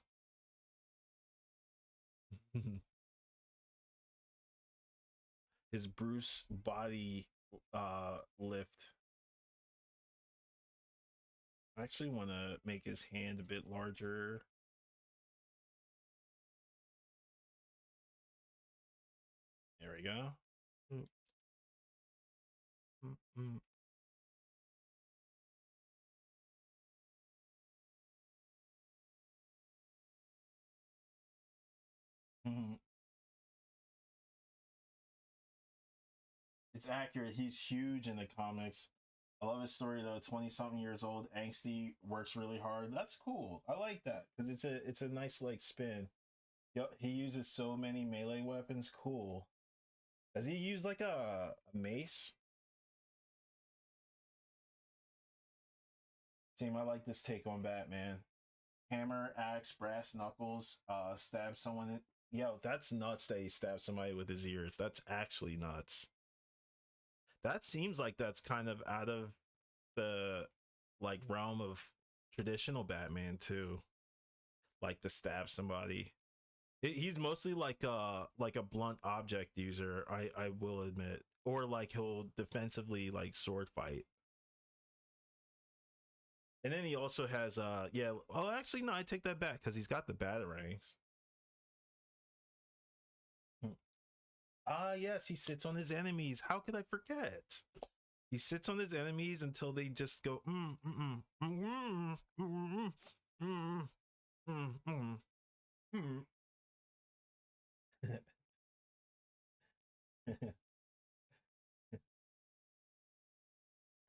His Bruce body lift. I actually want to make his hand a bit larger. There we go. It's accurate. He's huge in the comics. I love his story though. 20 something years old, angsty, works really hard. That's cool. I like that because it's a nice like spin. Yep, he uses so many melee weapons. Cool. Does he use like a mace? Team, I like this take on Batman. Hammer, axe, brass knuckles, stab someone. Yo, that's nuts that he stabbed somebody with his ears. That's actually nuts. That seems like that's kind of out of the like realm of traditional Batman too. Like to stab somebody. He's mostly like a blunt object user, I will admit. Or like he'll defensively like sword fight. And then he also has yeah, oh actually no, I take that back because he's got the batarangs. Ah yes, he sits on his enemies. How could I forget? He sits on his enemies until they just go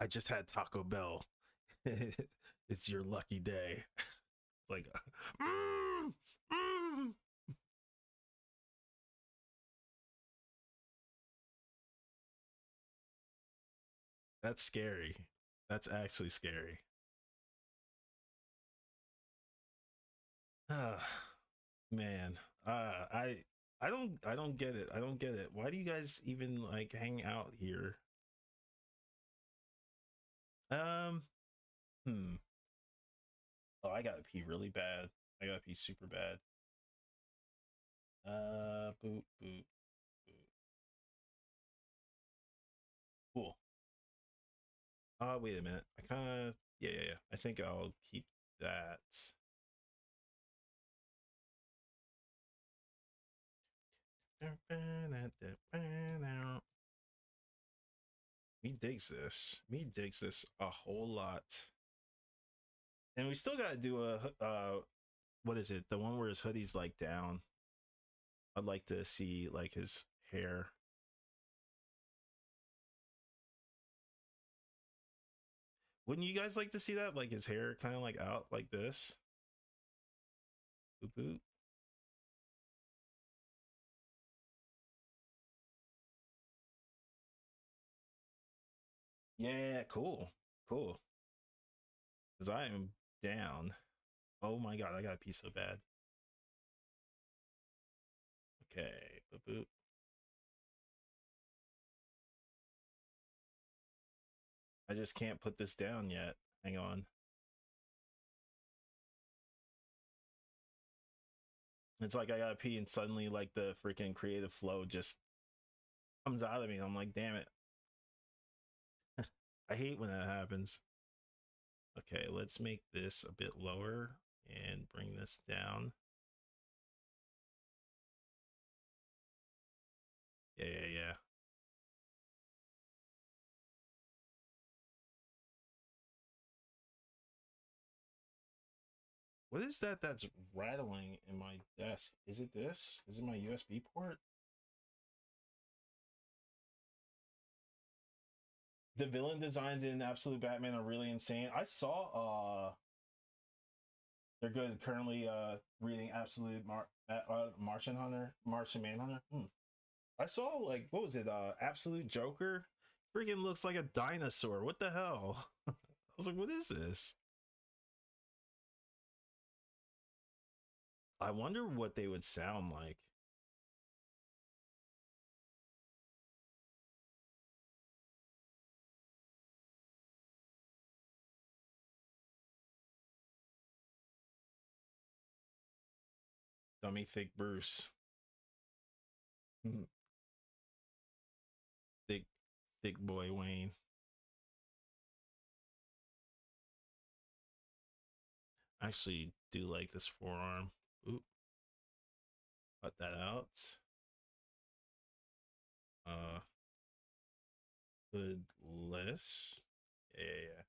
I just had Taco Bell. It's your lucky day. Like, mm, mm. That's scary. That's actually scary. Ah, man. I don't get it. I don't get it. Why do you guys even like hang out here? Um, hmm. Oh, I gotta pee really bad. I gotta pee super bad. Boot, boot, boot. Cool. Wait a minute. I kind of, yeah, yeah, yeah. I think I'll keep that. Me digs this. Me digs this a whole lot. And we still gotta do a what is it? The one where his hoodie's like down. I'd like to see like his hair. Wouldn't you guys like to see that? Like his hair kind of like out like this? Boop boop. Yeah, cool. Cool. Because I am down. Oh my god, I got to pee so bad. Okay. Boop boop. I just can't put this down yet. Hang on. It's like I gotta pee and suddenly like the freaking creative flow just comes out of me. I'm like, damn it. I hate when that happens. Okay, let's make this a bit lower and bring this down. Yeah, yeah, yeah. What is that that's rattling in my desk? Is it this? Is it my USB port? The villain designs in Absolute Batman are really insane. I saw they're good currently reading Martian Hunter, Martian Manhunter. I saw like what was it? Absolute Joker. Freaking looks like a dinosaur. What the hell? I was like, what is this? I wonder what they would sound like. Dummy thick Bruce. thick thick boy Wayne. I actually do like this forearm. Oop, cut that out. Uh hoodless. Yeah, yeah, yeah.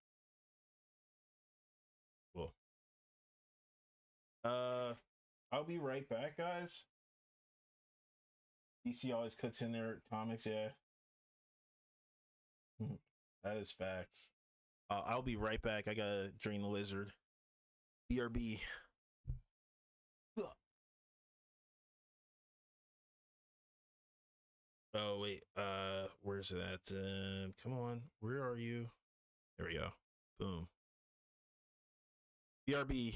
Cool. Uh I'll be right back, guys. DC always cooks in their comics, yeah. That is facts. I'll be right back. I gotta drain the lizard. BRB. Oh wait, where's it at? Come on, where are you? There we go. Boom. BRB.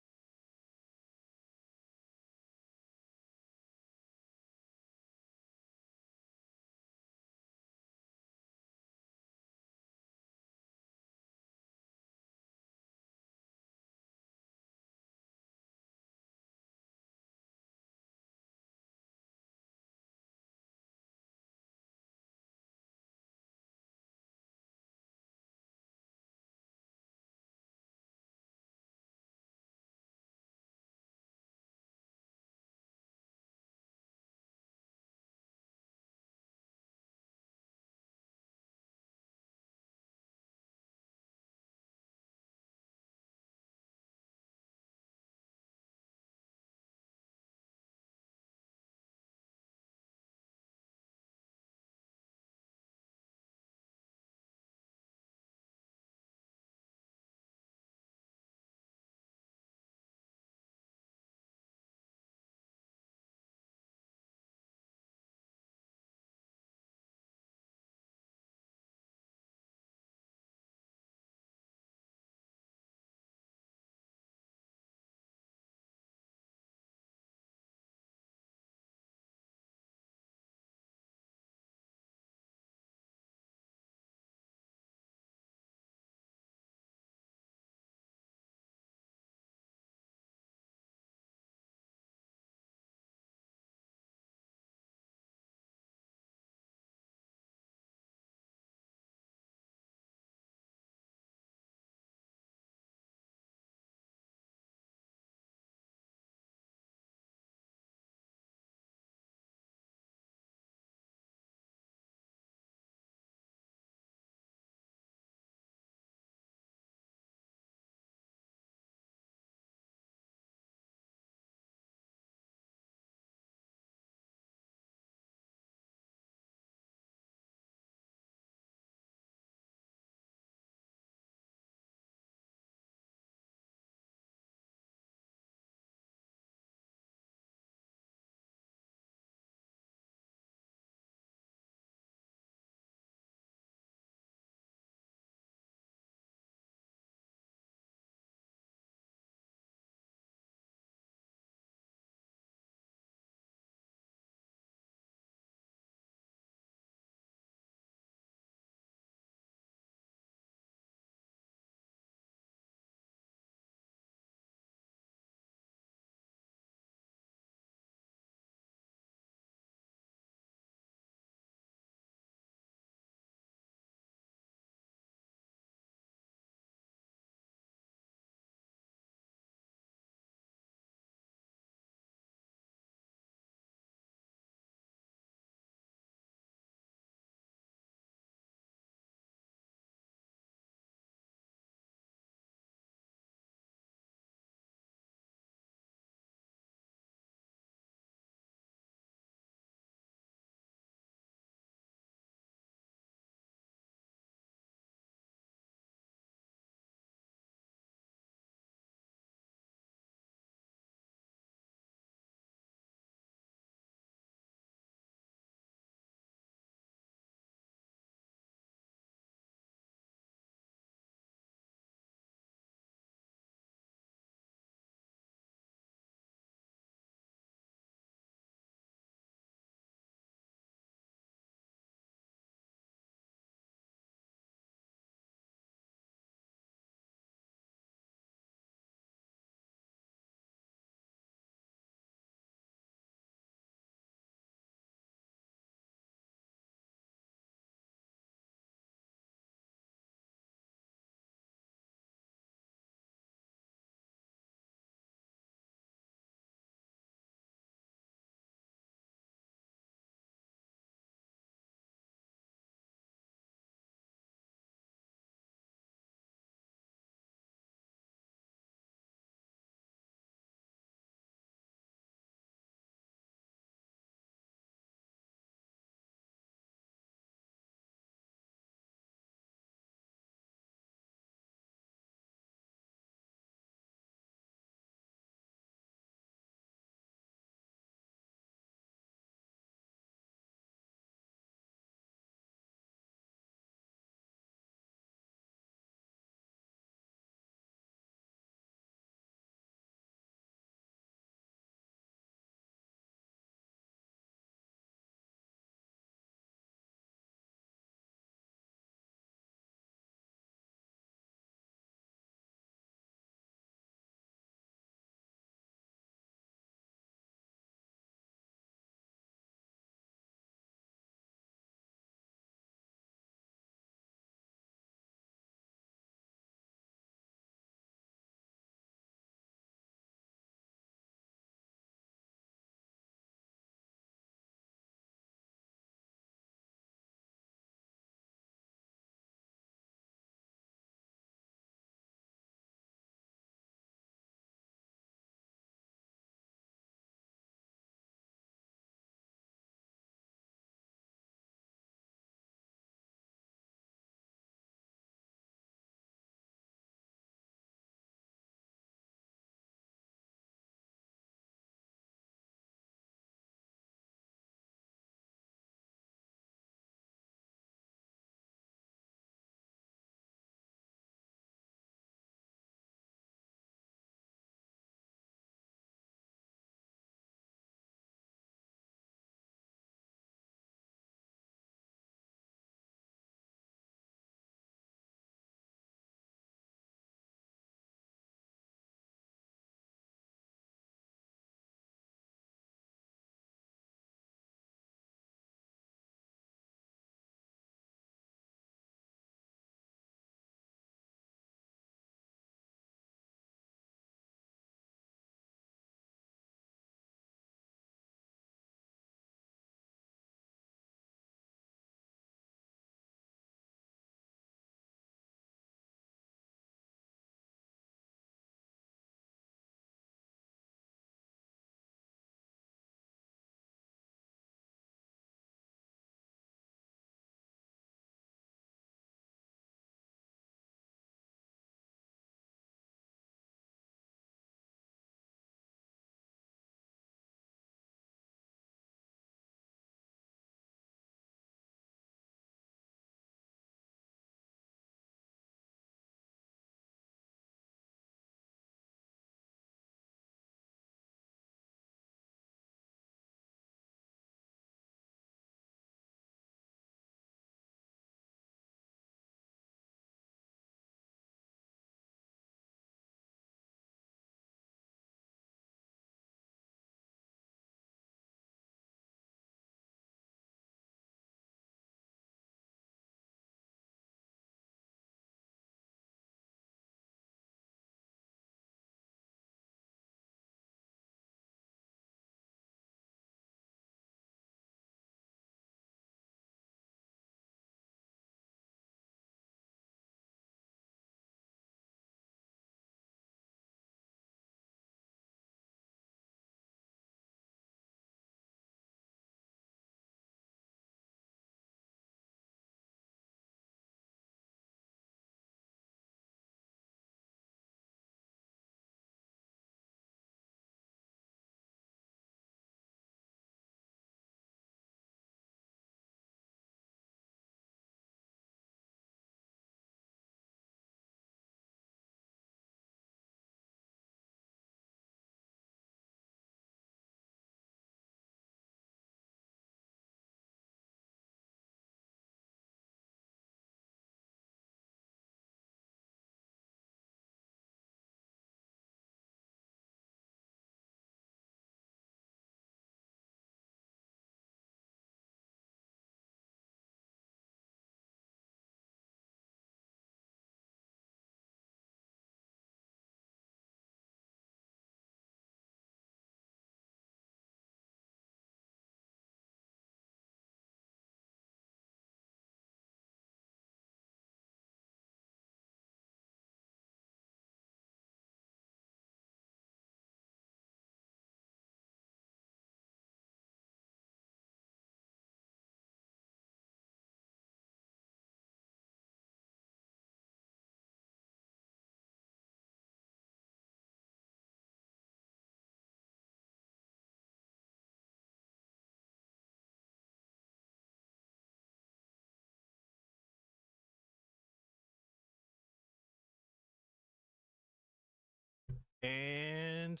And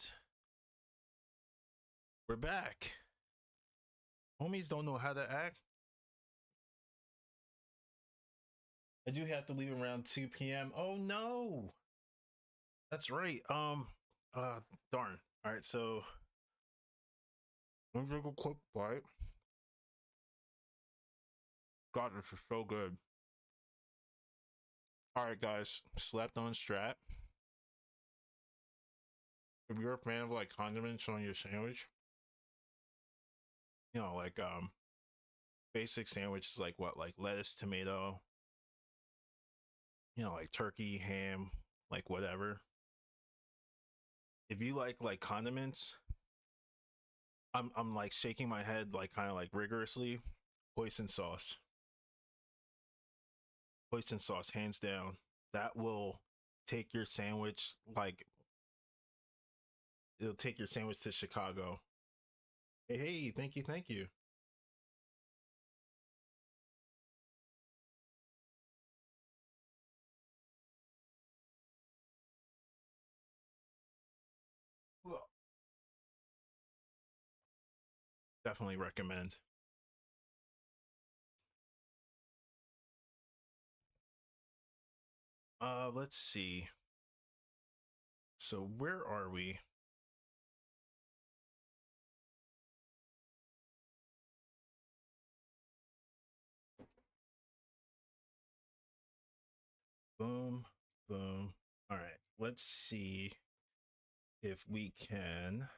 we're back. Homies don't know how to act. I do have to leave around 2 p.m. Oh no. That's right. uh darn. All right, so let me take a quick bite. God, this is so good. All right, guys, slept on strat. If you're a fan of like condiments on your sandwich, you know, like basic sandwiches like what, like lettuce, tomato, you know, like turkey, ham, like whatever. If you like condiments, I'm like shaking my head like kind of like rigorously. Hoisin sauce. Hoisin sauce, hands down. That will take your sandwich like it'll take your sandwich to Chicago. Hey, hey, thank you, thank you. Well, definitely recommend. Let's see. So where are we? Boom, boom. All right, let's see if we can.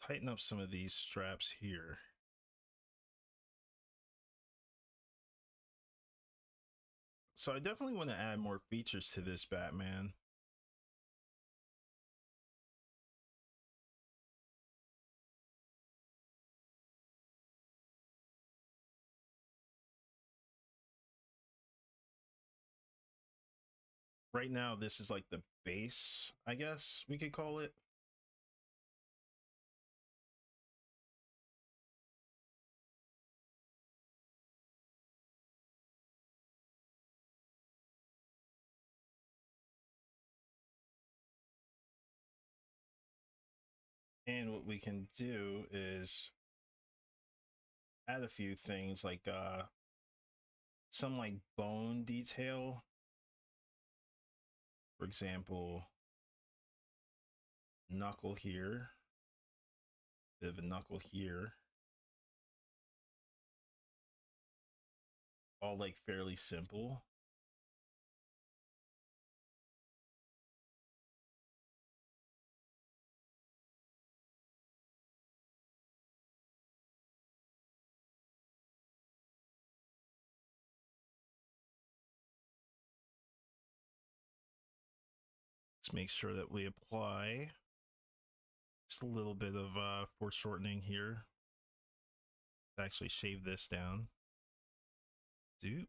Tighten up some of these straps here. So I definitely want to add more features to this Batman. Right now, this is like the base, I guess we could call it. And what we can do is add a few things like some like bone detail. For example, knuckle here, bit of a knuckle here. All like fairly simple. Let's make sure that we apply just a little bit of foreshortening here. Let's actually shave this down. Do.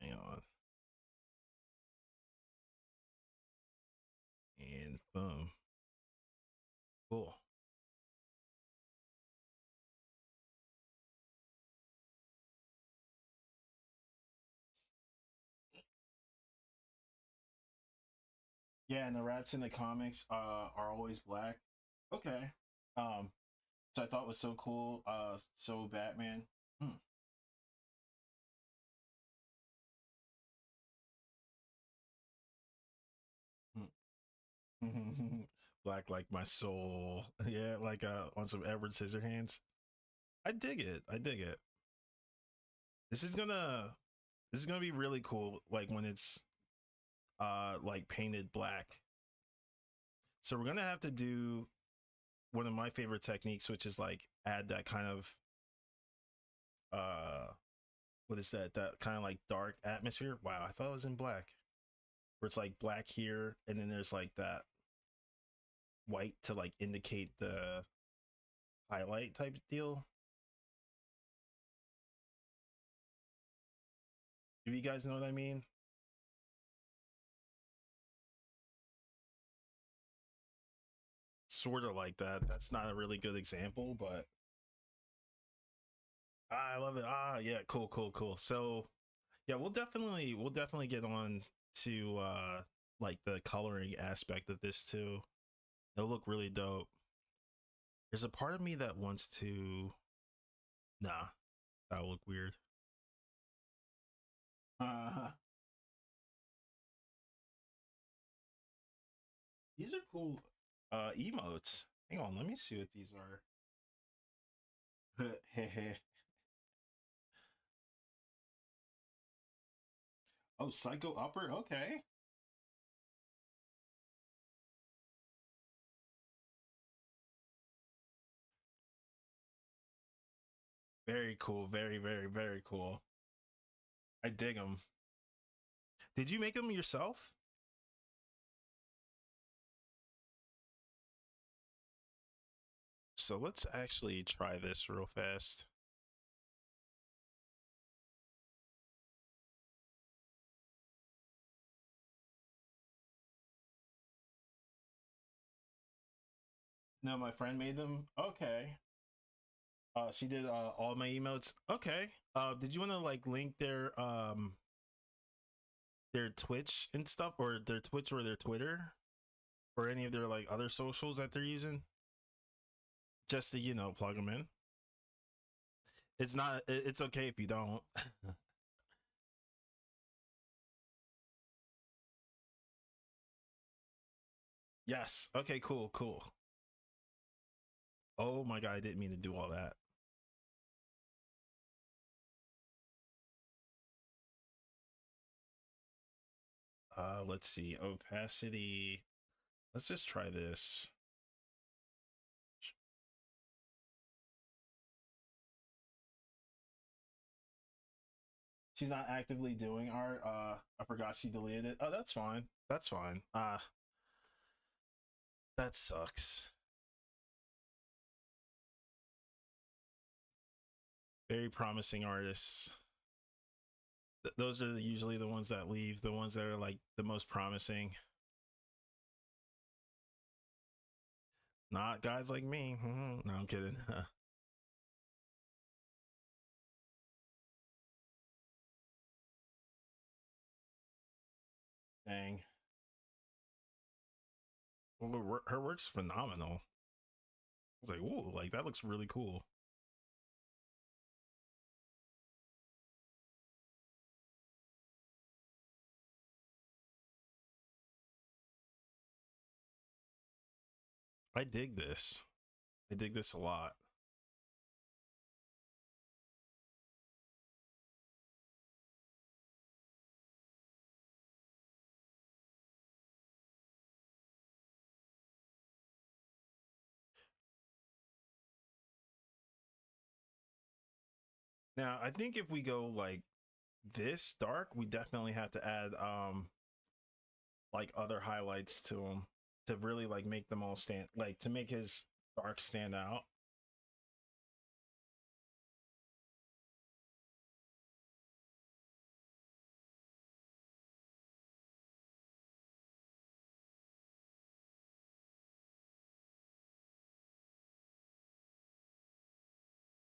Hang on. And boom. Cool. Yeah, and the raps in the comics are always black. Okay. Um, so I thought was so cool. So Batman. Hmm. Hmm. Black like my soul. Yeah, like on some Edward Scissorhands. I dig it. I dig it. This is gonna this is gonna be really cool. Like when it's like painted black. So we're gonna have to do one of my favorite techniques, which is like add that kind of uh what is that? That kind of like dark atmosphere. Wow, I thought it was in black. Where it's like black here, and then there's like that white to like indicate the highlight type deal. Do you guys know what I mean? sort of like that. That's not a really good example, but I love it. Yeah, cool, cool, cool. So yeah, we'll definitely get on to like the coloring aspect of this too. It'll look really dope. There's a part of me that wants to. Nah, that'll look weird. Uh, these are cool emotes. Hang on, let me see what these are. Oh, Psycho Upper. Okay, very cool. Very, very, very cool. I dig them. Did you make them yourself? So let's actually try this real fast. No, my friend made them. Okay. She did all my emotes. Okay. Did you want to like link their Twitch and stuff, or their Twitch or their Twitter, or any of their like other socials that they're using, just to plug them in? It's not. It's okay if you don't. Yes. Okay. Cool. Cool. Oh my god, I didn't mean to do all that. Let's see. Opacity. Let's just try this. She's not actively doing art. I forgot she deleted it. Oh, that's fine. That's fine. That sucks. Very promising artists. Those are usually the ones that leave. The ones that are like the most promising. Not guys like me. No, I'm kidding. Dang. Well, her work's phenomenal. I was like, ooh, like that looks really cool. I dig this. I dig this a lot. Now, I think if we go like this dark, we definitely have to add like other highlights to him to really like make them all stand, like to make his dark stand out.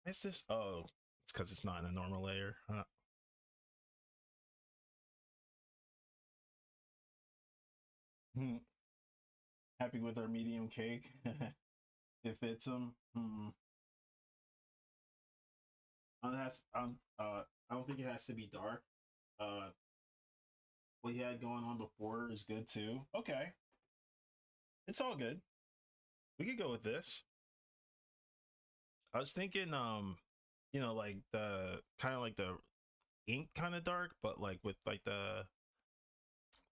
Is this? Oh, it's because it's not in a normal layer. Huh? Hmm. Happy with our medium cake. It fits him. I don't think it has to be dark. Uh, what he had going on before is good too. Okay, it's all good. We could go with this. I was thinking, like the kind of like the ink kind of dark, but like with like the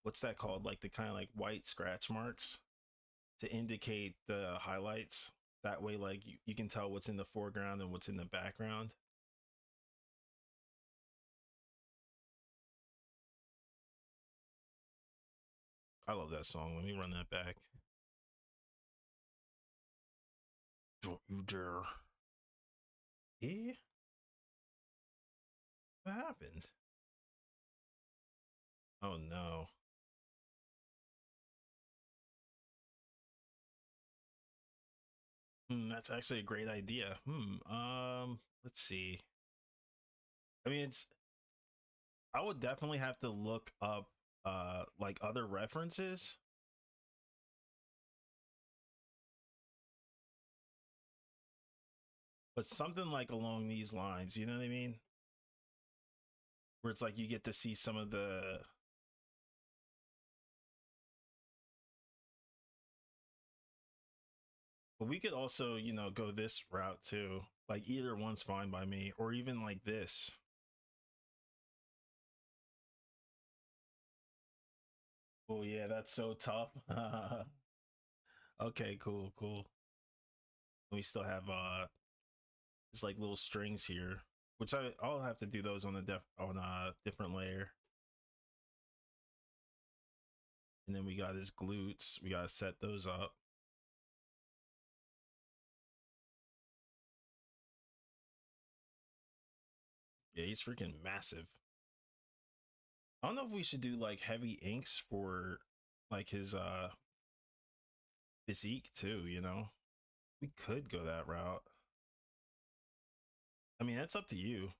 what's that called? Like the kind of like white scratch marks to indicate the highlights. That way, like you can tell what's in the foreground and what's in the background. I love that song. Let me run that back. Don't you dare. Yeah, what happened? Oh no. That's actually a great idea. Let's see. I mean, it's I would definitely have to look up like other references, but something like along these lines, you know what I mean? Where it's like you get to see some of the but we could also, go this route too. Like either one's fine by me, or even like this. Oh yeah, that's so tough. Okay, cool, cool. We still have it's like little strings here, which I'll have to do those on a different layer. And then we got his glutes. We gotta set those up. Yeah, he's freaking massive. I don't know if we should do like heavy inks for like his physique too, you know? We could go that route. I mean, that's up to you.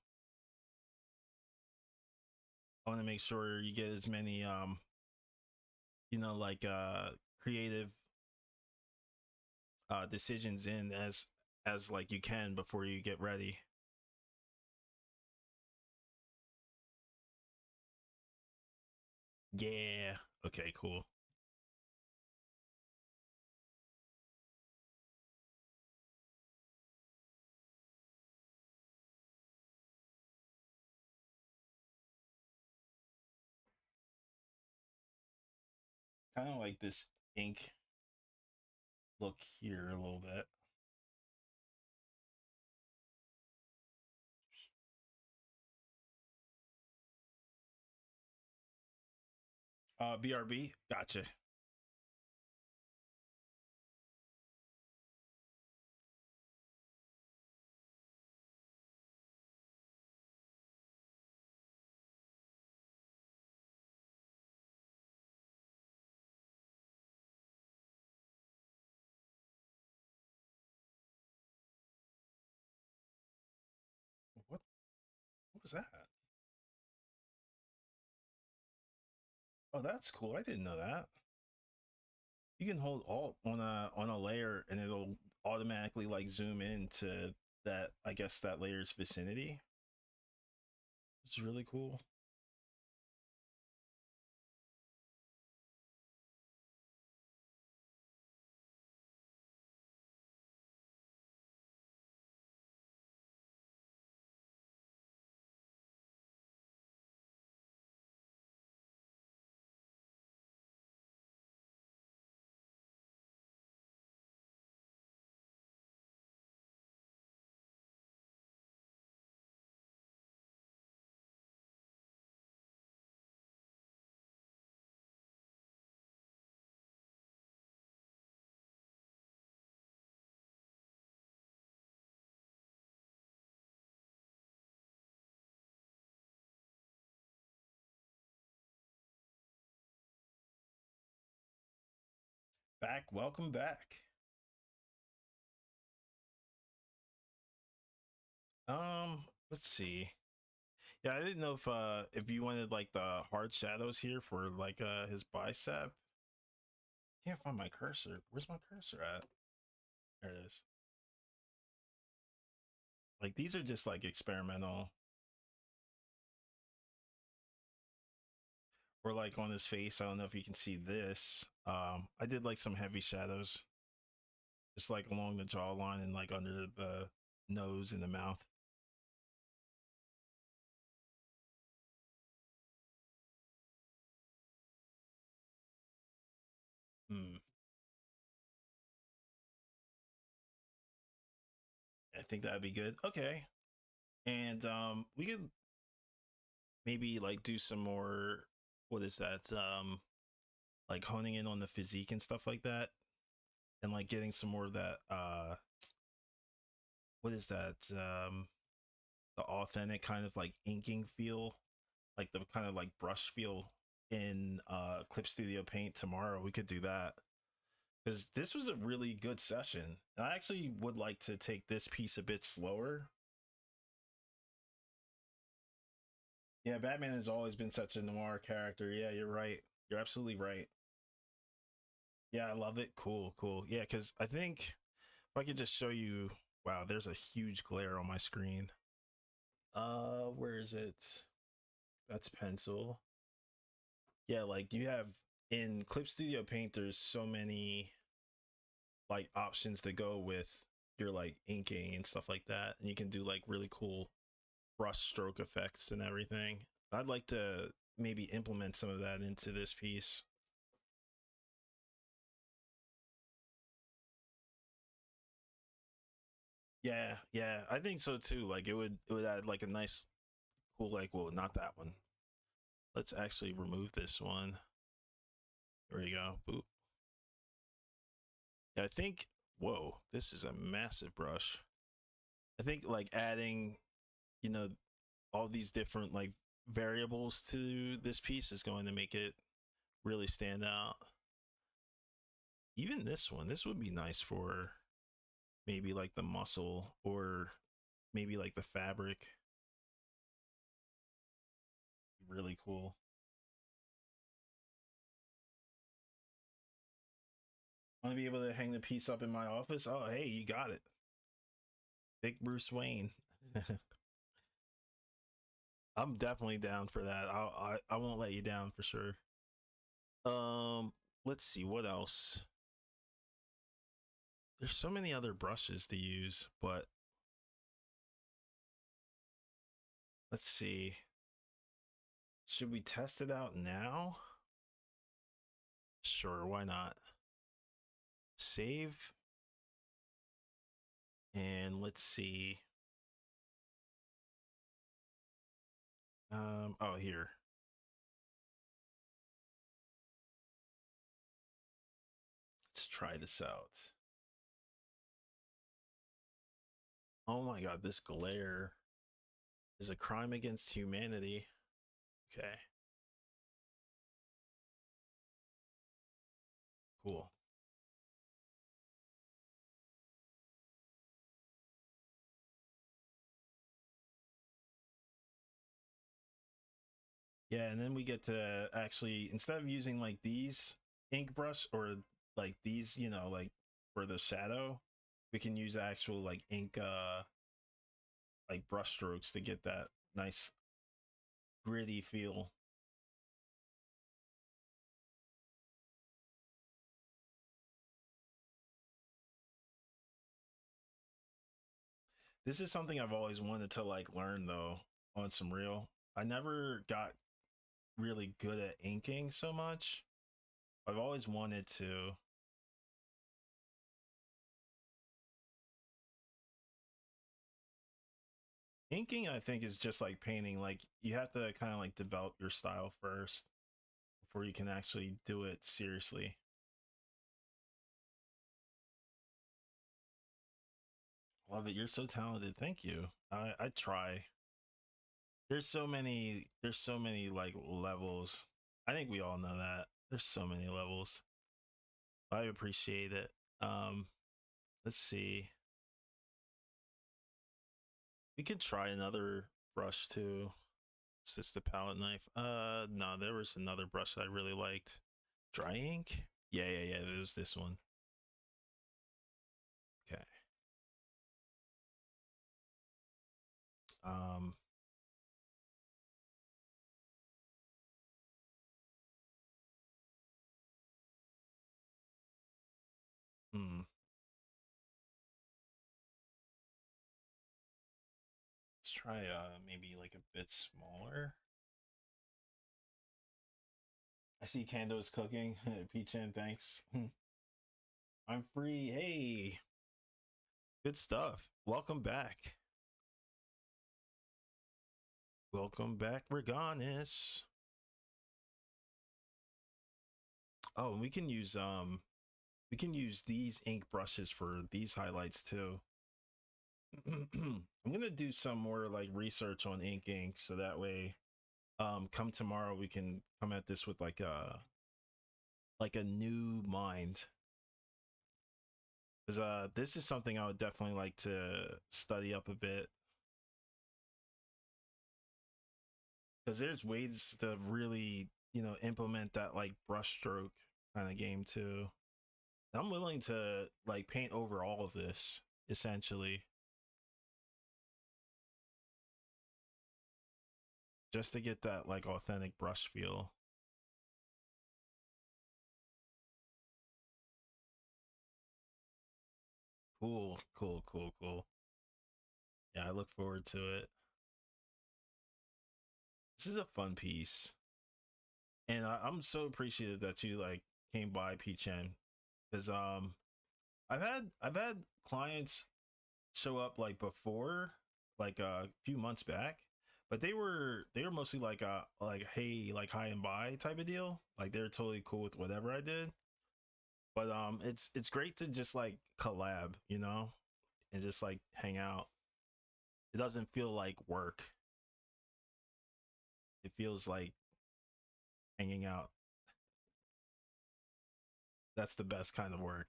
I want to make sure you get as many like creative decisions in as like you can before you get ready. Yeah. Okay, cool. Kind of like this ink look here a little bit. BRB. Gotcha. What was that? Oh, that's cool. I didn't know that. You can hold Alt on a layer and it'll automatically like zoom into that, I guess, that layer's vicinity. It's really cool. Back, welcome back. Let's see. Yeah, I didn't know if you wanted like the hard shadows here for like his bicep. Can't find my cursor. Where's my cursor at? There it is. Like these are just like experimental. Or like on his face. I don't know if you can see this. I did like some heavy shadows, just like along the jawline and like under the nose and the mouth. Hmm. I think that'd be good. Okay. And we could maybe like do some more, what is that? Like honing in on the physique and stuff like that. And like getting some more of that what is that? The authentic kind of like inking feel, like the kind of like brush feel in Clip Studio Paint tomorrow. We could do that. because this was a really good session. And I actually would like to take this piece a bit slower. Yeah, Batman has always been such a noir character. Yeah, you're right. You're absolutely right. Yeah, I love it. Cool, cool. Yeah, because I think if I could just show you, wow, there's a huge glare on my screen. Where is it? That's pencil. Yeah, like you have in Clip Studio Paint, there's so many like options to go with your like inking and stuff like that. And you can do like really cool brush stroke effects and everything. I'd like to maybe implement some of that into this piece. Yeah, yeah, I think so too. Like it would add like a nice cool like well not that one. Let's actually remove this one. There you go. Boop. Yeah, I think whoa, this is a massive brush. I think like adding, you know, all these different like variables to this piece is going to make it really stand out. Even this one, this would be nice for maybe like the muscle or maybe like the fabric. Really cool. Want to be able to hang the piece up in my office? Oh, hey, you got it. Big Bruce Wayne. I'm definitely down for that. I won't let you down for sure. Um, let's see what else. There's so many other brushes to use, but let's see. Should we test it out now? Sure, why not? Save and let's see. Oh here. Let's try this out. Oh my god, this glare is a crime against humanity. Okay, cool. Yeah, and then we get to actually instead of using like these ink brush or like these, you know, like for the shadow, we can use actual like ink like brush strokes to get that nice gritty feel. This is something I've always wanted to like learn though on some real. I never got really good at inking so much. I've always wanted to. Inking, I think, is just like painting. Like you have to kind of like develop your style first before you can actually do it seriously. Love it. You're so talented. Thank you. I try. There's so many like levels. I think we all know that. There's so many levels. I appreciate it. Um, let's see. We could try another brush too. Is this the palette knife? No, there was another brush that I really liked. Dry ink? Yeah, yeah, yeah. It was this one. Okay. Um, hmm. Let's try maybe like a bit smaller. I see Kando's cooking. Peachin, thanks. I'm free. Hey, good stuff. Welcome back. Welcome back, Reganis. Oh, and we can use these ink brushes for these highlights too. I'm gonna do some more like research on inking so that way come tomorrow we can come at this with like a new mind. Because this is something I would definitely like to study up a bit. Because there's ways to really, implement that like brushstroke kind of game too. I'm willing to like paint over all of this essentially just to get that like authentic brush feel. Cool, cool, cool, cool. Yeah, I look forward to it. This is a fun piece, and I'm so appreciative that you like came by, Chen, because I've had clients show up like before, like a few months back, but they were mostly like hey, like hi and bye type of deal. Like they're totally cool with whatever I did. But it's great to just like collab, and just like hang out. It doesn't feel like work. It feels like hanging out. That's the best kind of work.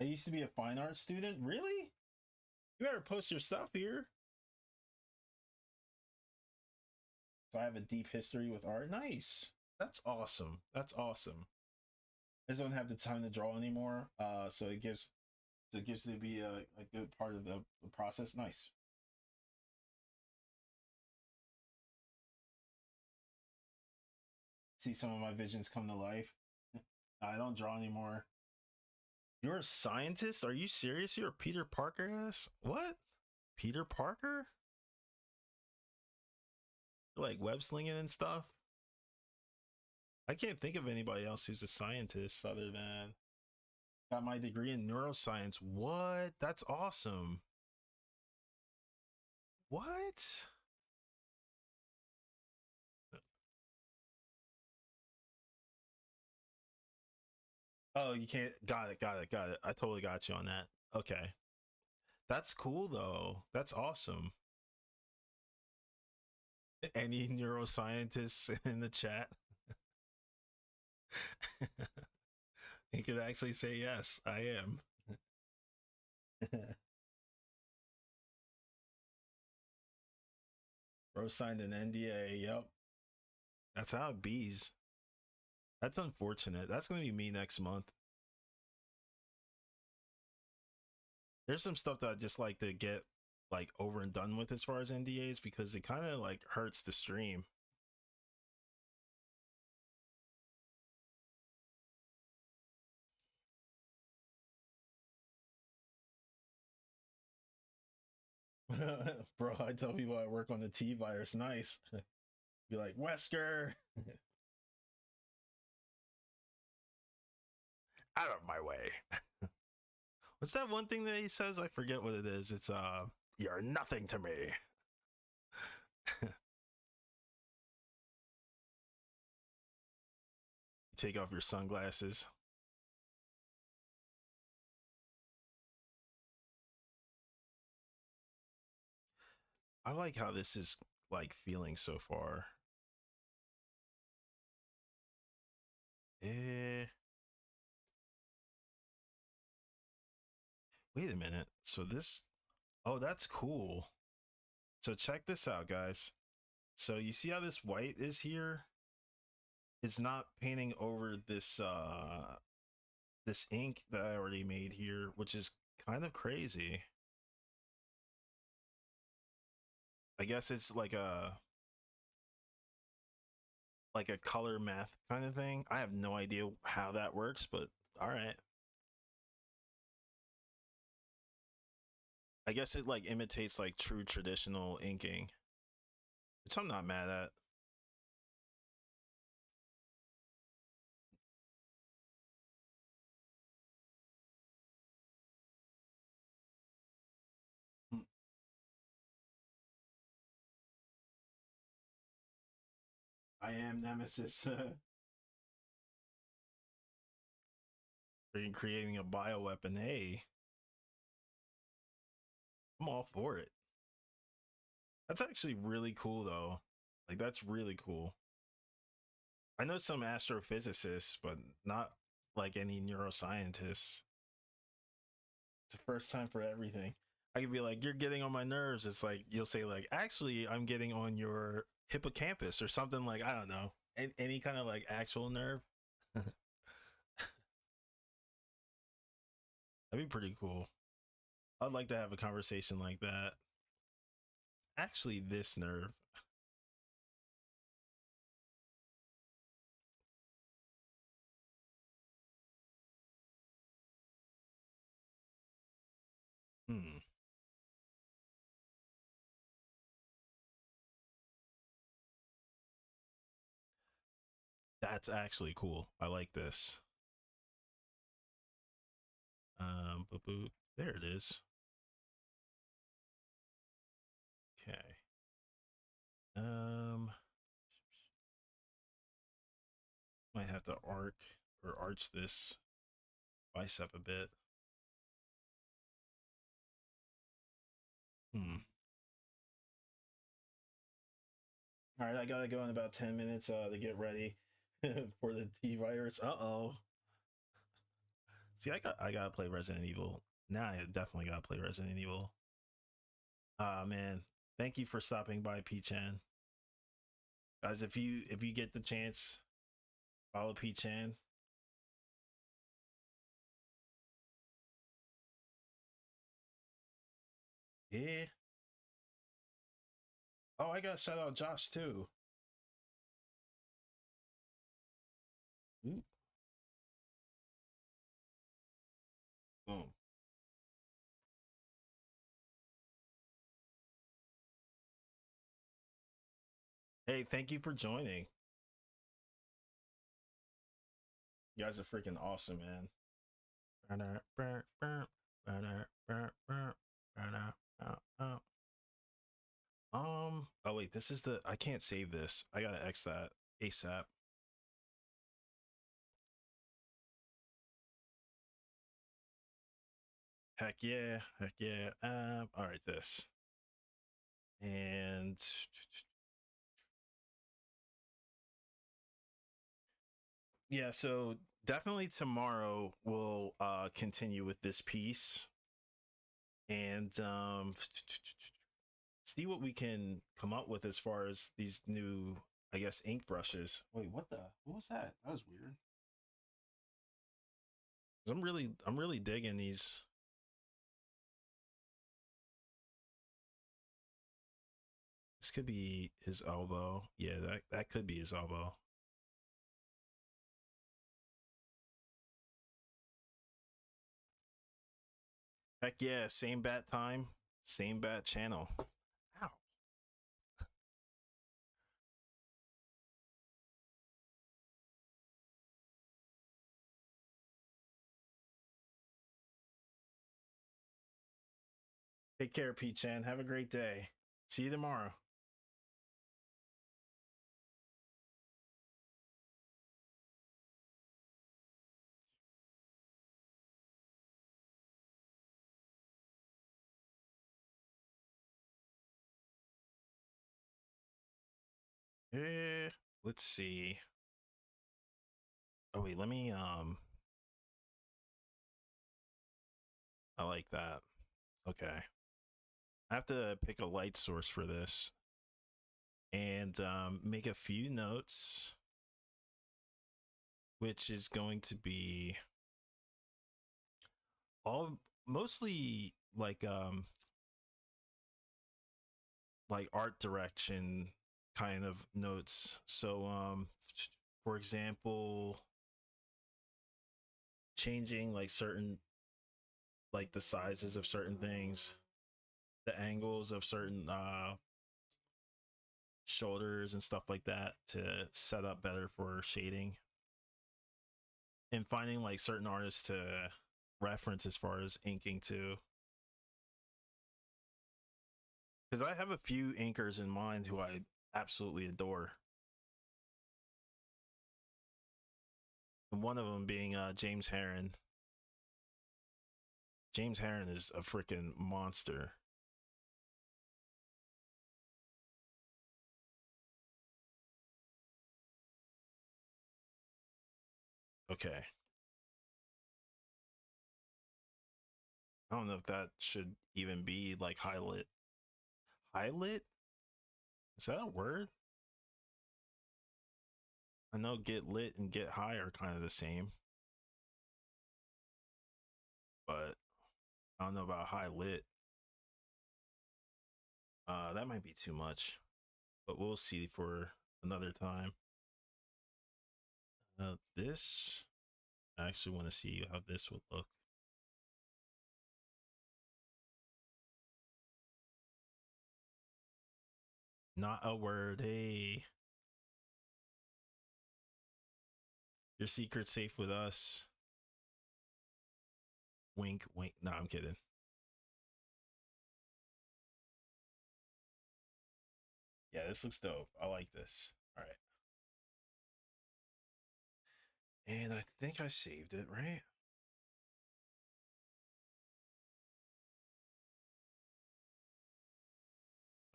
I used to be a fine art student. Really? You better post your stuff here. So I have a deep history with art. Nice. That's awesome. That's awesome. I just don't have the time to draw anymore. So it gives to be a good part of the process. Nice. See some of my visions come to life. I don't draw anymore. You're a scientist? Are you serious? You're a Peter Parker ass? What? Peter Parker? Like web slinging and stuff? I can't think of anybody else who's a scientist other than got my degree in neuroscience. What? That's awesome. What? Oh, you can't. Got it. Got it. Got it. I totally got you on that. Okay. That's cool though. That's awesome. Any neuroscientists in the chat? He could actually say yes, I am. Bro signed an NDA. Yep. That's how it bees. That's unfortunate. That's gonna be me next month. There's some stuff that I just like to get like over and done with as far as NDAs because it kind of like hurts the stream. Bro, I tell people I work on the T virus. Nice. Be like, Wesker, out of my way. What's that one thing that he says? I forget what it is. It's you're nothing to me. Take off your sunglasses. I like how this is like feeling so far. Eh, wait a minute. So this, oh, that's cool. So check this out, guys. So you see how this white is here? It's not painting over this ink that I already made here, which is kind of crazy. I guess it's like a color math kind of thing. I have no idea how that works, but all right. I guess it like imitates like true traditional inking, which I'm not mad at. Mm, I am Nemesis. Creating a bioweapon. Hey, I'm all for it. That's actually really cool though. Like that's really cool. I know some astrophysicists, but not like any neuroscientists. It's the first time for everything. I could be like, you're getting on my nerves. It's like you'll say like, actually, I'm getting on your hippocampus or something like I don't know, any kind of like actual nerve. That'd be pretty cool. I'd like to have a conversation like that. Actually, this nerve. Hmm. That's actually cool. I like this. Boop, boop. There it is. Okay. Um, might have to arch this bicep a bit. Hmm. All right, I gotta go in about 10 minutes to get ready for the T virus. Uh-oh. See, I gotta play Resident Evil. Now I definitely gotta play Resident Evil. Ah man. Thank you for stopping by, P Chan. Guys, if you get the chance, follow P Chan. Yeah. Oh, I gotta shout out Josh too. Ooh. Boom. Hey, thank you for joining. You guys are freaking awesome, man. Oh wait, this is the I can't save this. I gotta X that ASAP. Heck yeah, heck yeah. All right, this. And yeah, so definitely tomorrow we'll continue with this piece and see what we can come up with as far as these new, I guess, ink brushes. Wait, what was that? That was weird. 'Cause I'm really digging these. This could be his elbow. Yeah, that could be his elbow. Heck yeah, same bat time, same bat channel. Ow. Take care, Pete Chan. Have a great day. See you tomorrow. Eh, let's see. Oh wait, let me I like that. Okay. I have to pick a light source for this and make a few notes, which is going to be all mostly like art direction kind of notes. So for example, changing like certain like the sizes of certain things, the angles of certain shoulders and stuff like that to set up better for shading, and finding like certain artists to reference as far as inking too, because I have a few inkers in mind who I absolutely adore, and one of them being James Heron. James Heron is a freaking monster. Okay. I don't know if that should even be like highlight. Highlight? Is that a word? I know get lit and get high are kind of the same, but I don't know about high lit. That might be too much, but we'll see for another time. This, I actually want to see how this would look. Not a word. Hey, your secret's safe with us. Wink, wink. No, I'm kidding. Yeah, this looks dope. I like this. All right. And I think I saved it, right?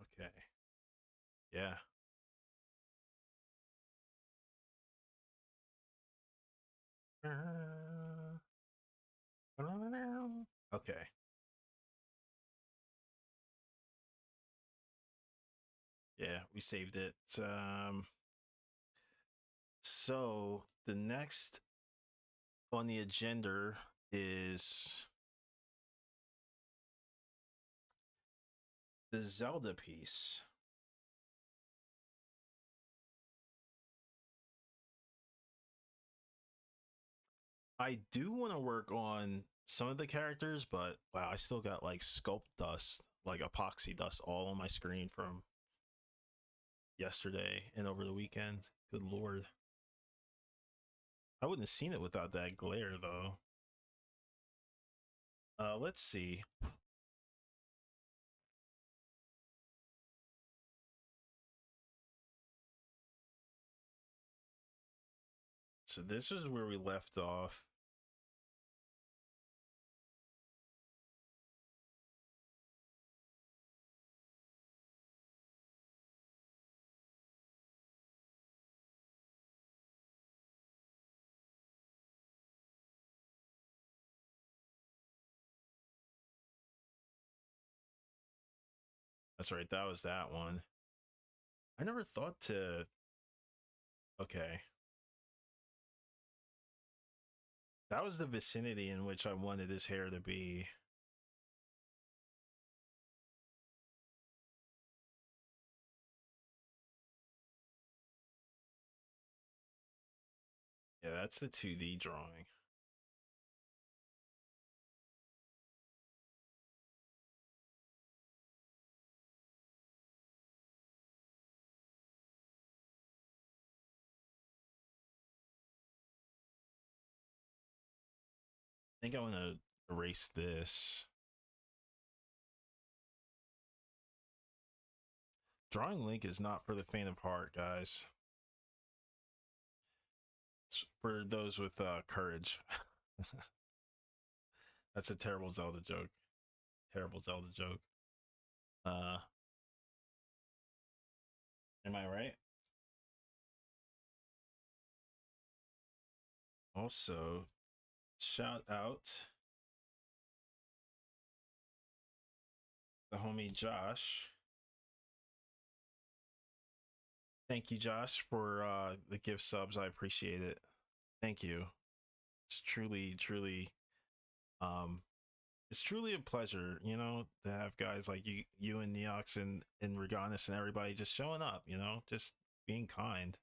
Okay. Yeah. Okay. Yeah, we saved it. So the next on the agenda is the Zelda piece. I do want to work on some of the characters, but wow, I still got like sculpt dust, like epoxy dust all on my screen from yesterday and over the weekend. Good lord. I wouldn't have seen it without that glare though. Let's see. So this is where we left off. That's right, that was that one. I never thought to. Okay. That was the vicinity in which I wanted his hair to be. Yeah, that's the 2D drawing. I think I want to erase this. Drawing Link is not for the faint of heart, guys. It's for those with courage. That's a terrible Zelda joke. Terrible Zelda joke. Uh, am I right? Also, shout out the homie Josh. Thank you, Josh, for the gift subs. I appreciate it. Thank you. It's truly, truly, um, it's truly a pleasure, you know, to have guys like you and Neox and Reganis and everybody just showing up, you know, just being kind.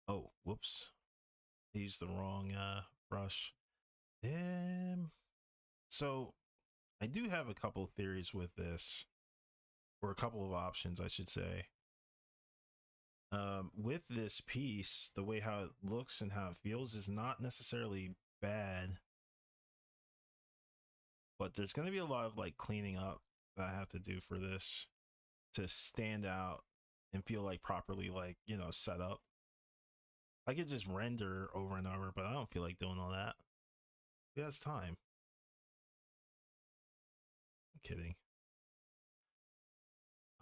Oh, whoops. I used the wrong brush. So I do have a couple of theories with this, or a couple of options, I should say. With this piece, the way how it looks and how it feels is not necessarily bad, but there's going to be a lot of like cleaning up that I have to do for this to stand out and feel like properly, like, you know, set up. I could just render over and over, but I don't feel like doing all that. Who has time? I'm kidding.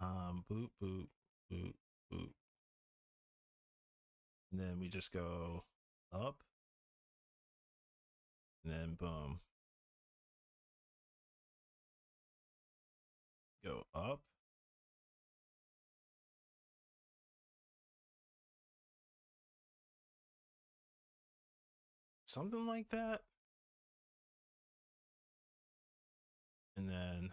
Boop, boop, boop, boop. And then we just go up, and then boom, go up. Something like that. And then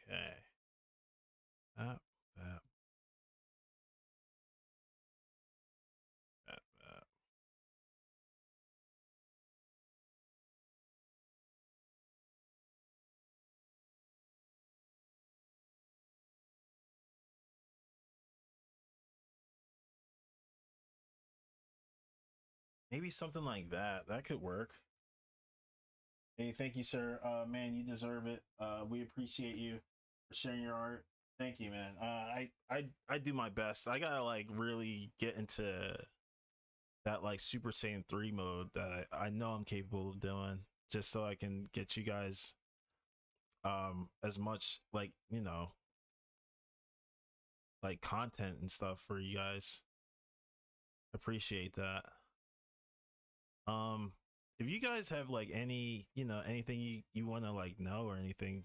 okay. That, that, that. Maybe something like that. That could work. Hey, thank you, sir. Man, you deserve it. We appreciate you for sharing your art. Thank you, man. I do my best. I gotta like really get into that like Super Saiyan 3 mode that I know I'm capable of doing, just so I can get you guys as much like, you know, like content and stuff for you guys. Appreciate that. Um if you guys have like any, you know, anything you want to like know or anything,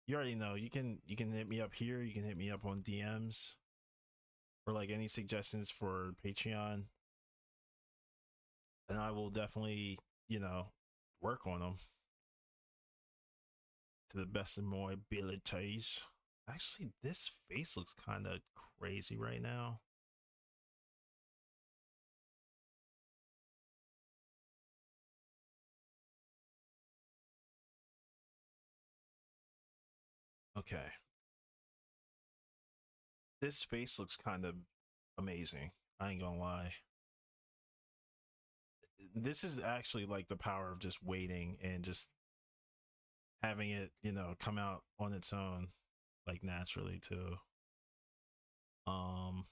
you already know. You can hit me up here, you can hit me up on DMs, or like any suggestions for Patreon, and I will definitely, you know, work on them to the best of my abilities. Actually, this face looks kind of crazy right now. Okay. This face looks kind of amazing. I ain't gonna lie. This is actually like the power of just waiting and just having it, you know, come out on its own, like naturally too. Um,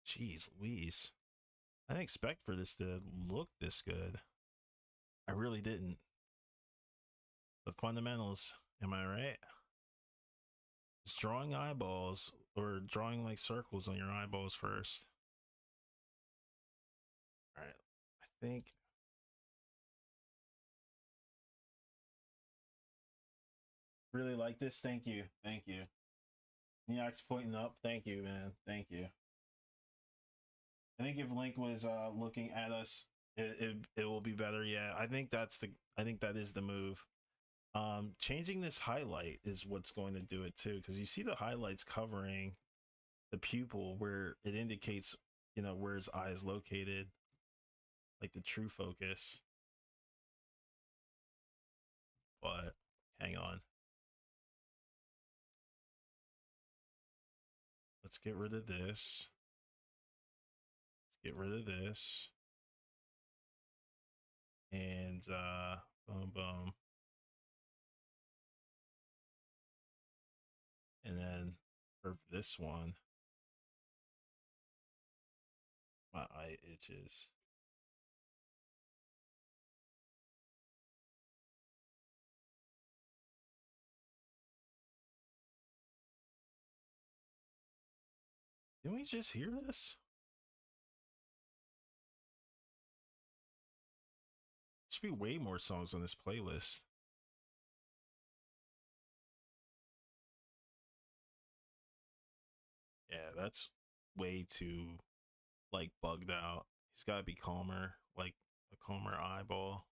Jeez Louise. I didn't expect for this to look this good. I really didn't. The fundamentals, am I right? It's drawing eyeballs or drawing like circles on your eyeballs first. All right. I think really like this. Thank you. Thank you. Neox pointing up. Thank you, man. Thank you. I think if Link was looking at us, it will be better. Yeah, I think that is the move. Changing this highlight is what's going to do it too, because you see the highlights covering the pupil where it indicates, you know, where his eye is located, like the true focus. But hang on, let's get rid of this. Let's get rid of this, and boom, boom, and then for this one, my eye itches. Didn't we just hear this? Should be way more songs on this playlist. Yeah, that's way too like bugged out. He's got to be calmer, like a calmer eyeball.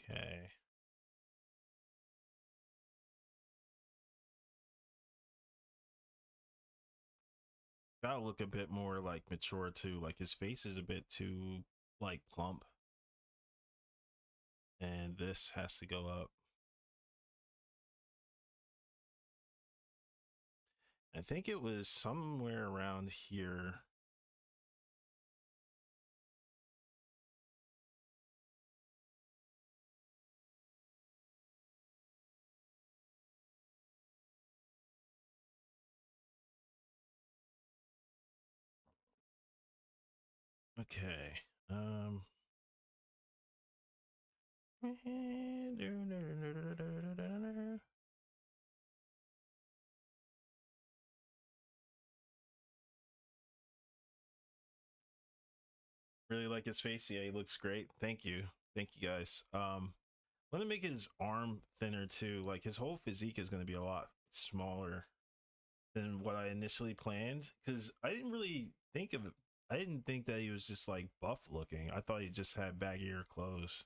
Okay. Gotta look a bit more like mature too. Like his face is a bit too like plump, and this has to go up. I think it was somewhere around here. Okay. Really like his face. Yeah, he looks great. Thank you. Thank you guys. Let him make his arm thinner too. Like his whole physique is going to be a lot smaller than what I initially planned because I didn't really think of it. I didn't think that he was just like buff looking. I thought he just had baggier clothes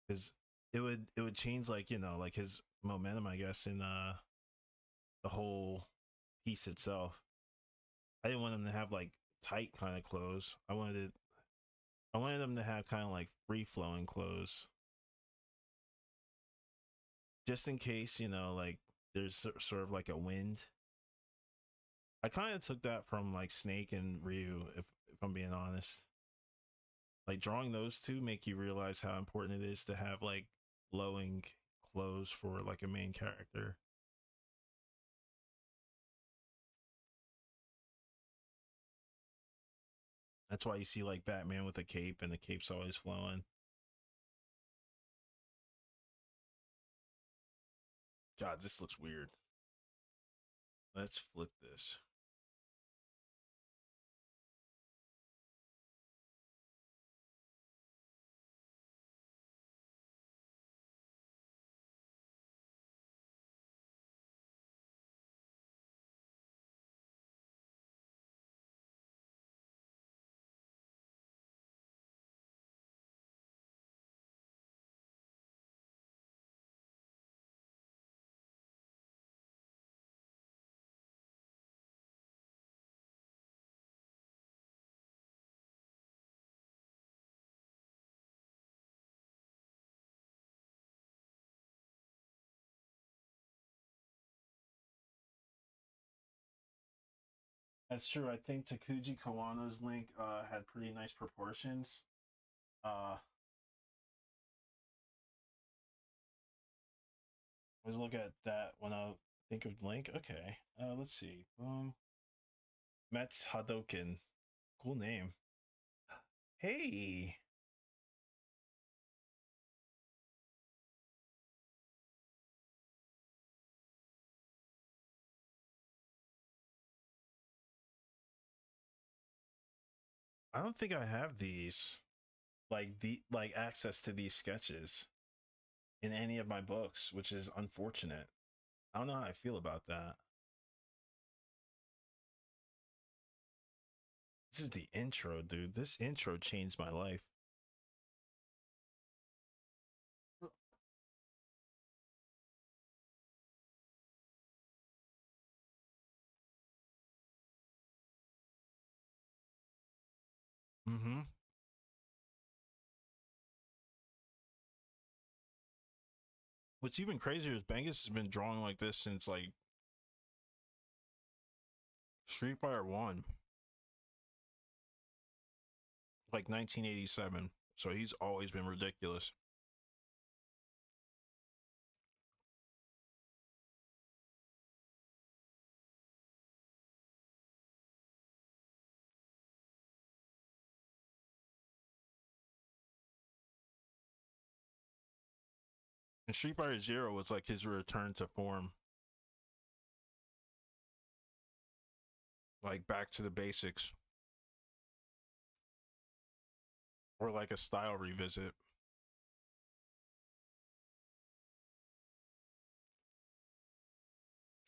because it would change like like his momentum, I guess, in the whole piece itself. I didn't want him to have like tight kind of clothes. I wanted him to have kind of like free flowing clothes, just in case like there's sort of like a wind. I kind of took that from like Snake and Ryu, if I'm being honest. Like drawing those two make you realize how important it is to have like flowing clothes for like a main character. That's why you see like Batman with a cape and the cape's always flowing. God, this looks weird. Let's flip this. That's true. I think Takuji Kawano's Link had pretty nice proportions. Uh, Let's look at that when I think of Link. Okay. Let's see. Mets Hadoken. Cool name. Hey. I don't think I have these. Like access to these sketches in any of my books, which is unfortunate. I don't know how I feel about that. This is the intro, dude. This intro changed my life. Mm-hmm. What's even crazier is Bengus has been drawing like this since like Street Fighter 1, like 1987. So he's always been ridiculous. And Street Fighter Zero was like his return to form, like back to the basics, or like a style revisit.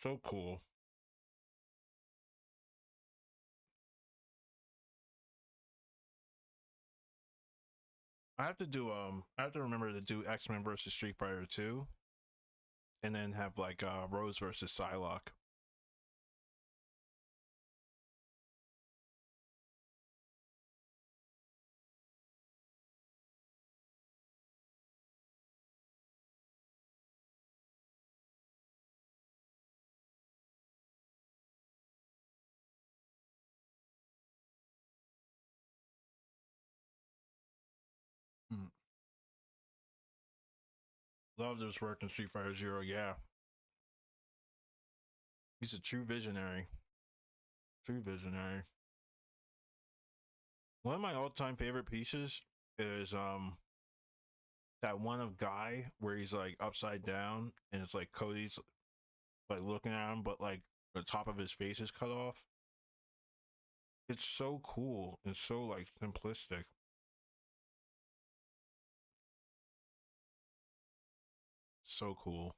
So cool. I have to remember to do X-Men versus Street Fighter 2 and then have like Rose versus Psylocke. Loved his work in Street Fighter Zero. Yeah, he's a true visionary. True visionary. One of my all-time favorite pieces is that one of Guy where he's like upside down and it's like Cody's like looking at him, but like the top of his face is cut off. It's so cool and so like simplistic. So cool.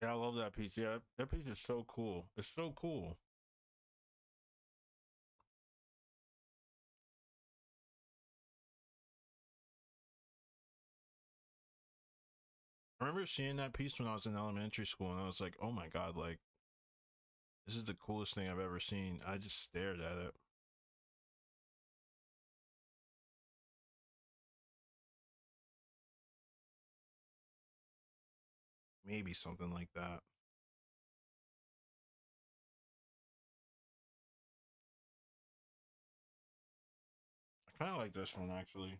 Yeah, I love that piece. Yeah, that piece is so cool. It's so cool. I remember seeing that piece when I was in elementary school, and I was like, "Oh my god! Like, this is the coolest thing I've ever seen." I just stared at it. Maybe something like that. I kind of like this one actually.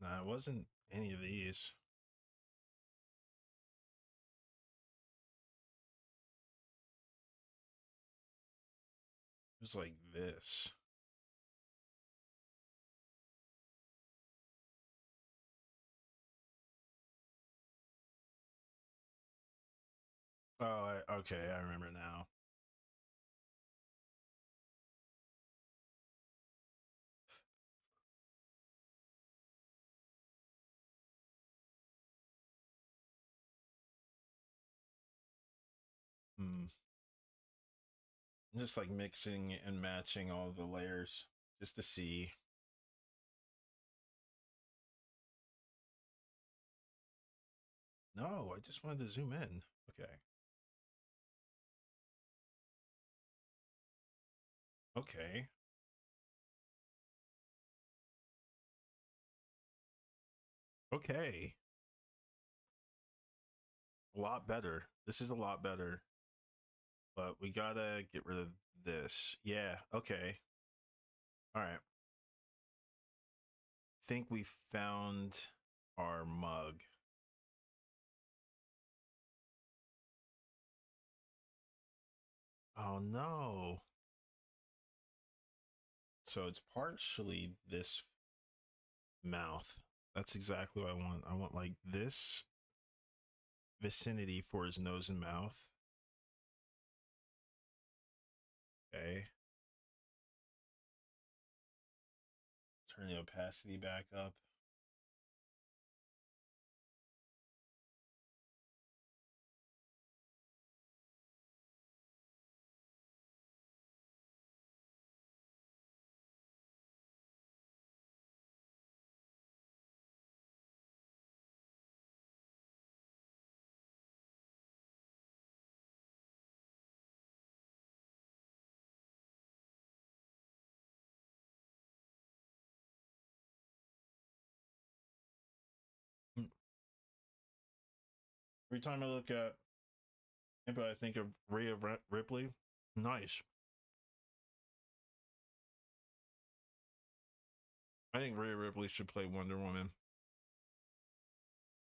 Nah, it wasn't any of these. It was like this. Oh, okay. I remember now. Hmm. Just like mixing and matching all the layers just to see. No, I just wanted to zoom in. Okay. Okay. Okay. A lot better. This is a lot better. But we gotta get rid of this. Yeah. Okay. All right. Think we found our mug. Oh no. So it's partially this mouth. That's exactly what I want. I want like this vicinity for his nose and mouth. Okay. Turn the opacity back up. Every time I look at it, I think of Rhea Ripley. Nice. I think Rhea Ripley should play Wonder Woman.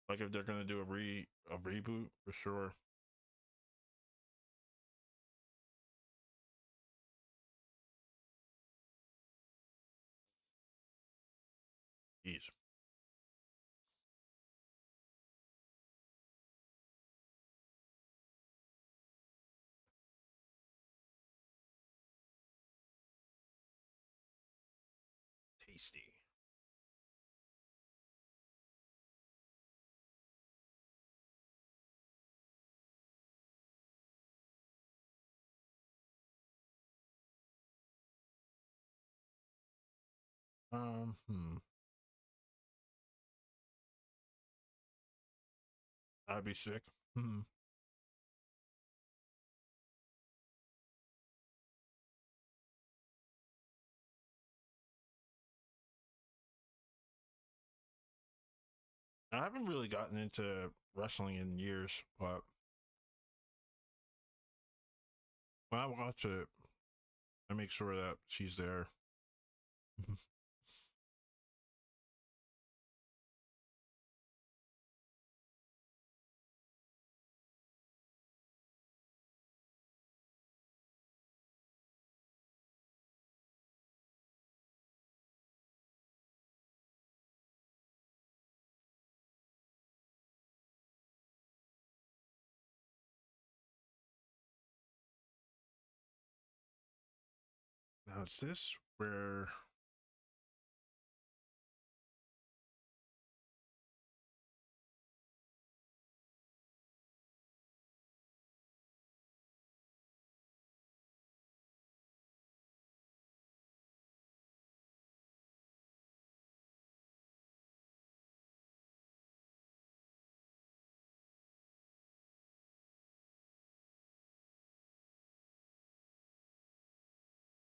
Like if they're gonna do a reboot for sure. Jeez. Tasty. Hmm. I'd be sick. Hmm. I haven't really gotten into wrestling in years, but when I watch it, I make sure that she's there. Now, is this where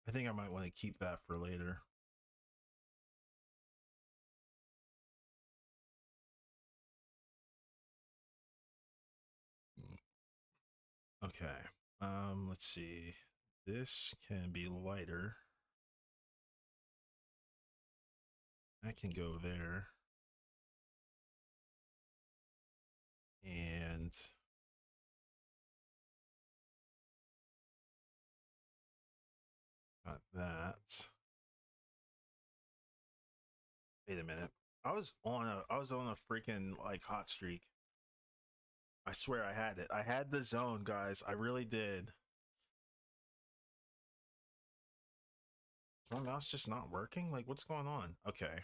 I think I might want to keep that for later? Okay. Let's see. This can be lighter. I can go there. And got that. Wait a minute. I was on a freaking like hot streak. I swear I had it. I had the zone, guys. I really did. Is my mouse just not working? Like what's going on? Okay.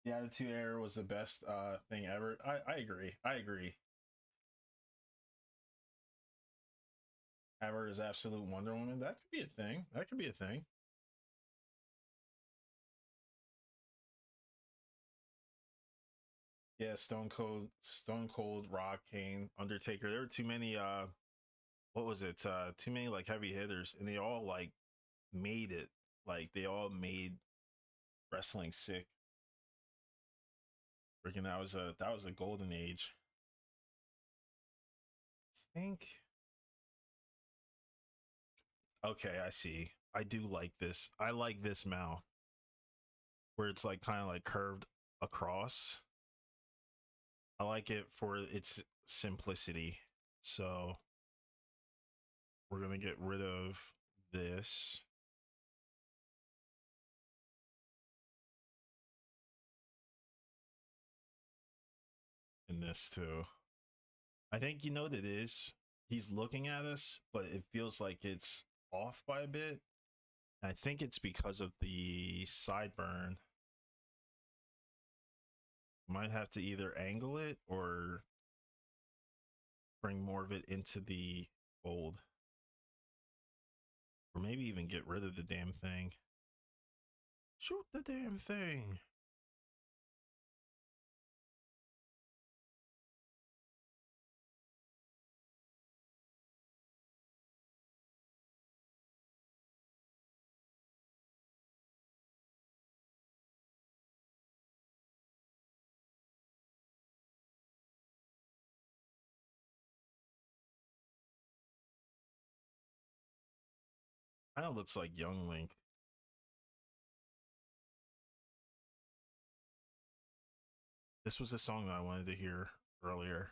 The attitude error was the best thing ever. I agree. I agree. Ever is absolute Wonder Woman. That could be a thing. That could be a thing. Yeah, Stone Cold, Rock, Kane, Undertaker. There were too many what was it? Too many like heavy hitters and they all like made it. Like they all made wrestling sick. Freaking that was a golden age. I think okay, I see. I do like this. I like this mouth where it's like kind of like curved across. I like it for its simplicity. So we're gonna get rid of this and this too. I think you know what it is. He's looking at us, but it feels like it's off by a bit. I think it's because of the sideburn. Might have to either angle it or bring more of it into the fold, or maybe even get rid of the damn thing. Shoot the damn thing. Kind of looks like Young Link. This was a song that I wanted to hear earlier.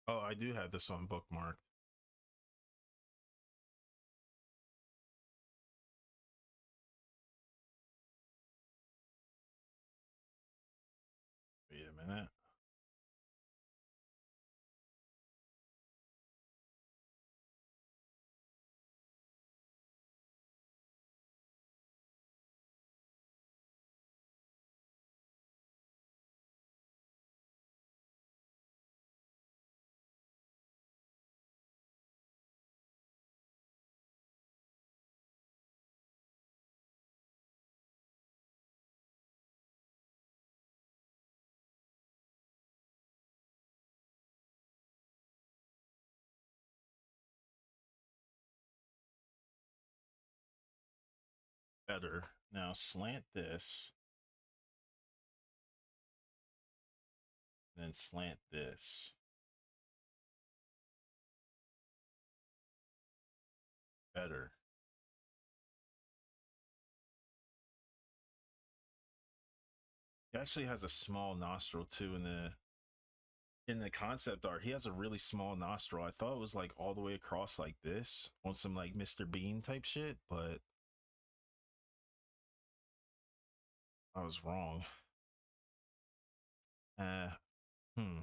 Oh, I do have this one bookmarked. Wait a minute. Better. Now slant this, then slant this. Better. He actually has a small nostril too in the concept art. He has a really small nostril. I thought it was like all the way across like this on some like Mr. Bean type shit, but I was wrong. Uh, hmm.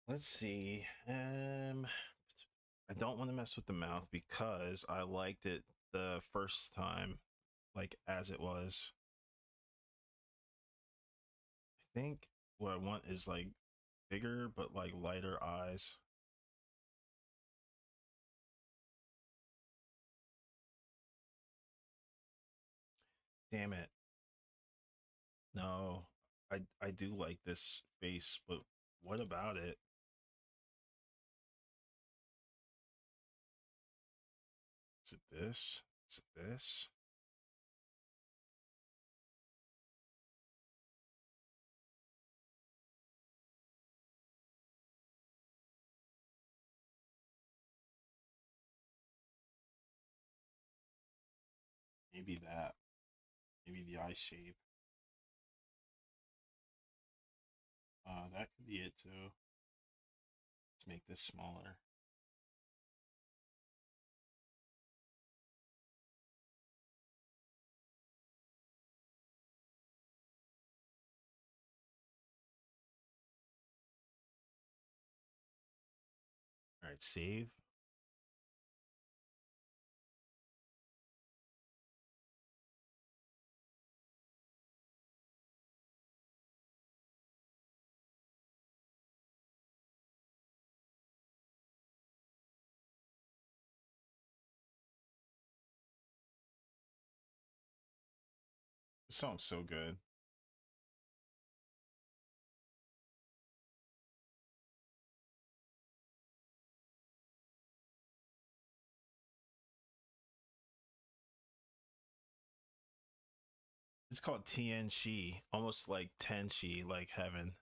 Let's see. I don't want to mess with the mouth because I liked it the first time, like as it was. I think what I want is like bigger but like lighter eyes. Damn it. No. I do like this face, but what about it? Is it this? Is it this? Maybe that. Maybe the eye shape. That could be it too. Let's make this smaller. All right, save. This song's so good. It's called Tien Shi, almost like Ten Shi, like heaven.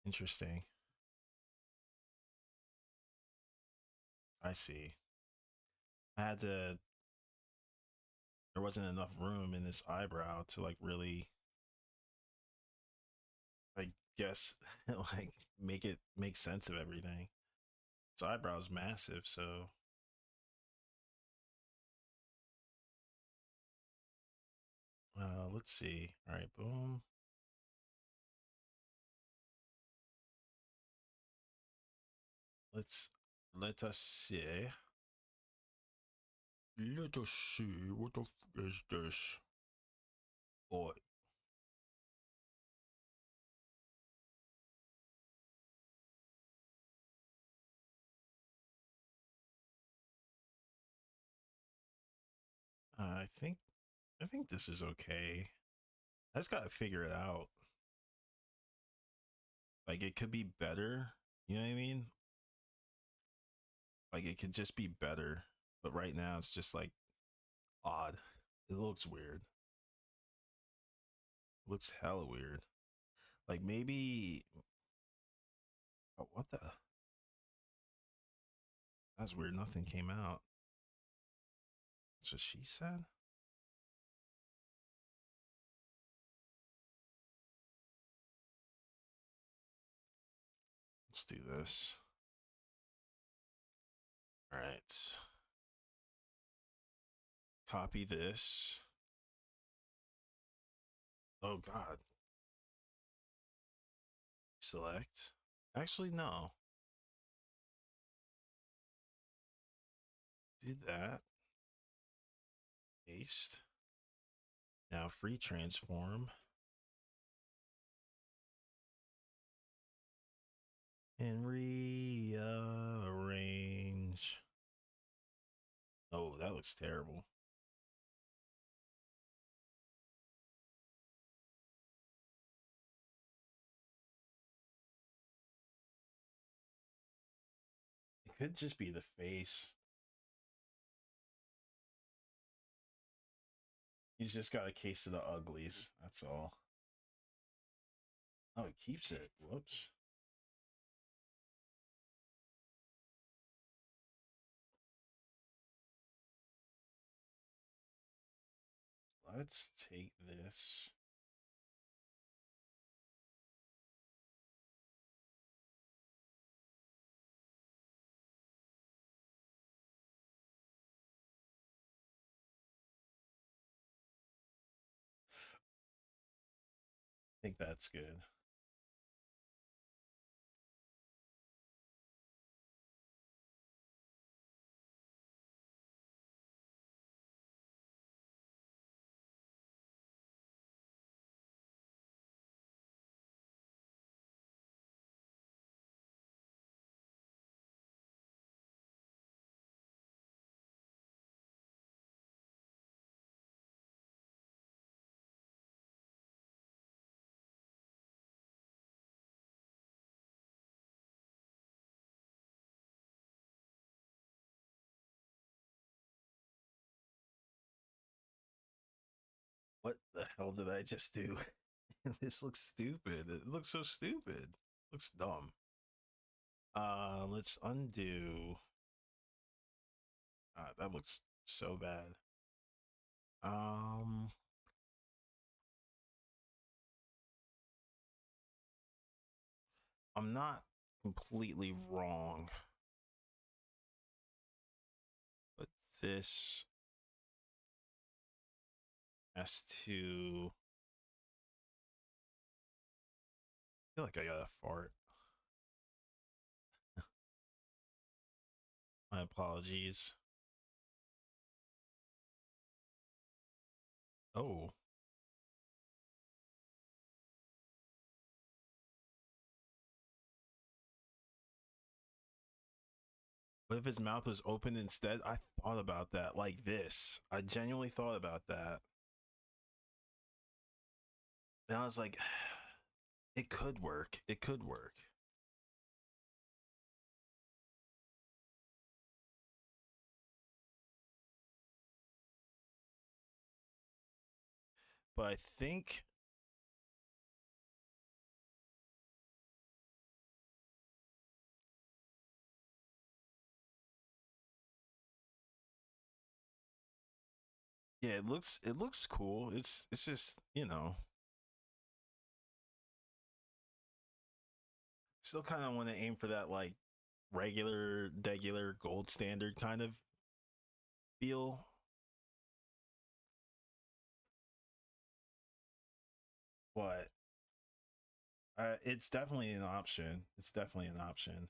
Interesting. I see. I had to. There wasn't enough room in this eyebrow to like really, I guess, like make sense of everything. His eyebrow's massive, so let's see. All right, boom. Let's let us see. Let us see what the is this. Boy, I think I think this is okay. I just gotta figure it out. Like it could be better. You know what I mean? Like it could just be better. But right now it's just like odd. It looks weird. It looks hella weird. Like maybe oh, what the that's weird. Nothing came out. That's what she said. Let's do this. All right. Copy this. Oh god. Select. Actually, no. Did that. Paste. Now free transform and rearrange. Oh, that looks terrible. It could just be the face. He's just got a case of the uglies. That's all. Oh, it keeps it. Whoops. Let's take this. I think that's good. What the hell did I just do? This looks stupid. It looks so stupid. It looks dumb. Let's undo. That looks so bad. Um, I'm not completely wrong, but this has to. I feel like I got a fart. My apologies. Oh, what if his mouth was open instead? I thought about that like this. I genuinely thought about that. And I was like, it could work. It could work. But I think, yeah, it looks cool. It's just, still kind of want to aim for that like regular gold standard kind of feel. But it's definitely an option. It's definitely an option.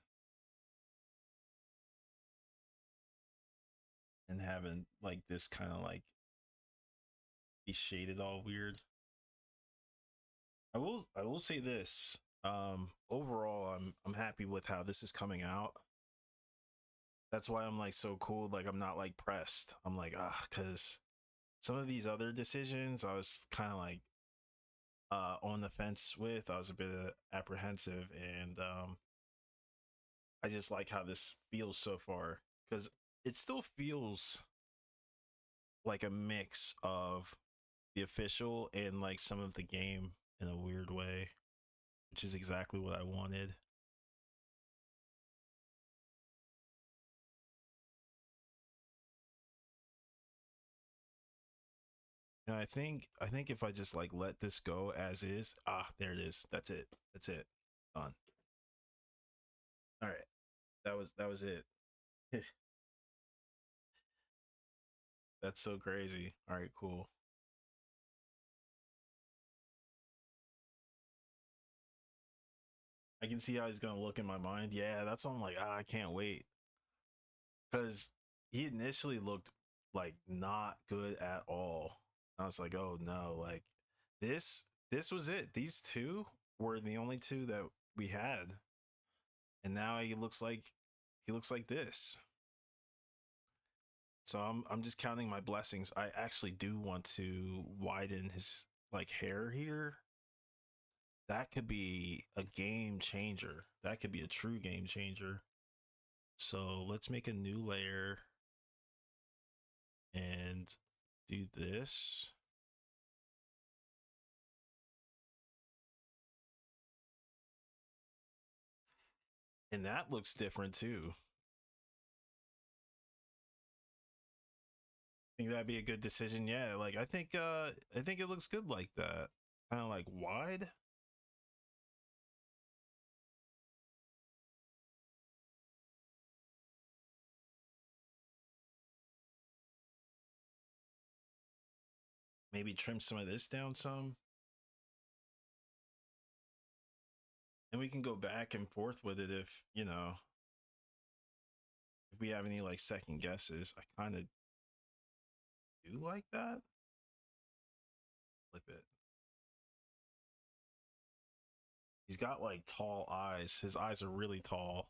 And having like this kind of like be shaded all weird. I will say this. Overall, I'm happy with how this is coming out. That's why I'm like so cool. Like I'm not like pressed. I'm like because some of these other decisions I was kind of like on the fence with. I was a bit apprehensive, and I just like how this feels so far because it still feels like a mix of the official and like some of the game in a weird way, which is exactly what I wanted. And I think if I just like let this go as is, there it is. That's it. That's it. Done. All right. That was it. That's so crazy. All right, cool. I can see how he's gonna look in my mind. Yeah, that's why I'm like, I can't wait. Because he initially looked like not good at all. I was like, oh no, like this was it. These two were the only two that we had. And now he looks like this. So I'm just counting my blessings. I actually do want to widen his like hair here. That could be a game changer. That could be a true game changer. So let's make a new layer and do this. And that looks different too. Think that'd be a good decision. Yeah, like I think it looks good like that. Kind of like wide. Maybe trim some of this down some. And we can go back and forth with it if, you know, if we have any like second guesses. I kind of do like that. Flip it. He's got like tall eyes. His eyes are really tall.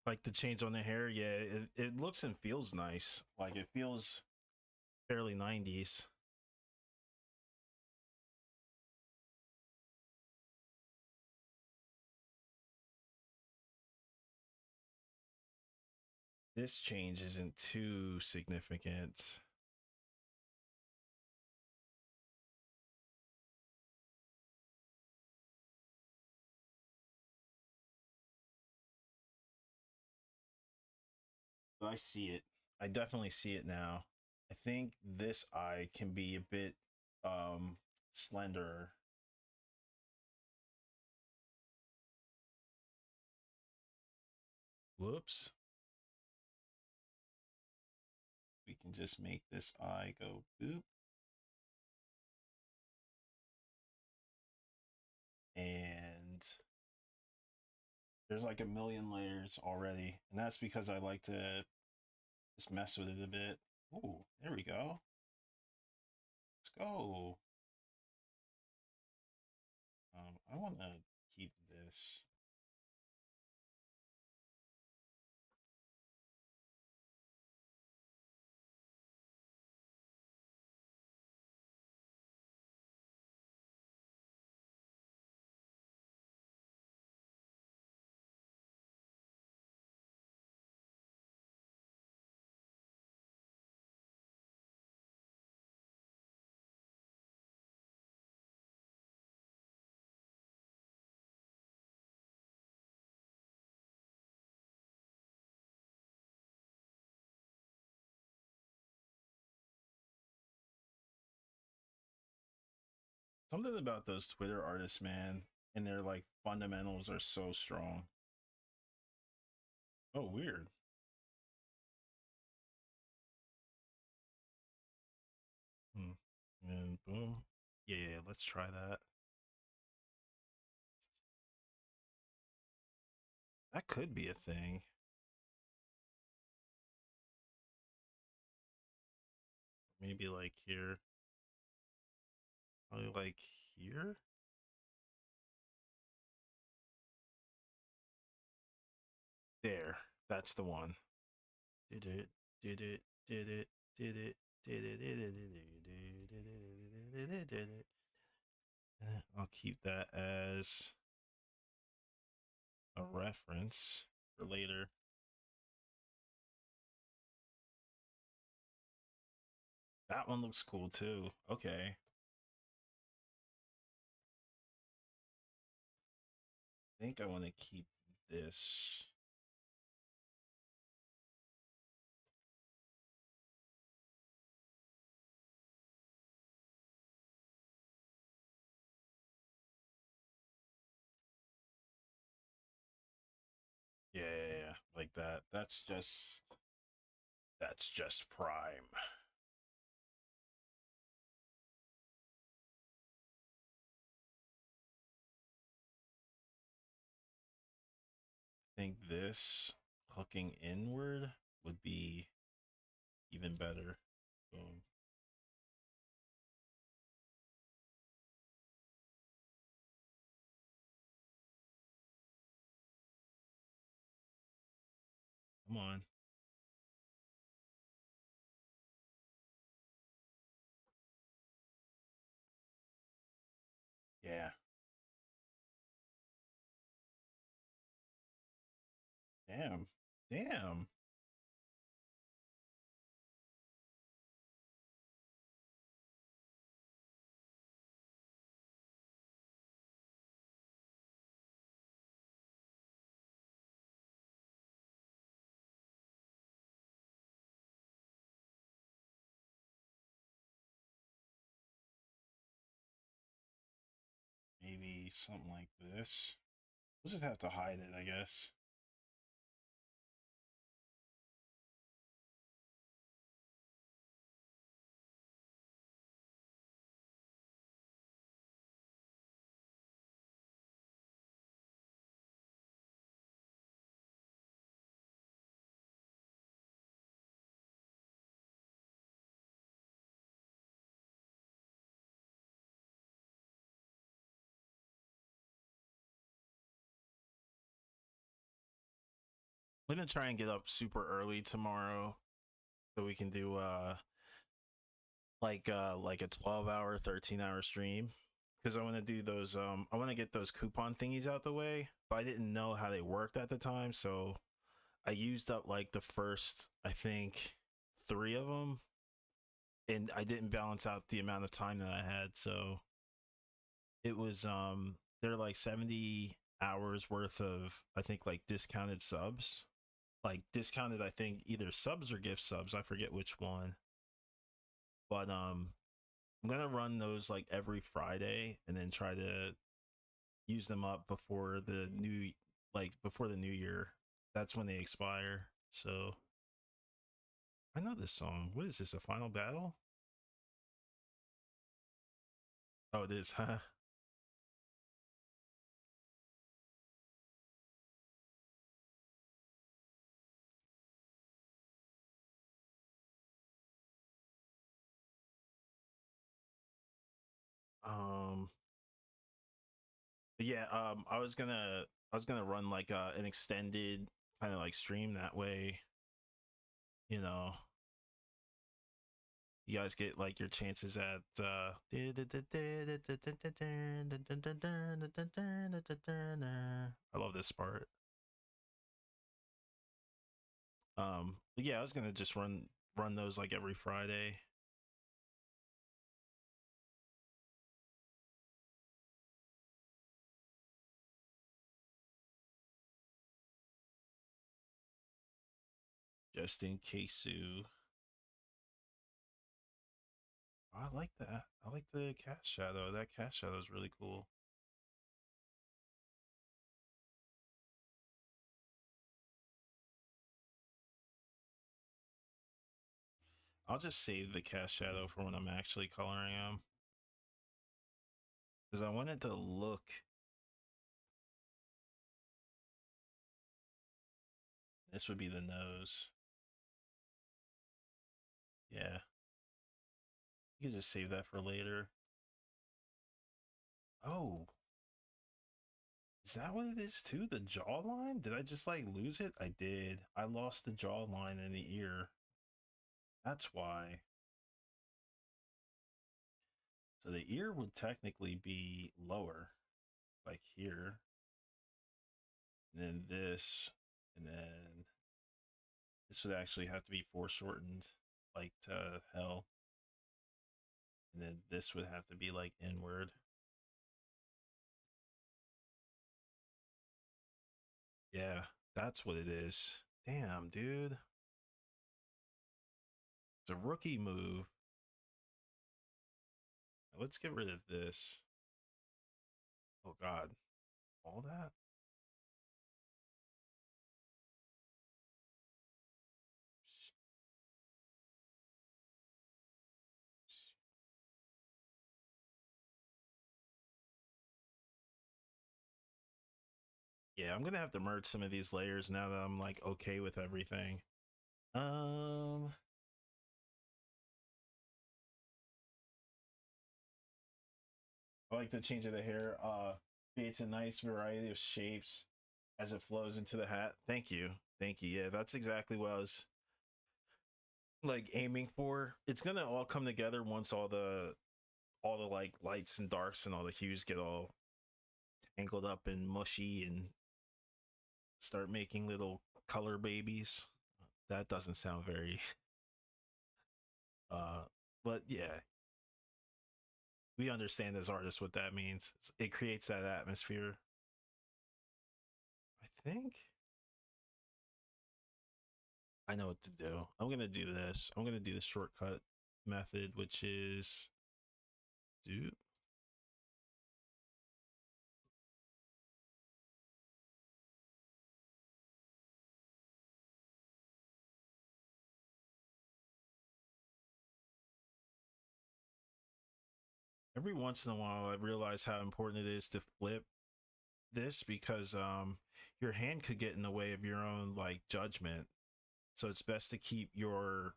Like the change on the hair, yeah, it looks and feels nice. Like it feels fairly 90s. This change isn't too significant. I see it. I definitely see it now. I think this eye can be a bit slender. Whoops. We can just make this eye go boop. And there's like a million layers already. And that's because I like to just mess with it a bit. Ooh, there we go. Let's go. I want to keep this. Something about those Twitter artists, man, and their like fundamentals are so strong. Oh, weird. Hmm. And boom. Yeah, yeah, let's try that. That could be a thing. Maybe like here. Probably like here. There. That's the one. Did it. Did it. Did it. Did it. Did it. Did it. Did it. Did it. I'll keep that as a reference for later. That one looks cool too. Okay. I think I want to keep this. Yeah, yeah, yeah, like that. That's just prime. think this hooking inward would be even better. Boom. Come on. Yeah. Damn. Damn. Maybe something like this. We'll just have to hide it, I guess. We're gonna try and get up super early tomorrow so we can do like a 12-hour, 13-hour stream. Because I want to do those I want to get those coupon thingies out the way, but I didn't know how they worked at the time, so I used up like the first, I think, three of them, and I didn't balance out the amount of time that I had. So it was they're like 70 hours worth of, I think, like discounted subs, like discounted, I think either subs or gift subs. I forget which one, but I'm gonna run those like every Friday and then try to use them up before the new, like before the new year. That's when they expire. So I know this song. What is this? A final battle? Oh, it is, huh? Um, but yeah. I was gonna run like an extended kind of like stream that way. You know, you guys get like your chances at. I love this part. But yeah, I was gonna just run those like every Friday. Just in case you. I like that. I like the cast shadow. That cast shadow is really cool. I'll just save the cast shadow for when I'm actually coloring them, because I want it to look. This would be the nose. Yeah, you can just save that for later. Oh, is that what it is too? The jawline? Did I just like lose it? I did. I lost the jawline in the ear. That's why. So the ear would technically be lower, like here, and then this, and then this would actually have to be foreshortened, like to hell, and then this would have to be like inward. Yeah, that's what it is. Damn, dude. It's a rookie move. Let's get rid of this. Oh god. All that? Yeah, I'm gonna have to merge some of these layers now that I'm like okay with everything. Um, I like the change of the hair. Creates a nice variety of shapes as it flows into the hat. Thank you, thank you. Yeah, that's exactly what I was like aiming for. It's gonna all come together once all the like lights and darks and all the hues get all tangled up and mushy and start making little color babies. That doesn't sound very uh but yeah, we understand as artists what that means. It creates that atmosphere. I think I know what to do. I'm gonna do this. I'm gonna do the shortcut method, which is do every once in a while I realize how important it is to flip this because your hand could get in the way of your own like judgment. So it's best to keep your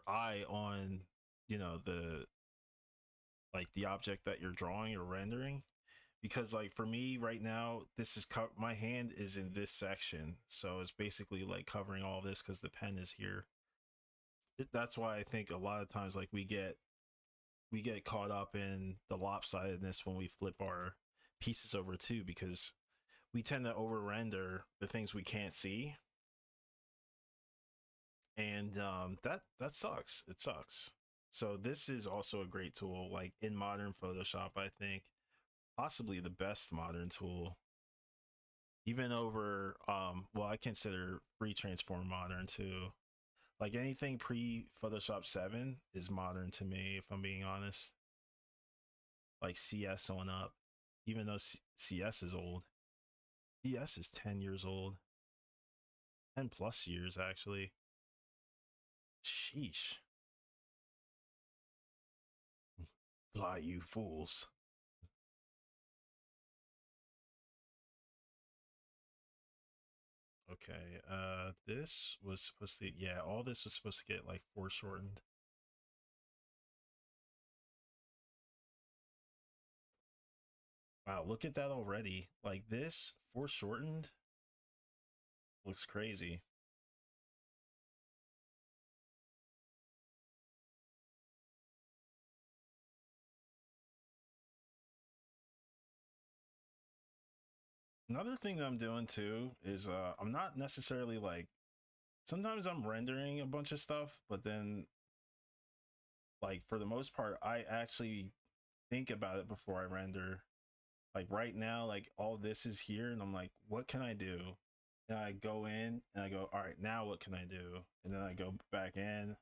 eye on, the like the object that you're drawing or rendering, because like for me right now this is my hand is in this section, so it's basically like covering all this because the pen is here. That's why I think a lot of times like we get caught up in the lopsidedness when we flip our pieces over too, because we tend to over render the things we can't see, and that sucks. It sucks. So this is also a great tool like in modern Photoshop. I think possibly the best modern tool, even over well, I consider free transform modern too. Like anything pre Photoshop 7 is modern to me, if I'm being honest. Like CS on up, even though CS is old. CS is 10 years old, 10 plus years actually. Sheesh. Fly, you fools. Okay, this was supposed to, yeah, all this was supposed to get like foreshortened. Wow, look at that already. Like this foreshortened looks crazy. Another thing that I'm doing too is I'm not necessarily like, sometimes I'm rendering a bunch of stuff, but then like for the most part I actually think about it before I render. Like right now, like all this is here and I'm like, what can I do? And I go in and I go, all right, now what can I do? And then I go back in,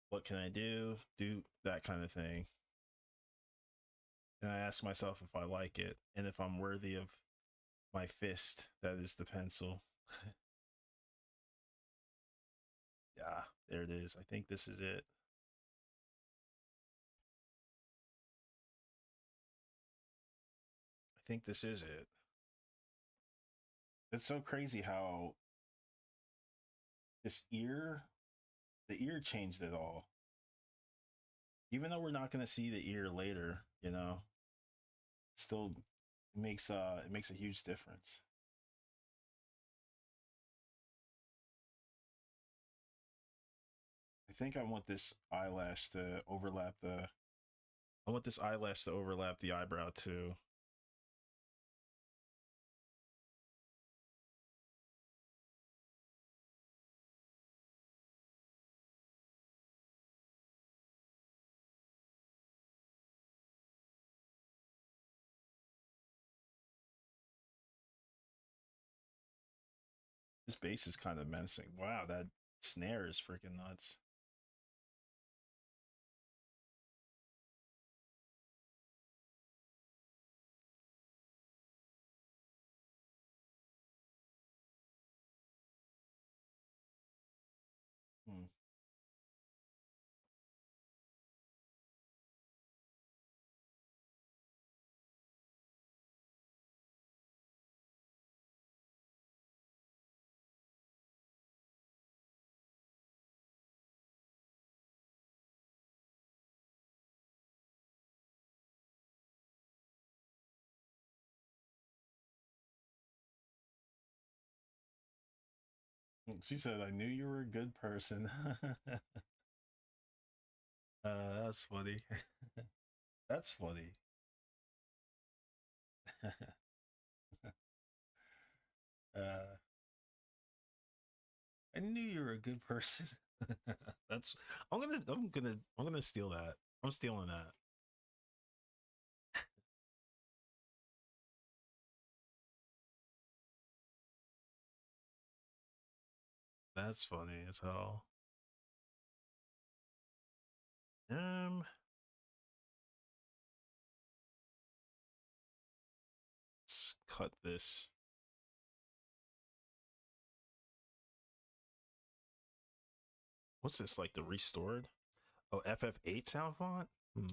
what can I do? Do that kind of thing. And I ask myself if I like it and if I'm worthy of my fist that is the pencil. Yeah, there it is. I think this is it. I think this is it. It's so crazy how this the ear changed it all. Even though we're not going to see the ear later, still it makes a huge difference. I think I want this eyelash to overlap the eyebrow too. This bass is kind of menacing. Wow, that snare is freaking nuts. Hmm. She said, "I knew you were a good person." That's funny. That's funny. uh, I knew you were a good person. That's. I'm gonna steal that. I'm stealing that. That's funny as hell. Um, let's cut this. What's this like the restored? Oh, FF8 sound font. Hmm.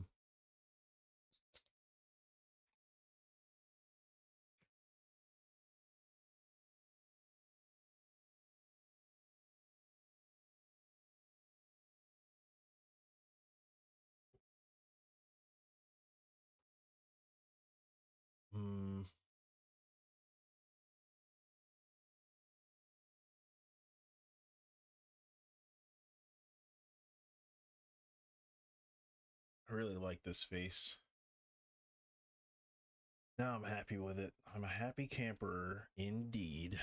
Hmm. I really like this face. Now I'm happy with it. I'm a happy camper indeed.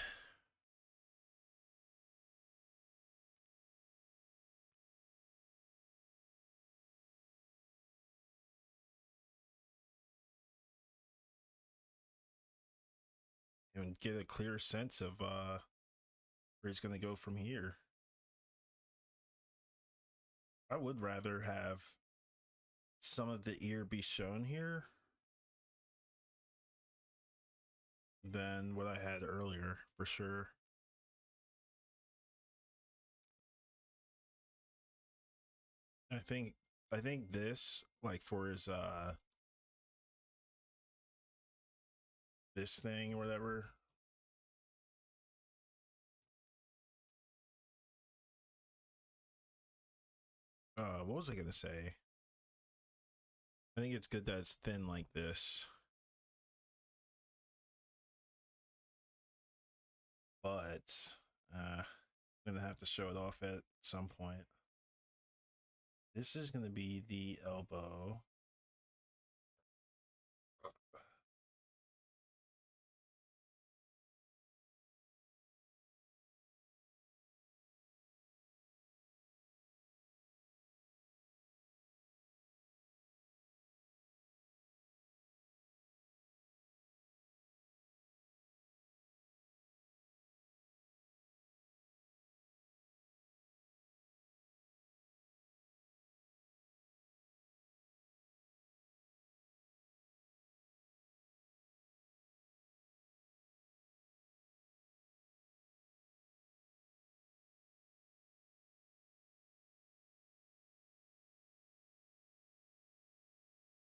And get a clear sense of where he's gonna go from here. I would rather have some of the ear be shown here than what I had earlier, for sure. I think I think this, like for his this thing or whatever. What was I gonna say? I think it's good that it's thin like this, but I'm gonna have to show it off at some point. This is gonna be the elbow.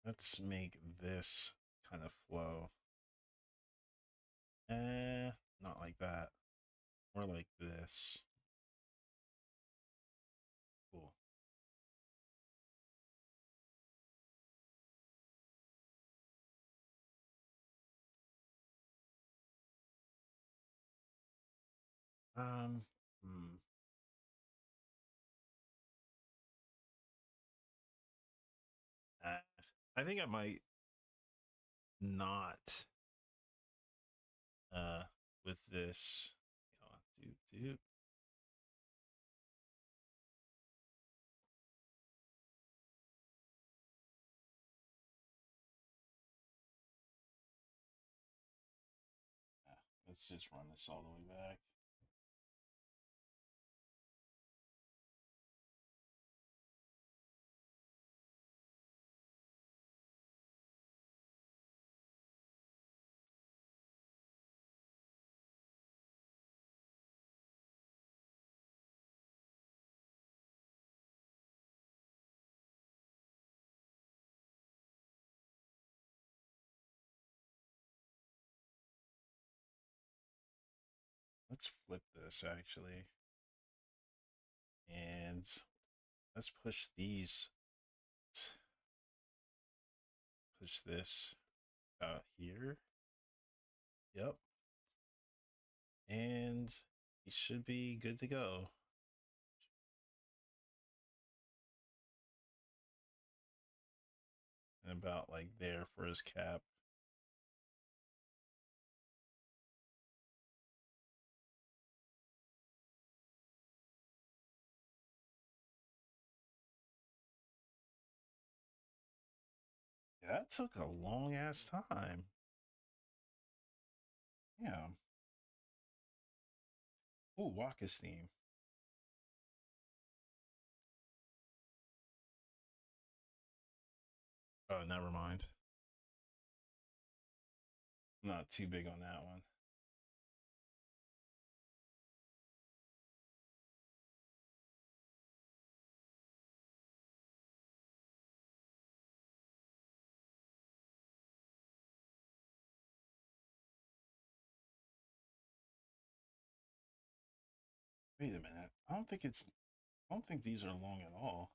Let's make this kind of flow. Not like that. More like this. Cool. Um, hmm. Uh, I think I might not uh with this. Do. Let's just run this all the way back. Let's flip this actually. And let's push these. Push this out here. Yep. And He should be good to go. And about like there for his cap. Yeah, that took a long ass time. Yeah. Ooh, Waka's theme. Oh, never mind. Not too big on that one. Wait a minute. I don't think it's. I don't think these are long at all.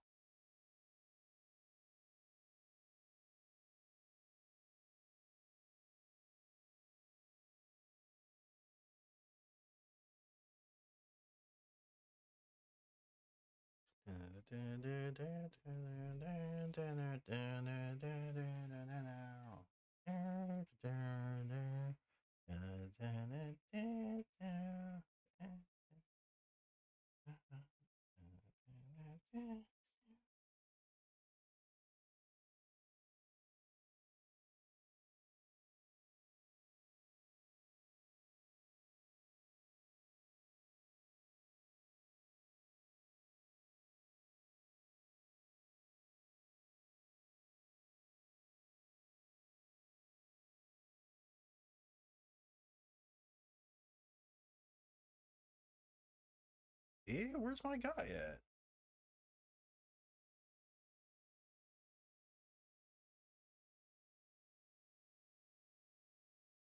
Yeah, where's my guy at?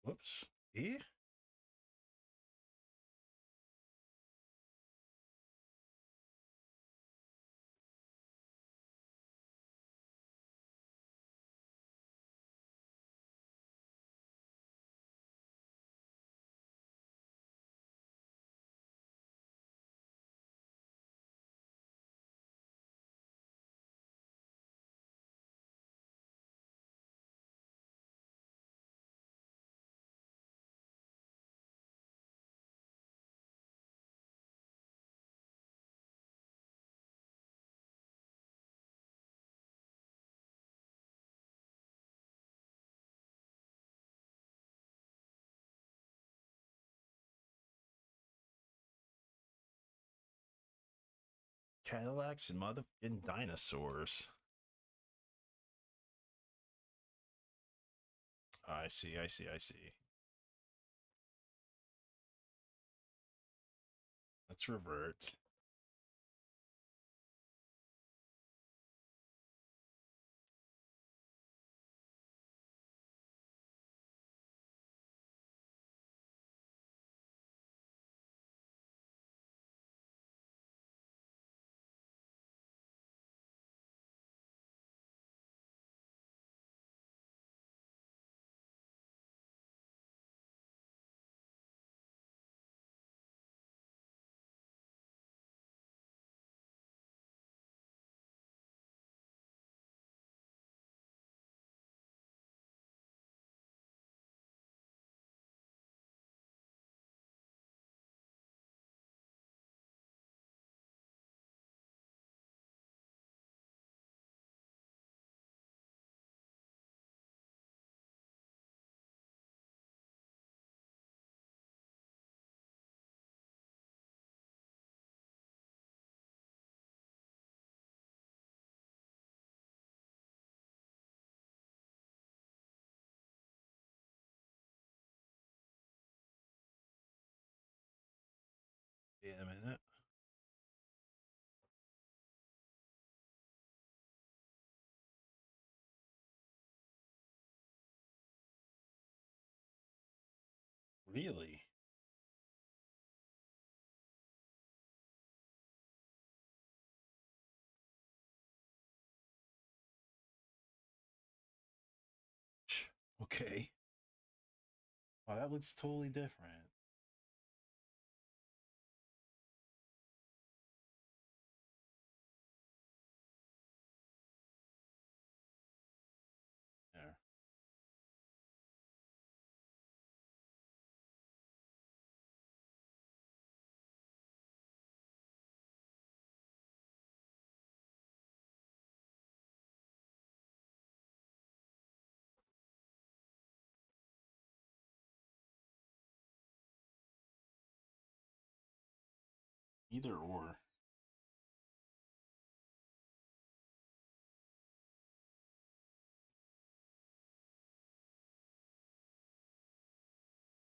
Whoops. Yeah. Cadillacs and motherfucking dinosaurs. I see, I see, I see. Let's revert. Wait a minute. Really? Okay. Oh, that looks totally different. Either or.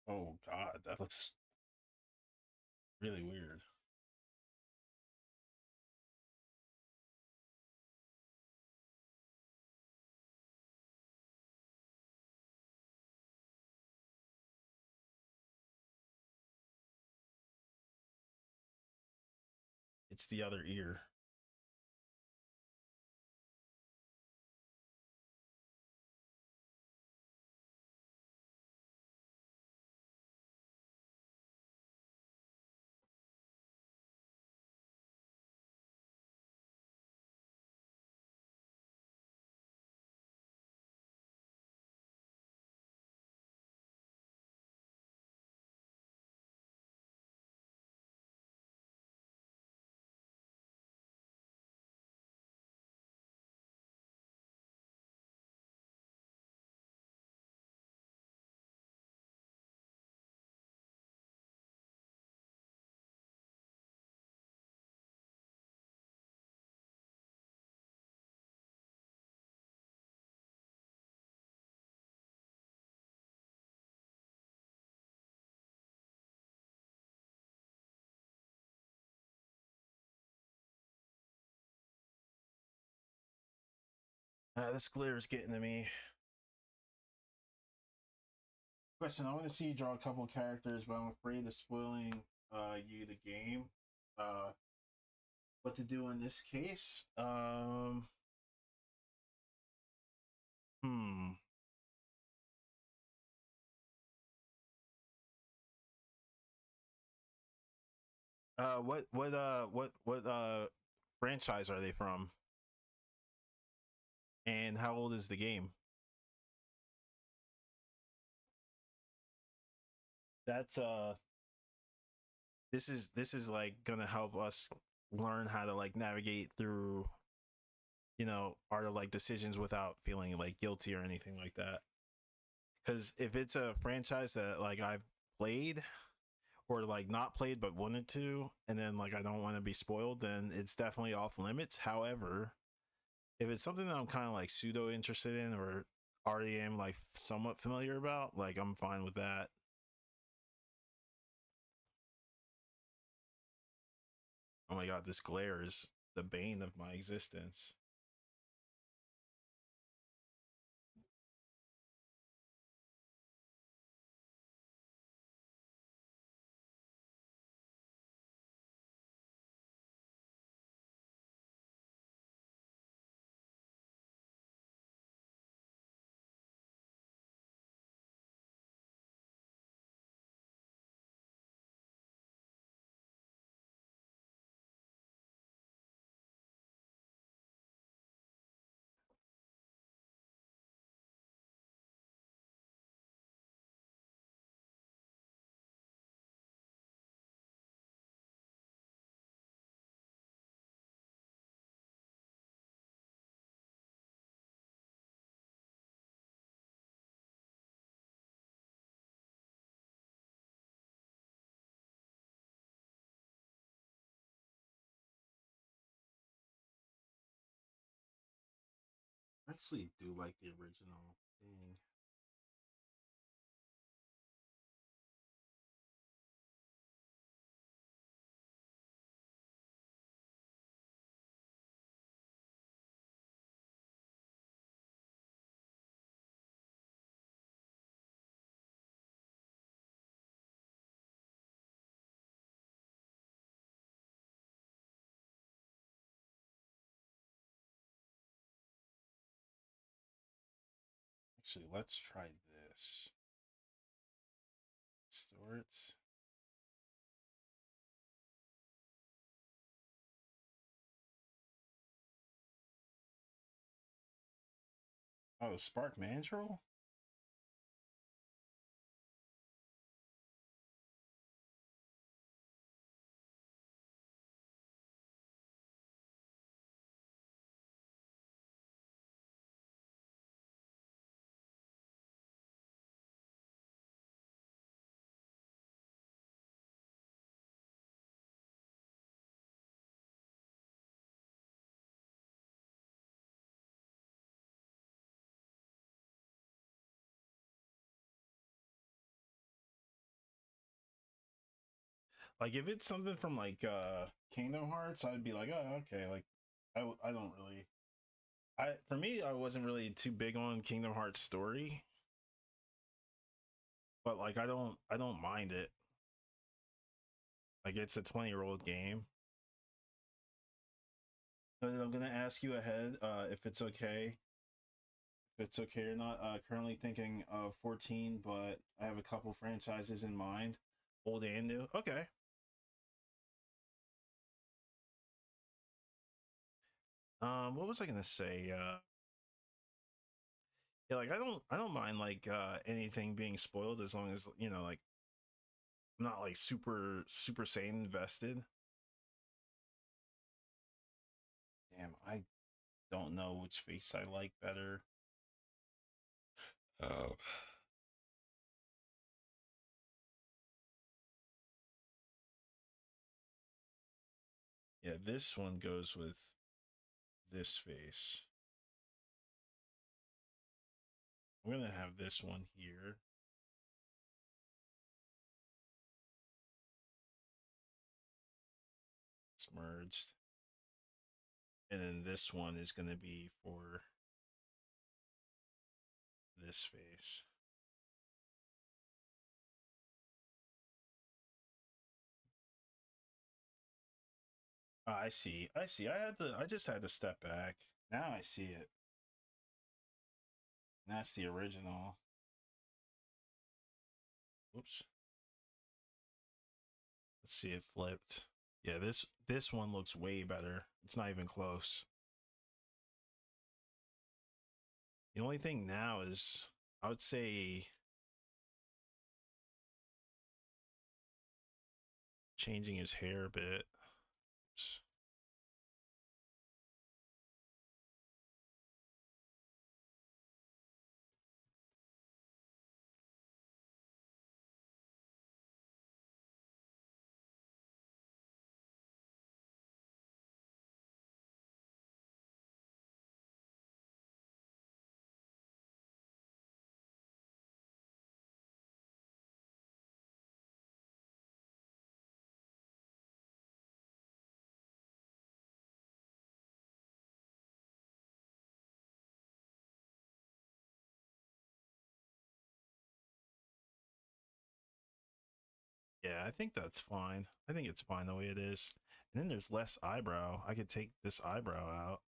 Oh God, that looks really weird. It's the other ear. This glare is getting to me. Question: I want to see you draw a couple characters, but I'm afraid of spoiling you the game. What to do in this case? Hmm. What franchise are they from? And how old is the game? That's this is like gonna help us learn how to like navigate through our like decisions without feeling like guilty or anything like that. Because if it's a franchise that like I've played or like not played but wanted to, and then like I don't want to be spoiled, then it's definitely off limits. However, if it's something that I'm kind of like pseudo interested in or already am like somewhat familiar about, like I'm fine with that. Oh my god, this glare is the bane of my existence. I actually do like the original thing. Actually, let's try this. Storage. Oh, Spark Mandrill? Like if it's something from like Kingdom Hearts, I'd be like, oh, okay. Like I don't really. I for me, I wasn't really too big on Kingdom Hearts story, but like I don't mind it. Like it's a 20-year-old game. But I'm gonna ask you ahead, if it's okay. If it's okay or not. Currently thinking of 14, but I have a couple franchises in mind, old and new. Okay. What was I gonna say? Yeah, like I don't mind like anything being spoiled as long as like I'm not like super saiyan invested. Damn, I don't know which face I like better. Oh. Yeah, this one goes with this face. I'm gonna have this one here. Submerged. And then this one is gonna be for this face. Oh, I see. I see. I just had to step back. Now I see it. That's the original. Oops. Let's see it flipped. Yeah, this one looks way better. It's not even close. The only thing now is I would say changing his hair a bit. Oops. Yeah, I think that's fine. I think it's fine the way it is. And then there's less eyebrow. I could take this eyebrow out.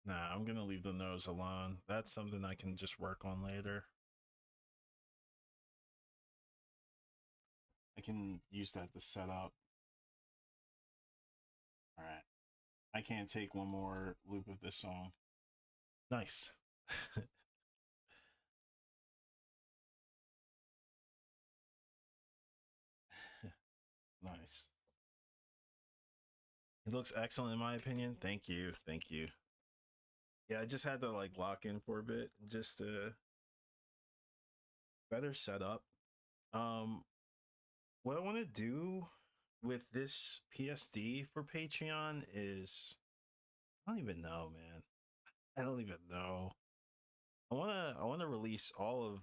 Nah, I'm gonna leave the nose alone. That's something I can just work on later. I can use that to set up. All right. I can't take one more loop of this song. Nice. Nice. It looks excellent in my opinion. Thank you. Thank you. Yeah, I just had to like lock in for a bit just to better set up. Um what I want to do with this PSD for Patreon is I don't even know, man. I don't even know. I want to release all of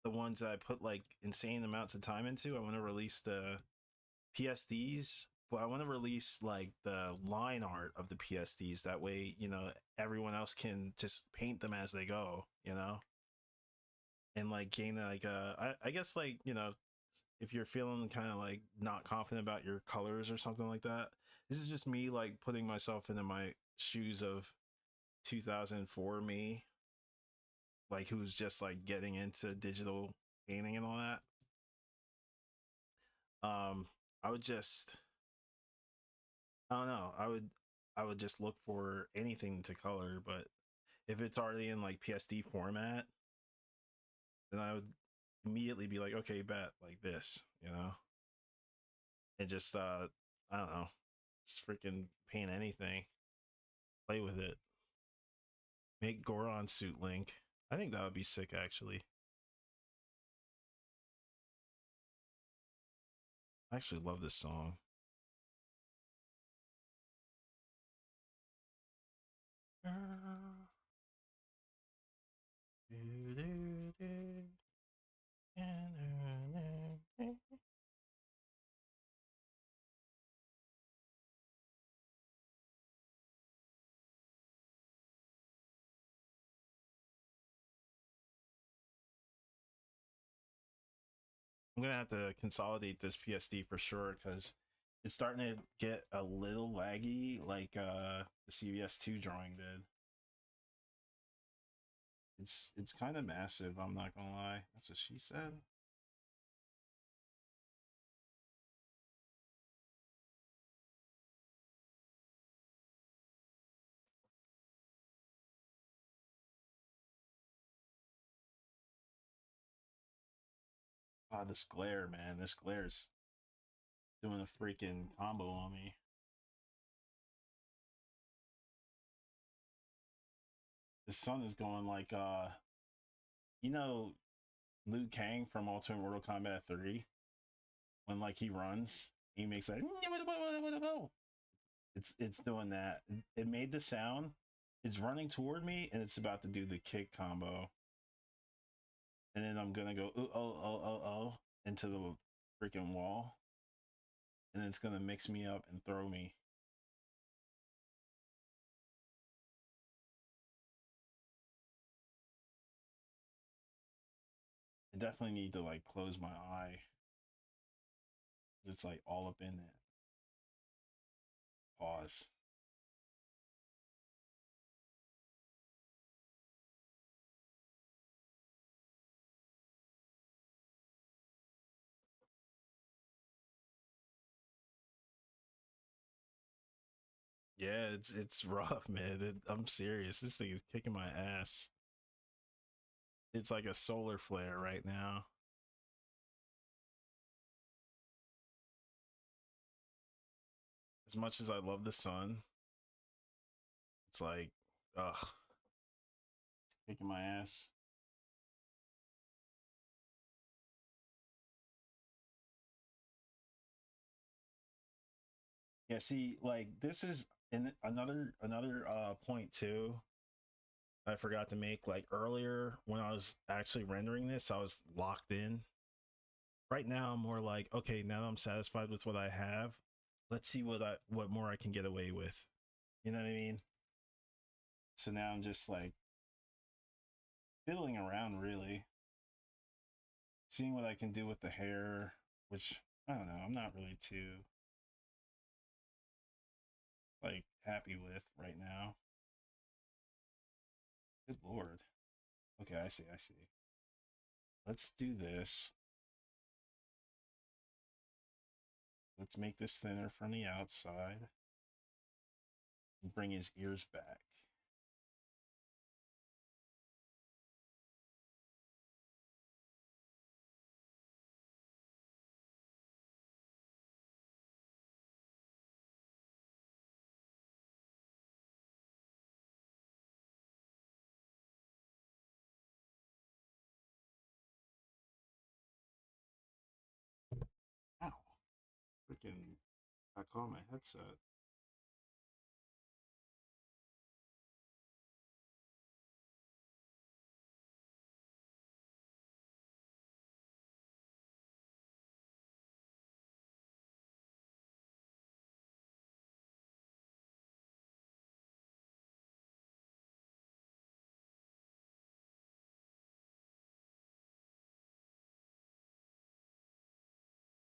the ones that I put like insane amounts of time into. I want to release the PSDs, but I want to release like the line art of the PSDs. That way, everyone else can just paint them as they go, and like gain like I guess like if you're feeling kind of like not confident about your colors or something like that. This is just me like putting myself into my shoes of 2004 me, like who's just like getting into digital painting and all that. I would just I don't know. I would just look for anything to color, but if it's already in like PSD format, then I would immediately be like, okay, bet like this, and just I don't know, just freaking paint anything, play with it, make Goron suit Link. I think that would be sick actually. I actually love this song. I'm gonna have to consolidate this PSD for sure because it's starting to get a little laggy, like the CVS2 drawing did. It's kind of massive. I'm not gonna lie. That's what she said. Ah, this glare, man. This glare's doing a freaking combo on me. The sun is going like you know Liu Kang from Ultimate Mortal Kombat 3 when like he runs, he makes like it's doing that. It made the sound. It's running toward me and it's about to do the kick combo. And then I'm gonna go into the freaking wall. And then it's gonna mix me up and throw me. I definitely need to like close my eye. It's like all up in it. Pause. Yeah, it's rough, man. I'm serious. This thing is kicking my ass. It's like a solar flare right now. As much as I love the sun, it's like, ugh, kicking my ass. Yeah, see, like this is in another point too. I forgot to make like earlier when I was actually rendering this, I was locked in. Right now, I'm more like, okay, now that I'm satisfied with what I have, let's see what more I can get away with. You know what I mean? So now I'm just like fiddling around, really, seeing what I can do with the hair, which I don't know. I'm not really too like happy with right now. Good lord. Okay, I see. I see. Let's do this. Let's make this thinner from the outside and bring his ears back. Ow. Freaking, I call my headset.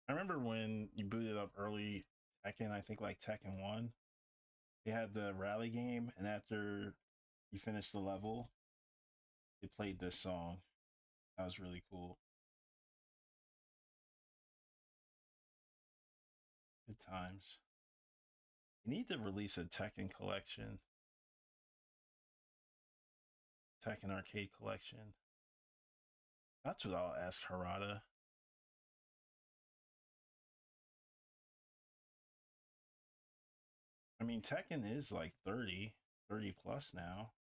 I remember when you booted up early Tekken, I think like Tekken 1, they had the rally game, and after you finished the level, they played this song. That was really cool. Good times. You need to release a Tekken collection, Tekken arcade collection. That's what I'll ask Harada. I mean, Tekken is like 30 plus now.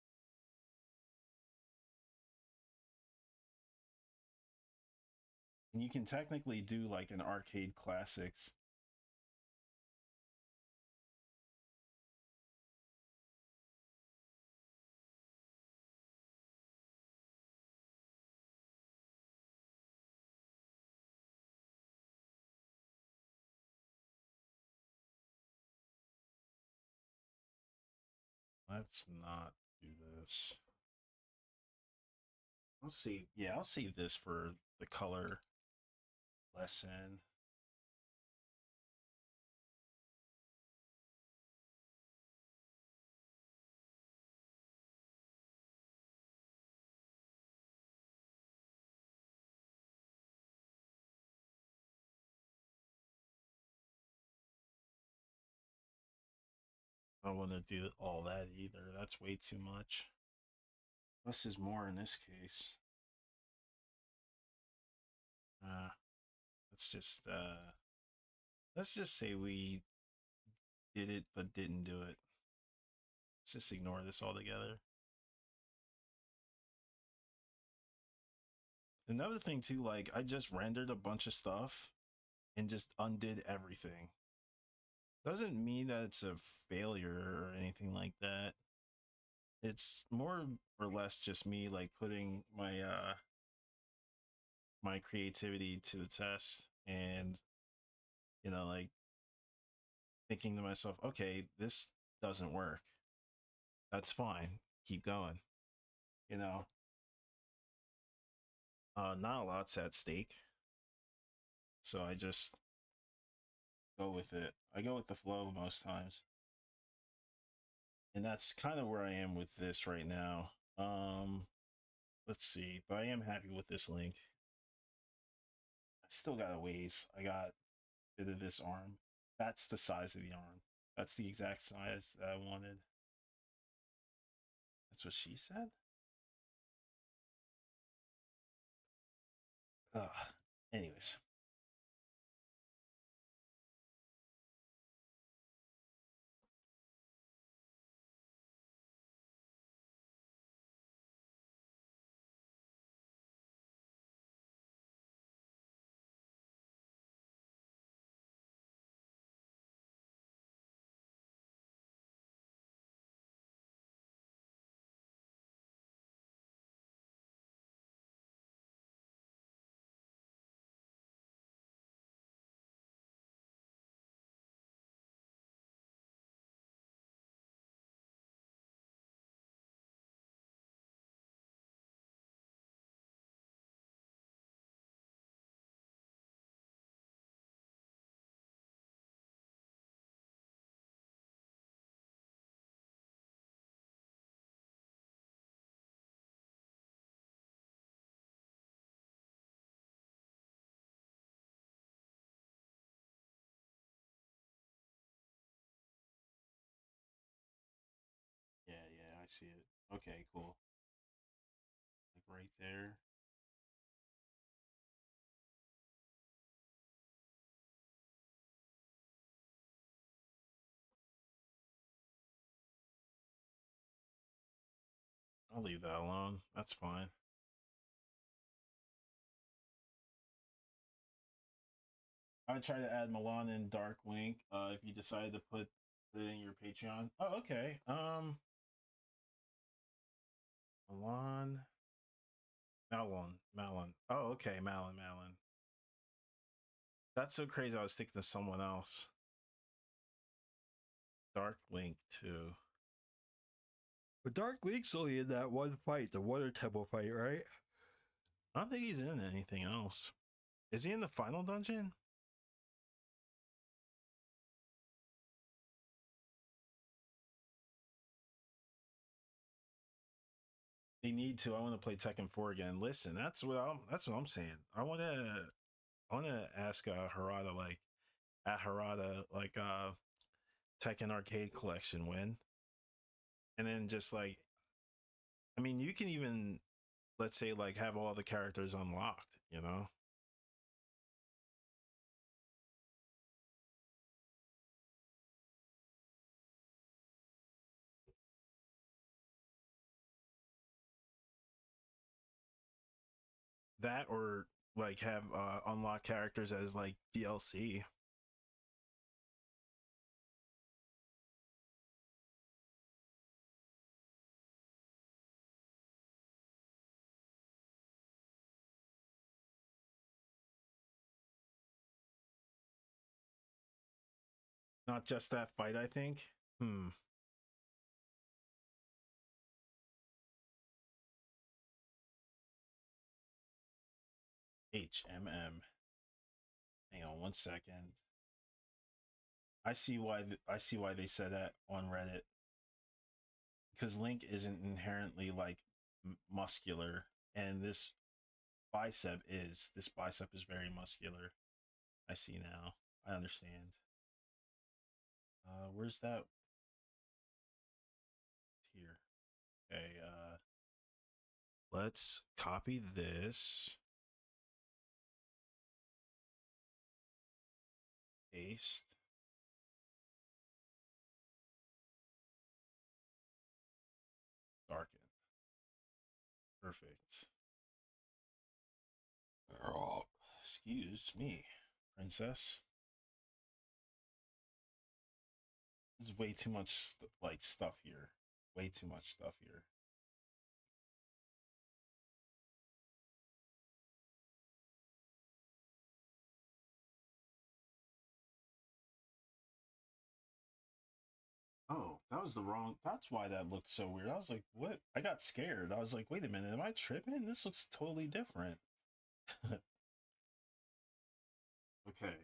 And you can technically do like an arcade classics. Let's not do this. I'll see. Yeah, I'll save this for the color lesson. I don't want to do all that either. That's way too much. Less is more in this case. Uh, let's just say we did it but didn't do it. Let's just ignore this altogether. Another thing too, like I just rendered a bunch of stuff and just undid everything. Doesn't mean that it's a failure or anything like that. It's more or less just me like putting my creativity to the test and like thinking to myself, okay, this doesn't work. That's fine. Keep going. You know, not a lot's at stake. So I just go with it. I go with the flow most times. And that's kind of where I am with this right now. Let's see. But I am happy with this link. I still got a ways. I got a bit of this arm. That's the size of the arm. That's the exact size that I wanted. That's what she said? Ugh. Anyways. Yeah, I see it. Okay, cool. Like right there. I'll leave that alone. That's fine. I would try to add Milan and Dark Link if you decide to put it in your Patreon. Oh, okay. Milan, Malin. Oh, okay, Malin. That's so crazy. I was thinking of someone else. Dark Link too. But Dark Link's only in that one fight, the Water Temple fight, right? I don't think he's in anything else. Is he in the final dungeon? They need to. I want to play Tekken 4 again. Listen, that's what I'm saying. I want to ask Harada like at Harada like Tekken Arcade Collection when, and then just like, I mean, you can even, let's say, like have all the characters unlocked, you know. That or like have unlock characters as like DLC. Not just that fight, I think. Hmm. HMM. Hang on 1 second. I see why they said that on Reddit, because Link isn't inherently like muscular, and this bicep is very muscular. I see now. I understand. Where's that here? Okay, let's copy this, paste, darken. Perfect. Oh, excuse me, princess. There's way too much like stuff here. Way too much stuff here. Oh, that was the wrong. That's why that looked so weird. I was like, what? I got scared. I was like, wait a minute, am I tripping? This looks totally different. Okay.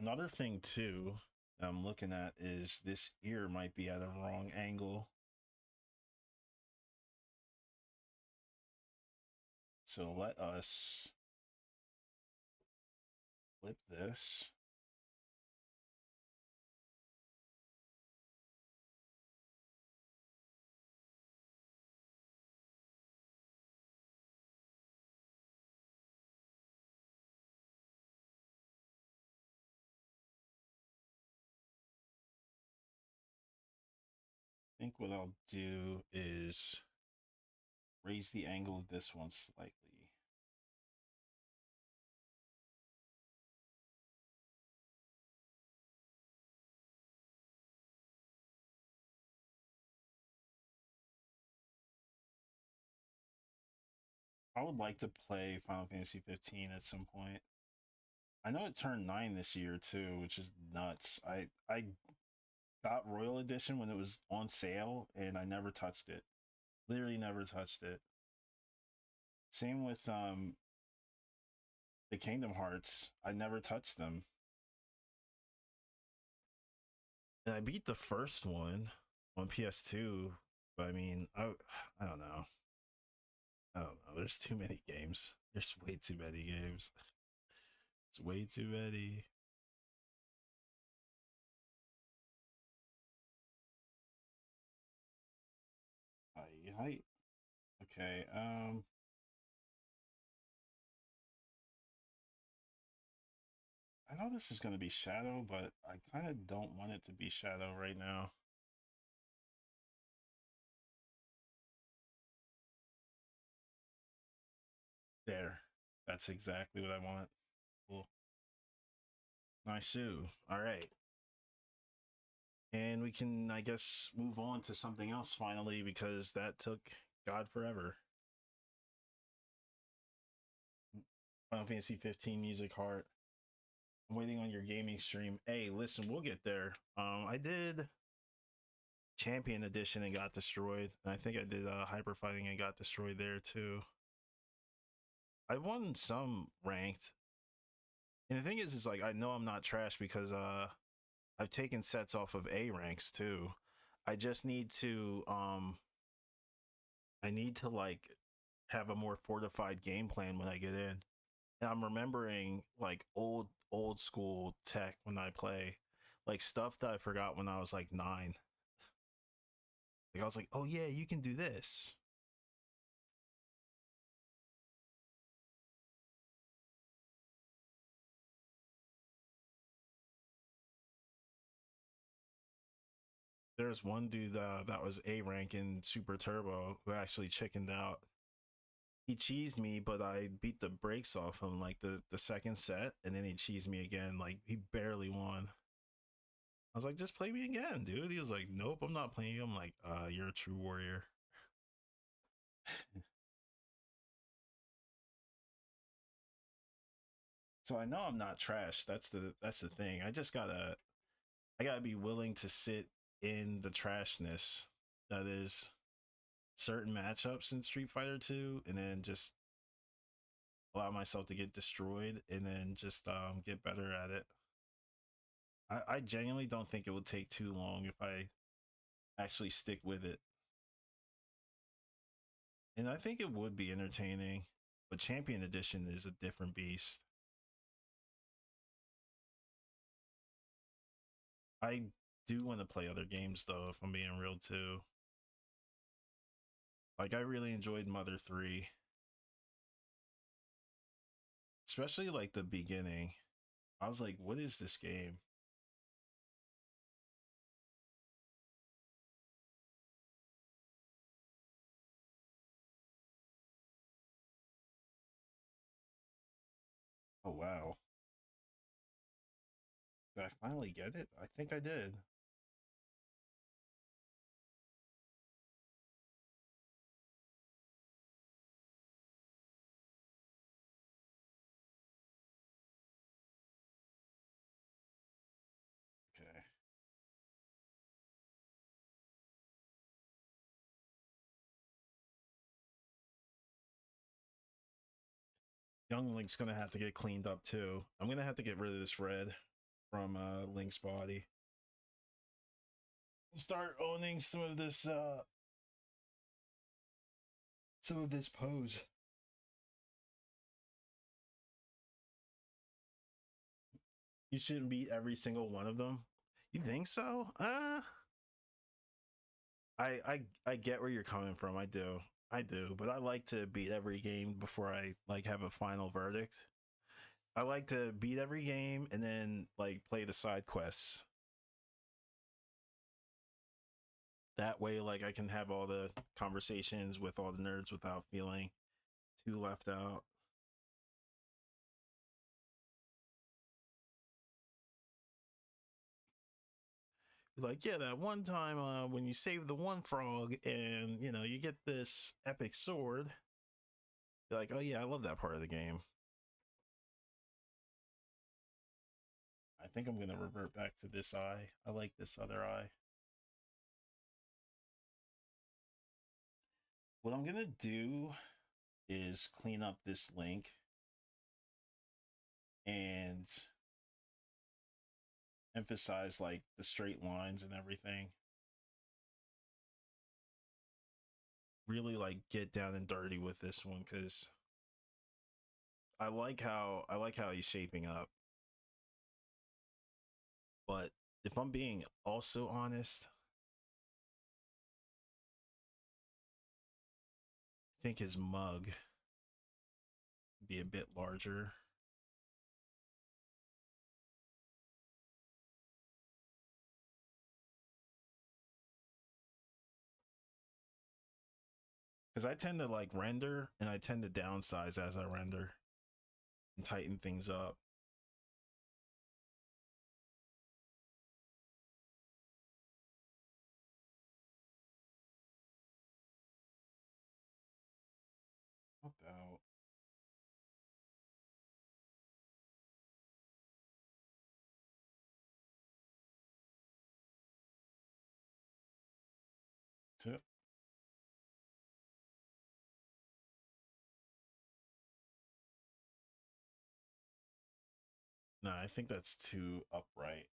Another thing too I'm looking at is this ear might be at a wrong angle. So let us flip this. I think what I'll do is raise the angle of this one slightly. I would like to play Final Fantasy 15 at some point. I know it turned 9 this year too, which is nuts. I got Royal Edition when it was on sale and I never touched it. Literally never touched it. Same with the Kingdom Hearts. I never touched them. And I beat the first one on PS2, but I mean, I don't know. I don't know. There's too many games. There's way too many games. It's way too many. Height. Okay. I know this is going to be shadow, but I kind of don't want it to be shadow right now. There. That's exactly what I want. Cool. Nice shoe. All right. And we can, I guess, move on to something else finally because that took God forever. Final Fantasy 15 Music Heart. I'm waiting on your gaming stream. Hey, listen, we'll get there. I did Champion Edition and got destroyed. And I think I did Hyper Fighting and got destroyed there too. I won some ranked. And the thing is like I know I'm not trash because I've taken sets off of A ranks too. I just need to I need to like have a more fortified game plan when I get in. And I'm remembering like old school tech when I play, like stuff that I forgot when I was like 9. Like I was like, oh yeah, you can do this. There's one dude that was A rank in Super Turbo who actually chickened out. He cheesed me, but I beat the brakes off him like the second set, and then he cheesed me again. Like he barely won. I was like, just play me again, dude. He was like, nope, I'm not playing you. I'm like, you're a true warrior. So I know I'm not trash. That's the thing. I gotta be willing to sit in the trashness that is certain matchups in Street Fighter 2, and then just allow myself to get destroyed, and then just get better at it. I genuinely don't think it will take too long if I actually stick with it, and I think it would be entertaining. But Champion Edition is a different beast. I do want to play other games though, if I'm being real too. Like I really enjoyed Mother 3, especially like the beginning. I was like, what is this game? Oh wow. Did I finally get it? I think I did. Okay. Young Link's gonna have to get cleaned up too. I'm gonna have to get rid of this red from Link's body. Start owning some of this pose. You shouldn't beat every single one of them. You think so? I get where you're coming from. I do, but I like to beat every game before I like have a final verdict. I like to beat every game and then like play the side quests. That way, like I can have all the conversations with all the nerds without feeling too left out. Like, yeah, that one time when you save the one frog and you get this epic sword. You're like, oh yeah, I love that part of the game. I think I'm gonna revert back to this eye. I like this other eye. What I'm gonna do is clean up this link and emphasize like the straight lines and everything. Really like get down and dirty with this one because I like how he's shaping up. But if I'm being also honest, I think his mug would be a bit larger. Because I tend to like render and I tend to downsize as I render and tighten things up. About to, no, I think that's too upright.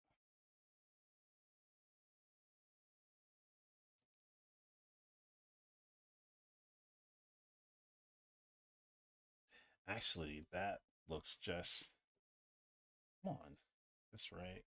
Actually, that looks just, come on, that's right.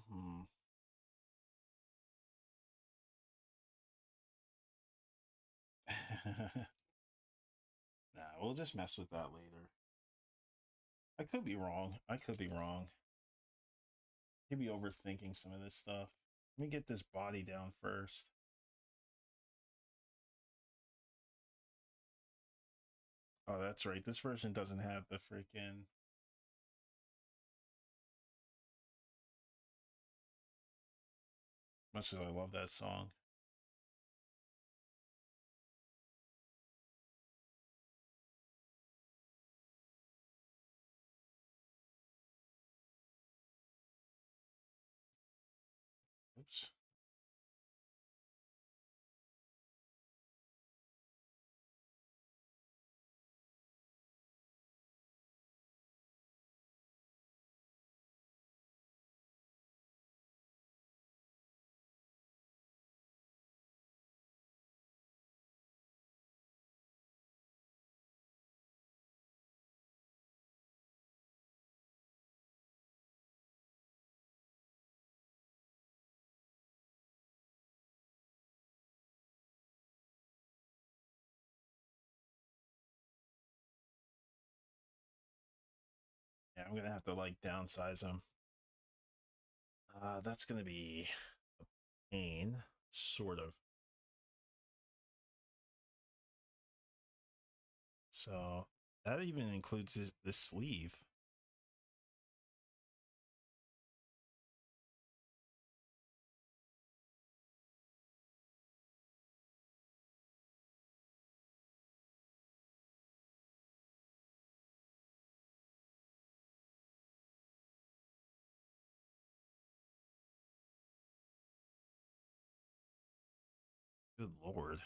Hmm. Nah, we'll just mess with that later. I could be wrong. I could be wrong. Could be overthinking some of this stuff. Let me get this body down first. Oh, that's right. This version doesn't have the freaking. Much as I love that song. Oops. Yeah, I'm gonna have to like downsize them. That's gonna be a pain, sort of. So that even includes this sleeve. Good lord.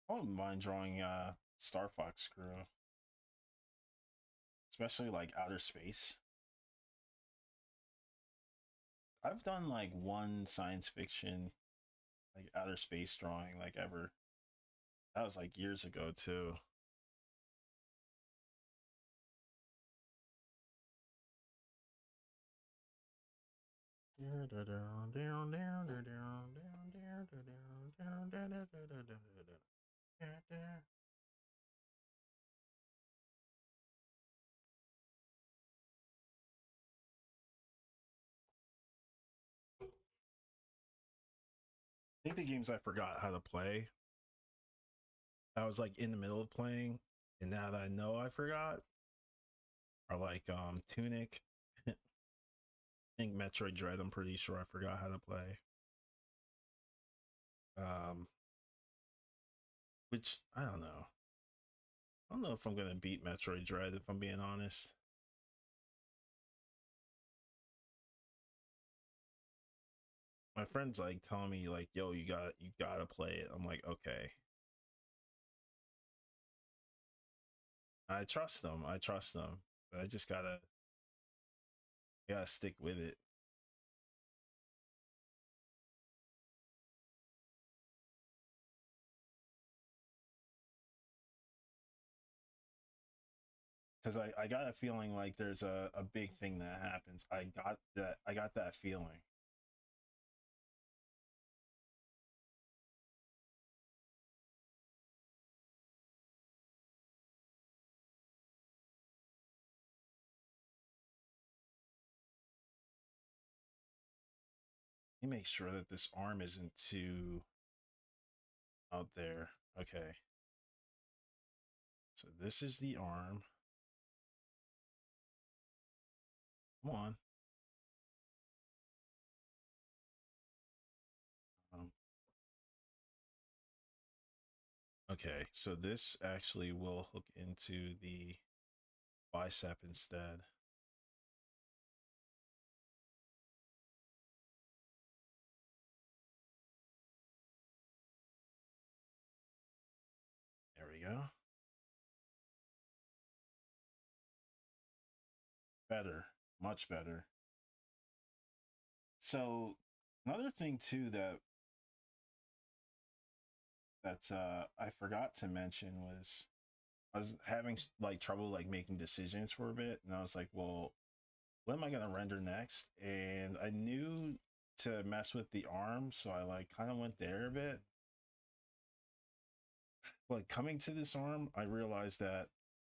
I don't mind drawing Star Fox crew, especially like outer space. I've done like one science fiction like outer space drawing like ever. That was like years ago too. I think the games I forgot how to play, I was like in the middle of playing, and now that I know I forgot, are like Tunic. I think Metroid Dread. I'm pretty sure I forgot how to play. Um, which I don't know. I don't know if I'm gonna beat Metroid Dread if I'm being honest. My friends like telling me like, "Yo, you gotta play it." I'm like, okay. I trust them. I trust them. But I just gotta stick with it. Because I got a feeling like there's a big thing that happens. I got that feeling. Let me make sure that this arm isn't too out there. Okay. So this is the arm. Come on. Um, okay, so this actually will hook into the bicep instead. There we go. Better, much better. So another thing too that I forgot to mention was I was having like trouble like making decisions for a bit, and I was like, well, what am I gonna render next? And I knew to mess with the arm, so I like kind of went there a bit. But coming to this arm, I realized that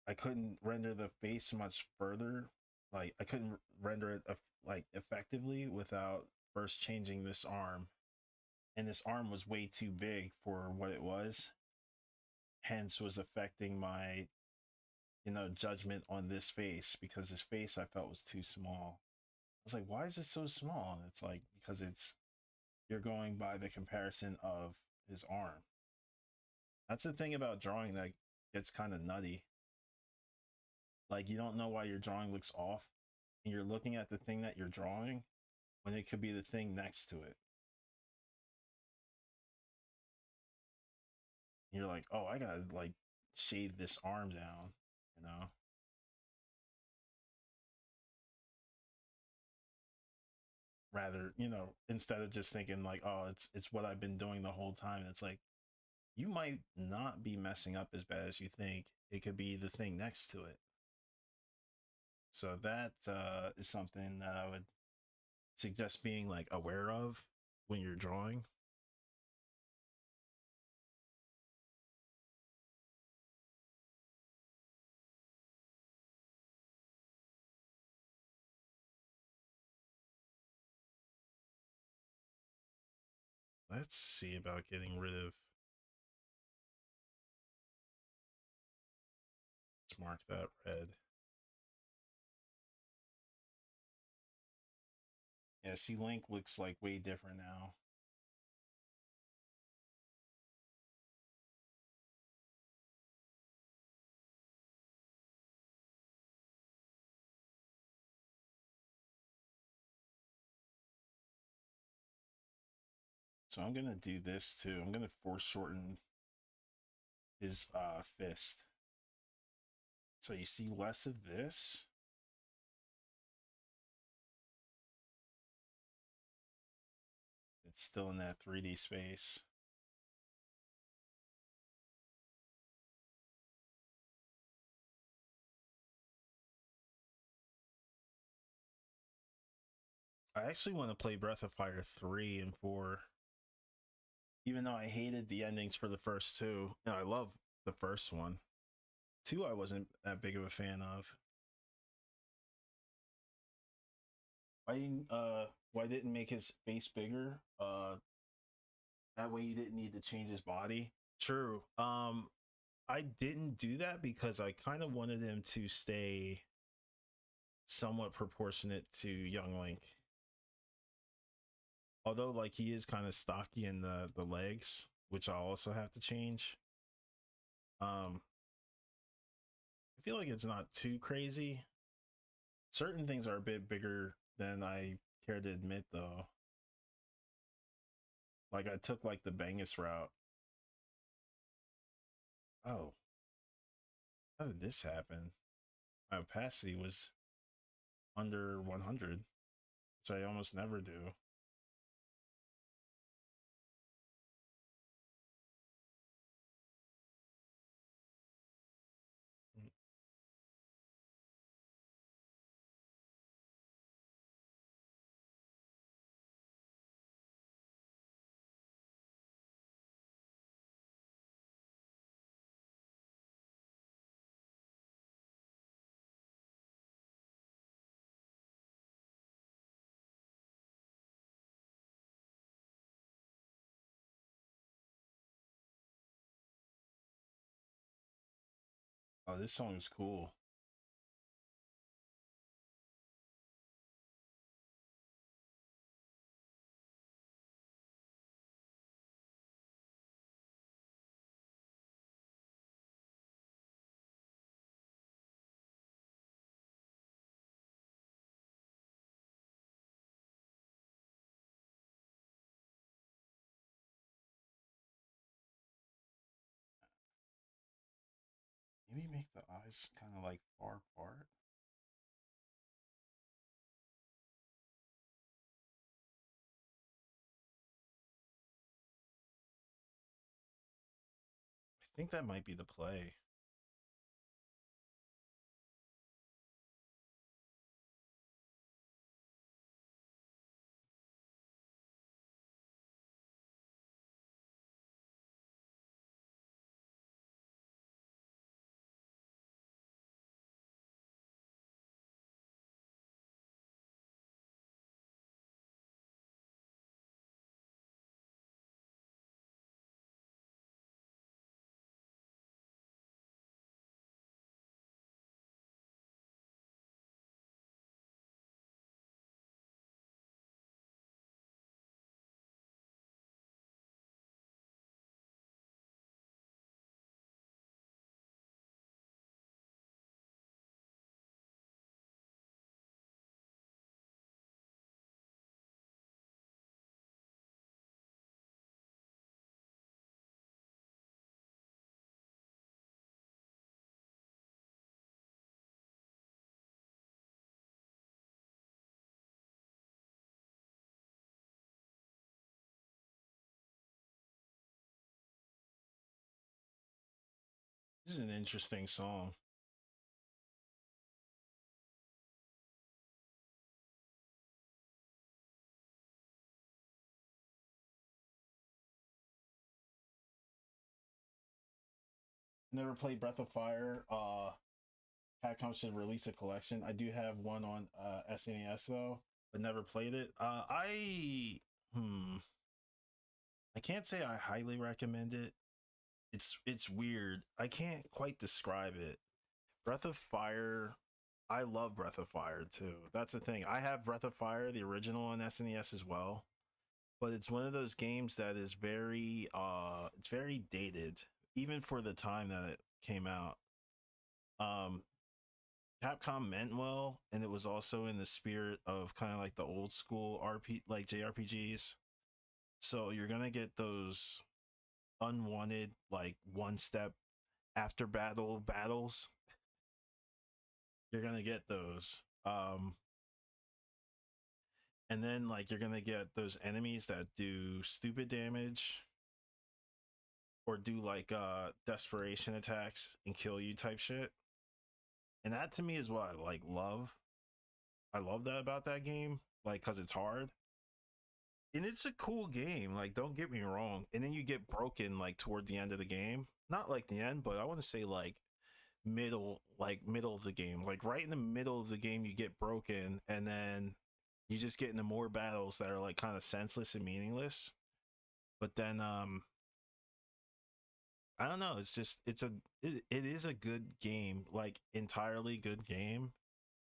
I couldn't render the face much further. Like I couldn't render it like effectively without first changing this arm, and this arm was way too big for what it was. Hence, was affecting my judgment on this face because his face I felt was too small. I was like, why is it so small? And it's like because it's you're going by the comparison of his arm. That's the thing about drawing that gets kind of nutty. Like you don't know why your drawing looks off, and you're looking at the thing that you're drawing when it could be the thing next to it. And you're like, oh, I gotta like shave this arm down, you know. Rather, instead of just thinking like, oh, it's what I've been doing the whole time. It's like you might not be messing up as bad as you think. It could be the thing next to it. So that is something that I would suggest being like aware of when you're drawing. Let's see about getting rid of. Let's mark that red. Yeah, see, Link looks like way different now. So I'm gonna do this too. I'm gonna foreshorten his fist. So you see less of this. It's still in that 3D space. I actually want to play Breath of Fire 3 and 4, even though I hated the endings for the first two. I love the first one. 2, I wasn't that big of a fan of. Why didn't make his face bigger? That way you didn't need to change his body. True. I didn't do that because I kind of wanted him to stay somewhat proportionate to young Link. Although like he is kind of stocky in the legs, which I'll also have to change. I feel like it's not too crazy. Certain things are a bit bigger than I care to admit though. Like I took like the Bangus route. Oh, how did this happen? My opacity was under 100, which I almost never do. Oh, this song is cool. Maybe make the eyes kind of like far apart. I think that might be the play. This is an interesting song. Never played Breath of Fire. Capcom should release a collection. I do have one on SNES though, but never played it. I can't say I highly recommend it. It's weird. I can't quite describe it. Breath of Fire. I love Breath of Fire too. That's the thing. I have Breath of Fire, the original on SNES as well, but it's one of those games that is it's very dated even for the time that it came out. Um Capcom meant well, and it was also in the spirit of kind of like the old school RP like JRPGs. So you're gonna get those unwanted like one step after battle battles. You're gonna get those. And then like you're gonna get those enemies that do stupid damage or do like desperation attacks and kill you type shit. And that to me is what I like love. I love that about that game, like because it's hard and it's a cool game. Like, don't get me wrong. And then you get broken like toward the end of the game, not like the end, but I want to say like middle of the game, like right in the middle of the game, you get broken, and then you just get into more battles that are like kind of senseless and meaningless. But then, I don't know. It's just it is a good game, like entirely good game.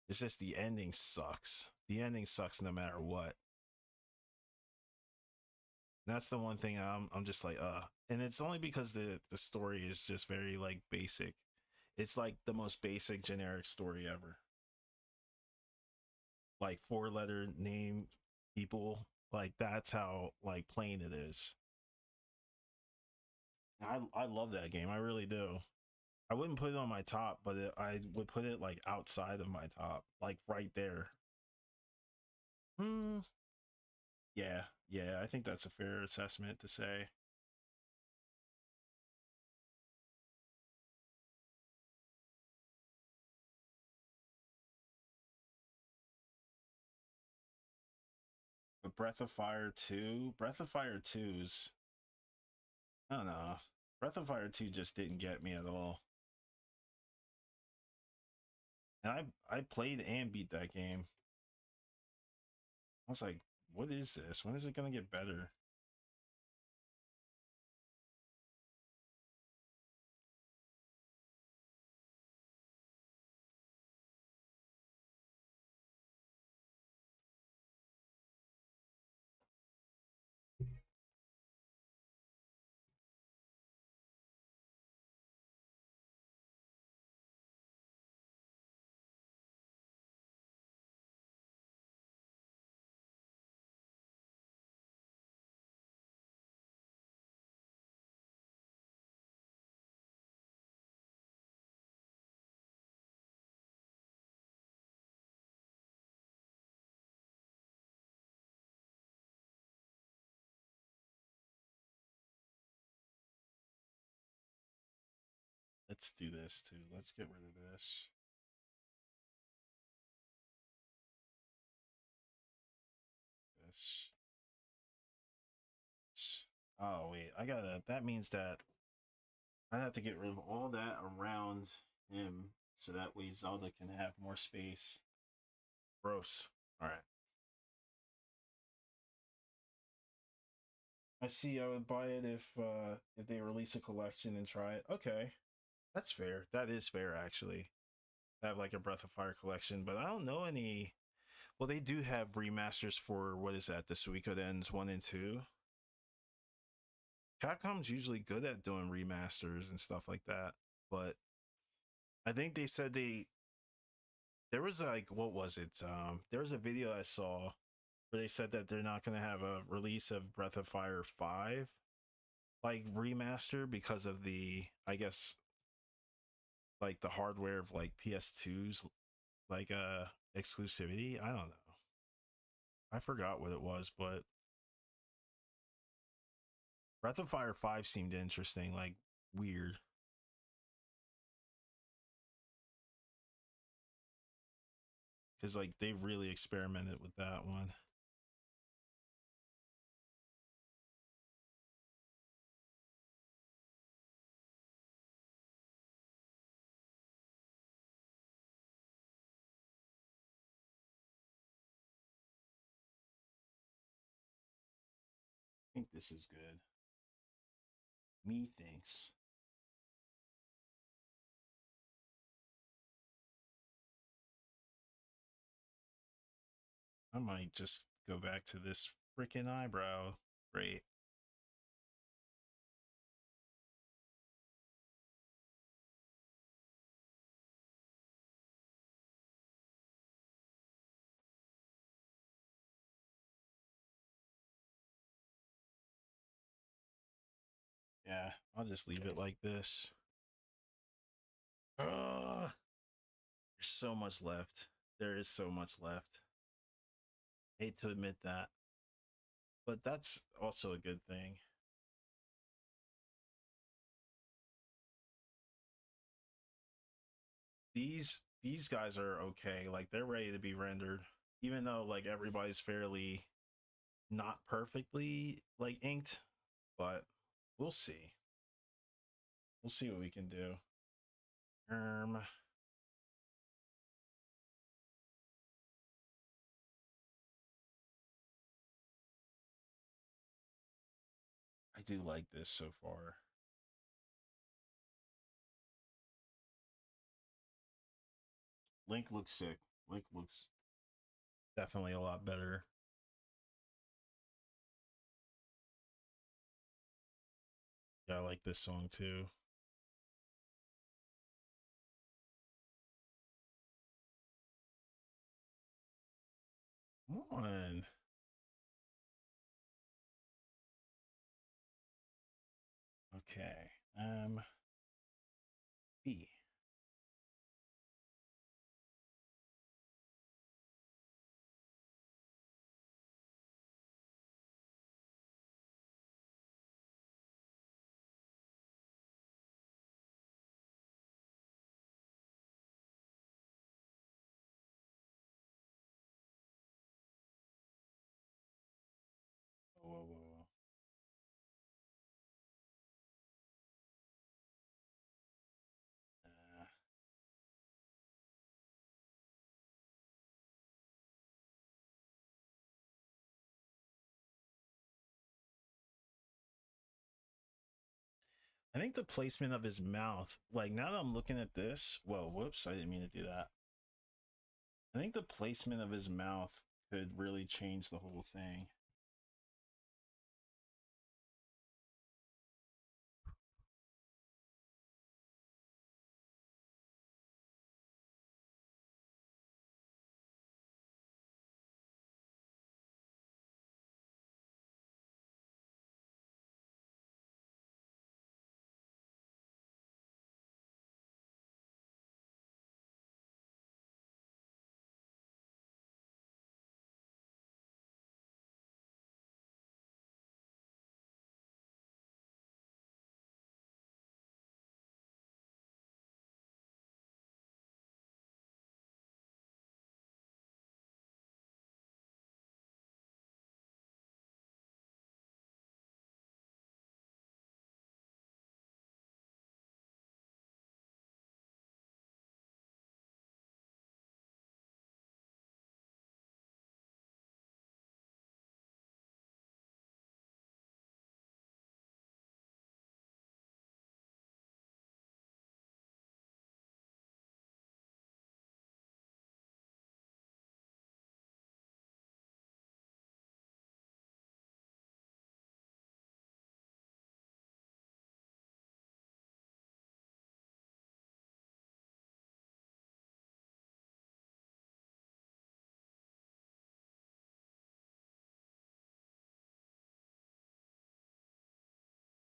It's just the ending sucks. The ending sucks no matter what. That's the one thing I'm just like and it's only because the story is just very like basic. It's like the most basic generic story ever. Like four-letter name people, like that's how like plain it is. I love that game. I really do. I wouldn't put it on my top, but I would put it like outside of my top, like right there. Hmm. Yeah, yeah. I think that's a fair assessment to say. But Breath of Fire 2's, I don't know. Breath of Fire 2 just didn't get me at all. And I played and beat that game. I was like, what is this? When is it gonna get better? let's do this too. Let's get rid of this. This. Oh wait, I gotta. That means that I have to get rid of all that around him, so that way Zelda can have more space. Gross. All right. I see. I would buy it if they release a collection and try it. Okay, that's fair. That is fair, actually. I have like a Breath of Fire collection, but I don't know any. Well, they do have remasters for what is that? The Suikoden's 1 and 2. Capcom's usually good at doing remasters and stuff like that, but I think they said there was like what was it? There was a video I saw where they said that they're not going to have a release of Breath of Fire 5 like remaster because of the, I guess, like the hardware of like PS2's like exclusivity. I don't know. I forgot what it was, but Breath of Fire 5 seemed interesting, like weird. Cuz like they really experimented with that one. I think this is good. Me thinks. I might just go back to this freaking eyebrow. Great. Yeah, I'll just leave it like this. There's so much left. There is so much left. Hate to admit that, but that's also a good thing. These guys are okay. Like they're ready to be rendered, even though like everybody's fairly not perfectly like inked, but we'll see. We'll see what we can do. I do like this so far. Link looks sick. Link looks definitely a lot better. Yeah, I like this song too. Come on. Okay. B. Whoa, whoa, whoa. Uh, I think the placement of his mouth, like now that I'm looking at this, well, whoops, I didn't mean to do that. I think the placement of his mouth could really change the whole thing.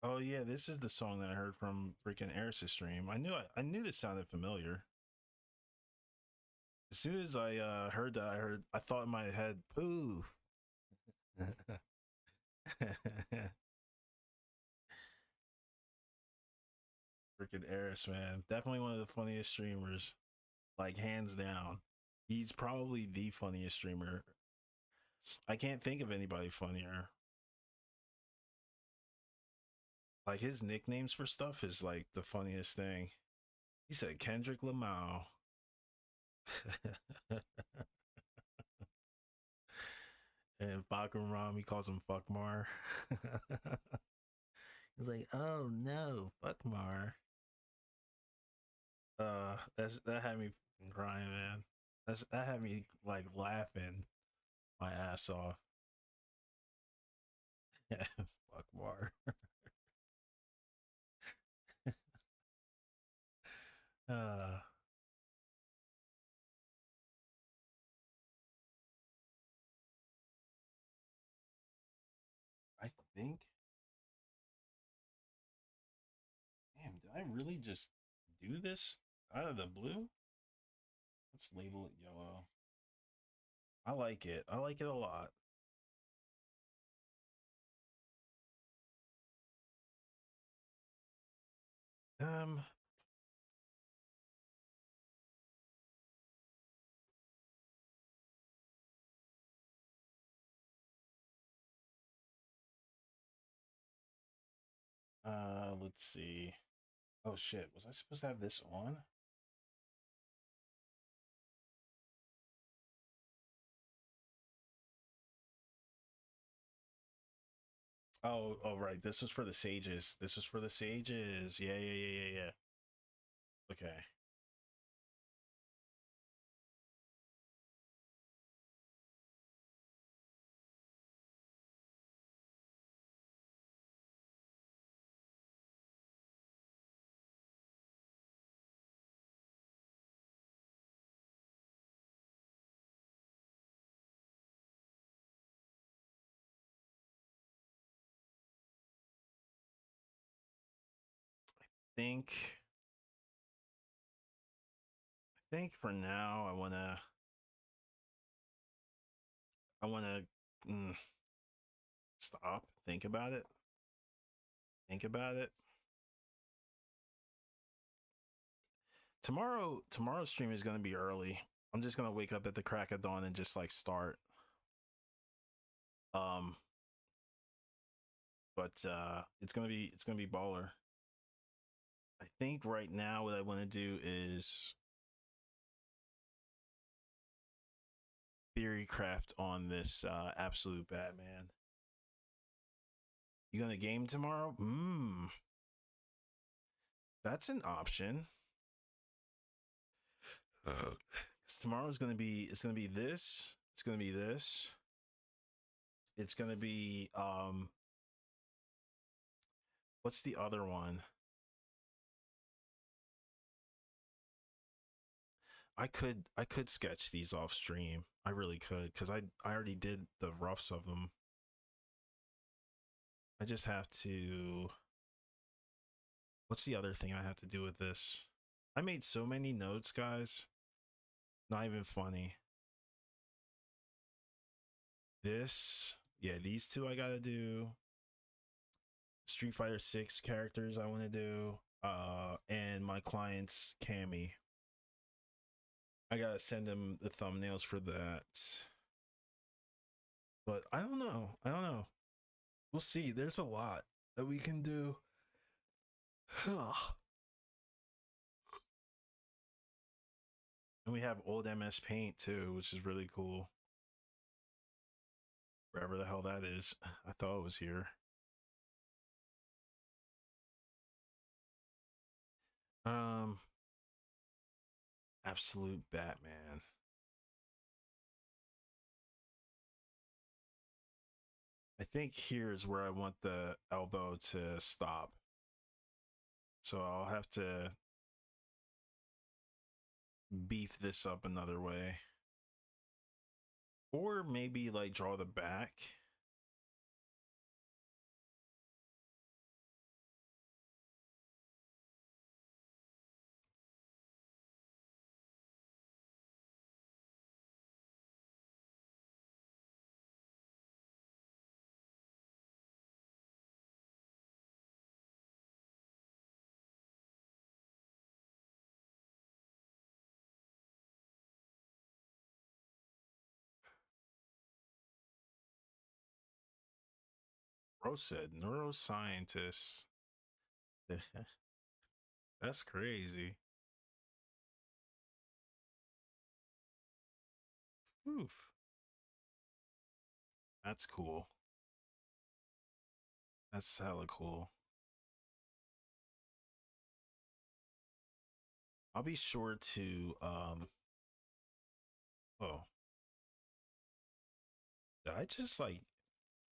Oh yeah, this is the song that I heard from freaking Eris's stream. I knew this sounded familiar. As soon as I heard that, I thought in my head, poof. Freaking Eris, man. Definitely one of the funniest streamers. Like hands down. He's probably the funniest streamer. I can't think of anybody funnier. Like his nicknames for stuff is like the funniest thing. He said Kendrick Lamau. And Bakaram, he calls him Fuckmar. He's like, oh no, Fuckmar. That had me crying, man. That had me like laughing my ass off. Fuckmar. uh, I think. Damn, did I really just do this out of the blue? Let's label it yellow. I like it. I like it a lot. Um, let's see. Oh shit, was I supposed to have this on? Oh, right. This was for the sages. This was for the sages. Yeah. Okay. Think I think for now I wanna stop. Think about it. Think about it. Tomorrow's stream is gonna be early. I'm just gonna wake up at the crack of dawn and just like start. Um, but it's gonna be baller. I think right now what I want to do is theory craft on this absolute Batman. You gonna game tomorrow? That's an option. Tomorrow's gonna be it's gonna be this. It's gonna be this. It's gonna be what's the other one? I could sketch these off stream. I really could because I already did the roughs of them. I just have to. What's the other thing I have to do with this? I made so many notes, guys. Not even funny. This, yeah, these two I gotta do. Street Fighter 6 characters I want to do. And my client's Cammy. I gotta send him the thumbnails for that. But I don't know. I don't know. We'll see. There's a lot that we can do. And we have old MS Paint too, which is really cool. Wherever the hell that is. I thought it was here. Um, Absolute Batman. I think here is where I want the elbow to stop. So I'll have to beef this up another way. Or maybe like draw the back. Bro said neuroscientist. That's crazy. Oof. That's cool. That's hella cool. I'll be sure to oh, did I just like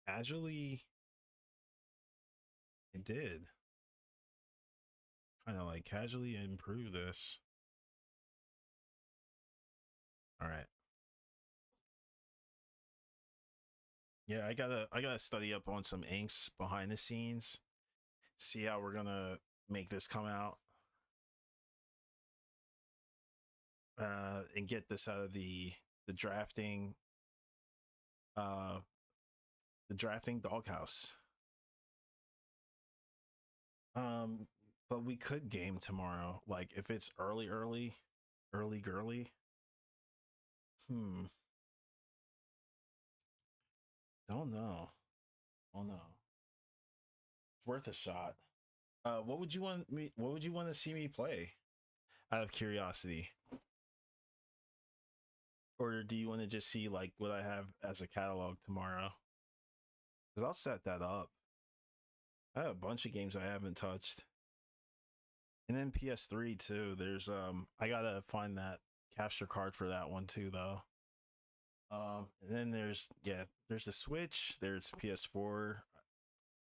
casually I did. Kind of like casually improve this. All right. Yeah, I gotta study up on some inks behind the scenes. See how we're gonna make this come out. And get this out of the drafting uh the drafting doghouse. Um but we could game tomorrow. Like if it's early girly. Hmm. Don't know. Don't know. It's worth a shot. What would you want to see me play? Out of curiosity. Or do you want to just see like what I have as a catalog tomorrow? Because I'll set that up. I have a bunch of games I haven't touched. And then PS3 too. There's I gotta find that capture card for that one too though. And then there's the Switch, there's PS4.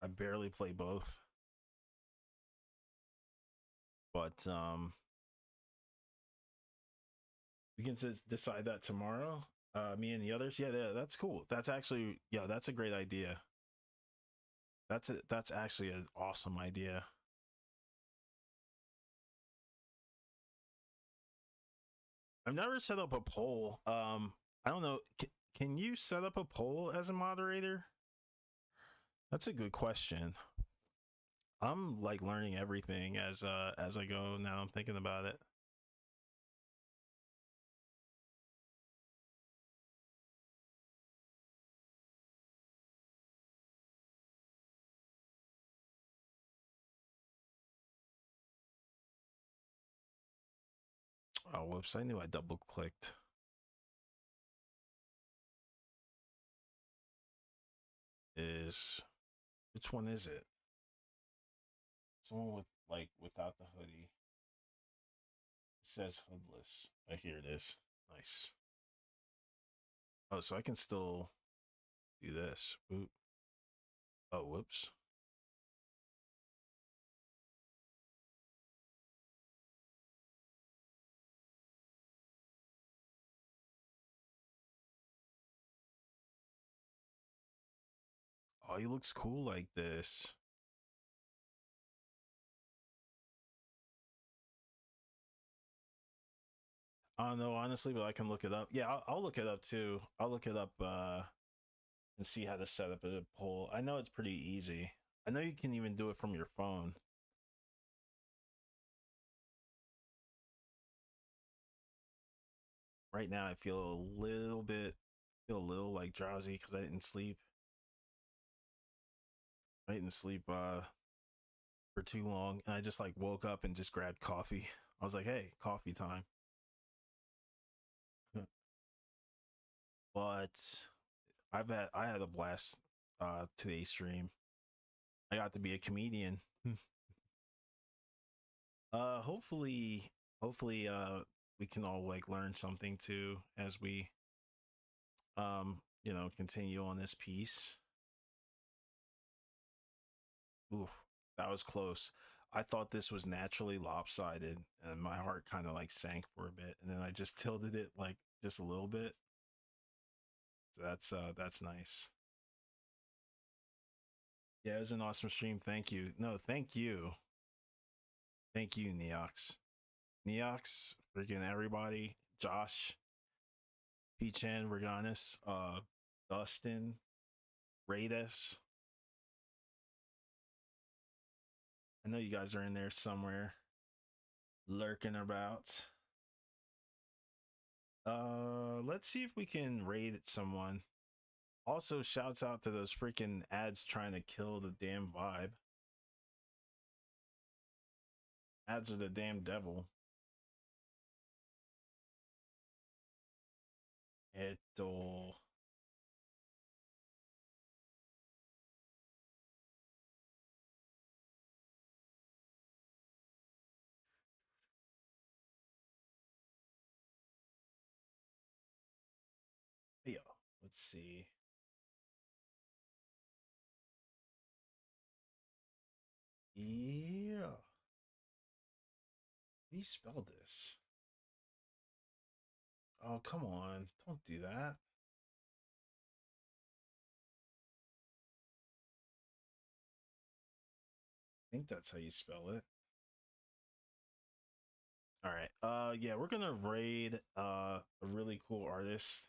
I barely play both. But we can decide that tomorrow. Me and the others. Yeah, that's cool. That's actually that's a great idea. That's actually an awesome idea. I've never set up a poll. I don't know. Can you set up a poll as a moderator? That's a good question. I'm like learning everything as I go now. I'm thinking about it. Oh, whoops! I knew I double clicked. Is which one is it? Someone with like without the hoodie. It says hoodless. Oh, here it is. Nice. Oh, so I can still do this. Oop. Oh, whoops. Oh, he looks cool like this. I don't know honestly, but I can look it up. Yeah, I'll look it up too. I'll look it up and see how to set up a poll. I know it's pretty easy. I know you can even do it from your phone. Right now, I feel a little like drowsy because I didn't sleep. I didn't sleep for too long, and I just like woke up and just grabbed coffee. I was like, "Hey, coffee time!" But I had a blast today's stream. I got to be a comedian. Hopefully we can all like learn something too as we continue on this piece. Ooh, that was close. I thought this was naturally lopsided and my heart kind of like sank for a bit and then I just tilted it like just a little bit. So that's nice. Yeah, it was an awesome stream. Thank you. No, thank you. Thank you, Neox. Neox, freaking everybody. Josh, P-Chan, Reganis, Dustin, Radis. I know you guys are in there somewhere, lurking about. Let's see if we can raid someone. Also, shouts out to those freaking ads trying to kill the damn vibe. Ads are the damn devil. Eto. Yo, let's see. Yeah. How do you spell this? Oh, come on. Don't do that. I think that's how you spell it. All right. Yeah, we're gonna raid a really cool artist.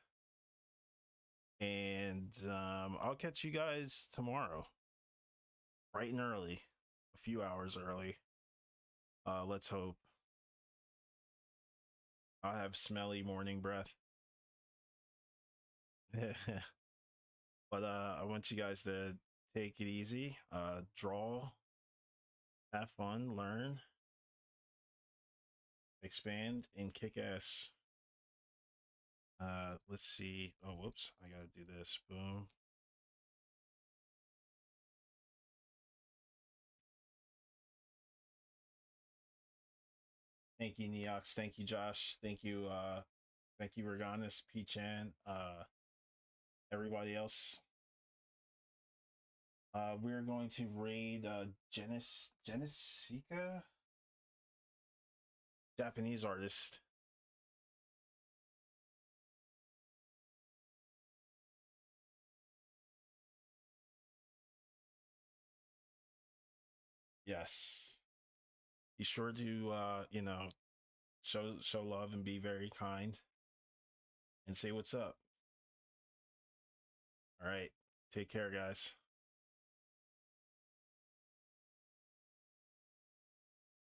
And I'll catch you guys tomorrow. Bright and early. A few hours early. Let's hope. I'll have smelly morning breath. But I want you guys to take it easy. Draw, have fun, learn, expand, and kick ass. Let's see. Oh, whoops! I gotta do this. Boom. Thank you, Neox. Thank you, Josh. Thank you, Reganis, P-Chan, everybody else. We're going to raid Genesika, Japanese artist. Yes. Be sure to show love and be very kind and say what's up. All right. Take care, guys.